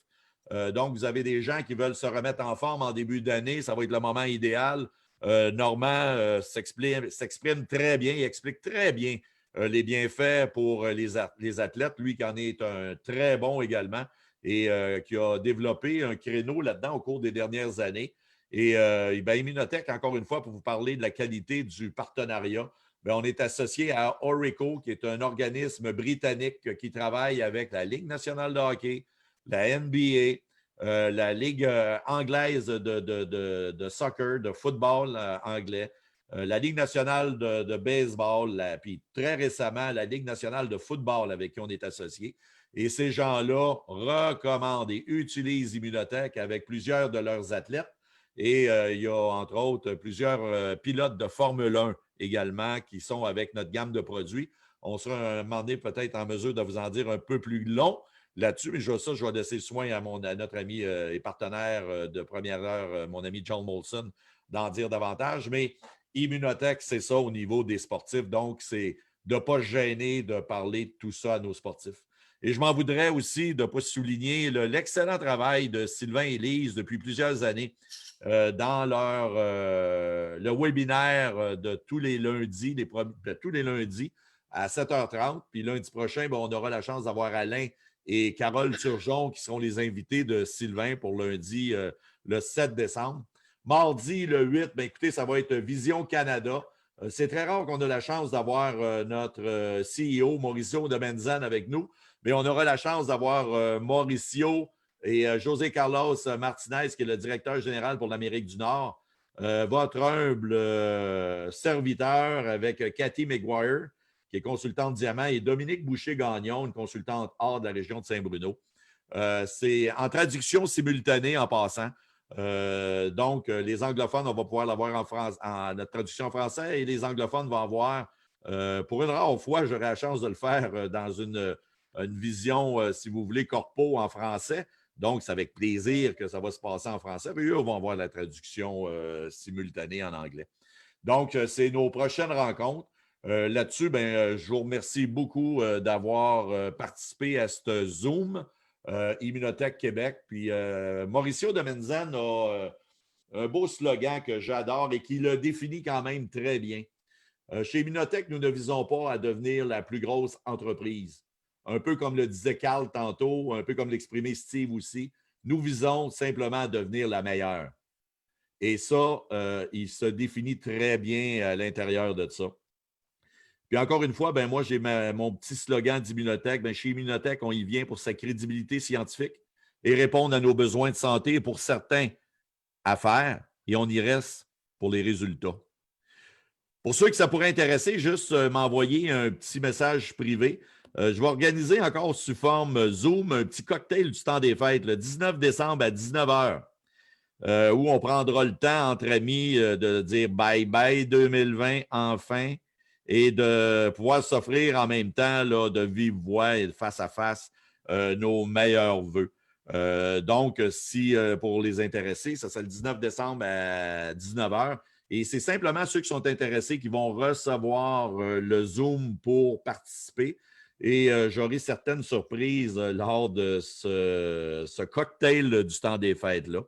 Speaker 1: Donc, vous avez des gens qui veulent se remettre en forme en début d'année. Ça va être le moment idéal. Normand s'exprime très bien. Il explique très bien les bienfaits pour les athlètes. Lui qui en est un très bon également et qui a développé un créneau là-dedans au cours des dernières années. Et ben, Immunotech, encore une fois, pour vous parler de la qualité du partenariat, bien, on est associé à Orico, qui est un organisme britannique qui travaille avec la Ligue nationale de hockey, la NBA, la Ligue anglaise de soccer, de football anglais, la Ligue nationale de baseball, puis très récemment, la Ligue nationale de football avec qui on est associé. Et ces gens-là recommandent et utilisent Immunotech avec plusieurs de leurs athlètes. Et il y a, entre autres, plusieurs pilotes de Formule 1 également qui sont avec notre gamme de produits. On sera un moment donné peut-être en mesure de vous en dire un peu plus long là-dessus, mais je vais laisser le soin à notre ami et partenaire de première heure, mon ami John Molson, d'en dire davantage. Mais Immunotech, c'est ça au niveau des sportifs. Donc, c'est de ne pas se gêner de parler de tout ça à nos sportifs. Et je m'en voudrais aussi de ne pas souligner l'excellent travail de Sylvain et Lise depuis plusieurs années dans le webinaire de tous les lundis, à 7h30. Puis lundi prochain, ben, on aura la chance d'avoir Alain et Carole Turgeon qui seront les invités de Sylvain pour lundi le 7 décembre. Mardi, le 8, ben, écoutez, ça va être Vision Canada. C'est très rare qu'on ait la chance d'avoir notre CEO, Mauricio de Menzan, avec nous, mais on aura la chance d'avoir Mauricio et José Carlos Martinez, qui est le directeur général pour l'Amérique du Nord, votre humble serviteur avec Cathy McGuire, qui est consultante diamant, et Dominique Boucher-Gagnon, une consultante hors de la région de Saint-Bruno. C'est en traduction simultanée en passant. Donc, les anglophones, on va pouvoir l'avoir en notre traduction en français et les anglophones vont avoir, pour une rare fois, j'aurai la chance de le faire dans une vision, si vous voulez, corpo en français. Donc, c'est avec plaisir que ça va se passer en français. Mais eux vont avoir la traduction simultanée en anglais. Donc, c'est nos prochaines rencontres. Là-dessus, ben, je vous remercie beaucoup d'avoir participé à ce Zoom Immunotech Québec. Puis Mauricio de Menzan a un beau slogan que j'adore et qui le définit quand même très bien. Chez Immunotech, nous ne visons pas à devenir la plus grosse entreprise. Un peu comme le disait Carl tantôt, un peu comme l'exprimait Steve aussi. Nous visons simplement à devenir la meilleure. Et ça, il se définit très bien à l'intérieur de ça. Puis encore une fois, ben moi, j'ai mon petit slogan d'Immunotech. Ben, chez Immunotech, on y vient pour sa crédibilité scientifique et répondre à nos besoins de santé et pour certains à faire, et on y reste pour les résultats. Pour ceux que ça pourrait intéresser, juste m'envoyer un petit message privé. Je vais organiser encore sous forme Zoom un petit cocktail du temps des fêtes, le 19 décembre à 19h, où on prendra le temps entre amis de dire bye-bye 2020 enfin et de pouvoir s'offrir en même temps là, de vive voix et de face à face nos meilleurs vœux. Donc, si pour les intéressés, ça sera le 19 décembre à 19h. Et c'est simplement ceux qui sont intéressés qui vont recevoir le Zoom pour participer. Et j'aurai certaines surprises lors de ce cocktail du temps des fêtes-là.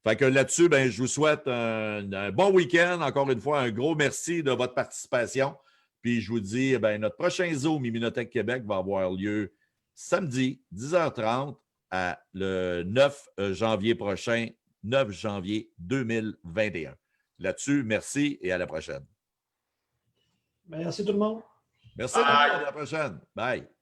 Speaker 1: Fait que là-dessus, ben, je vous souhaite un bon week-end. Encore une fois, un gros merci de votre participation. Puis je vous dis, ben, notre prochain Zoom Immunotech Québec va avoir lieu samedi, 10h30, à le 9 janvier prochain, 9 janvier 2021. Là-dessus, merci et à la prochaine.
Speaker 4: Merci tout le monde.
Speaker 1: Merci, à la prochaine. Bye.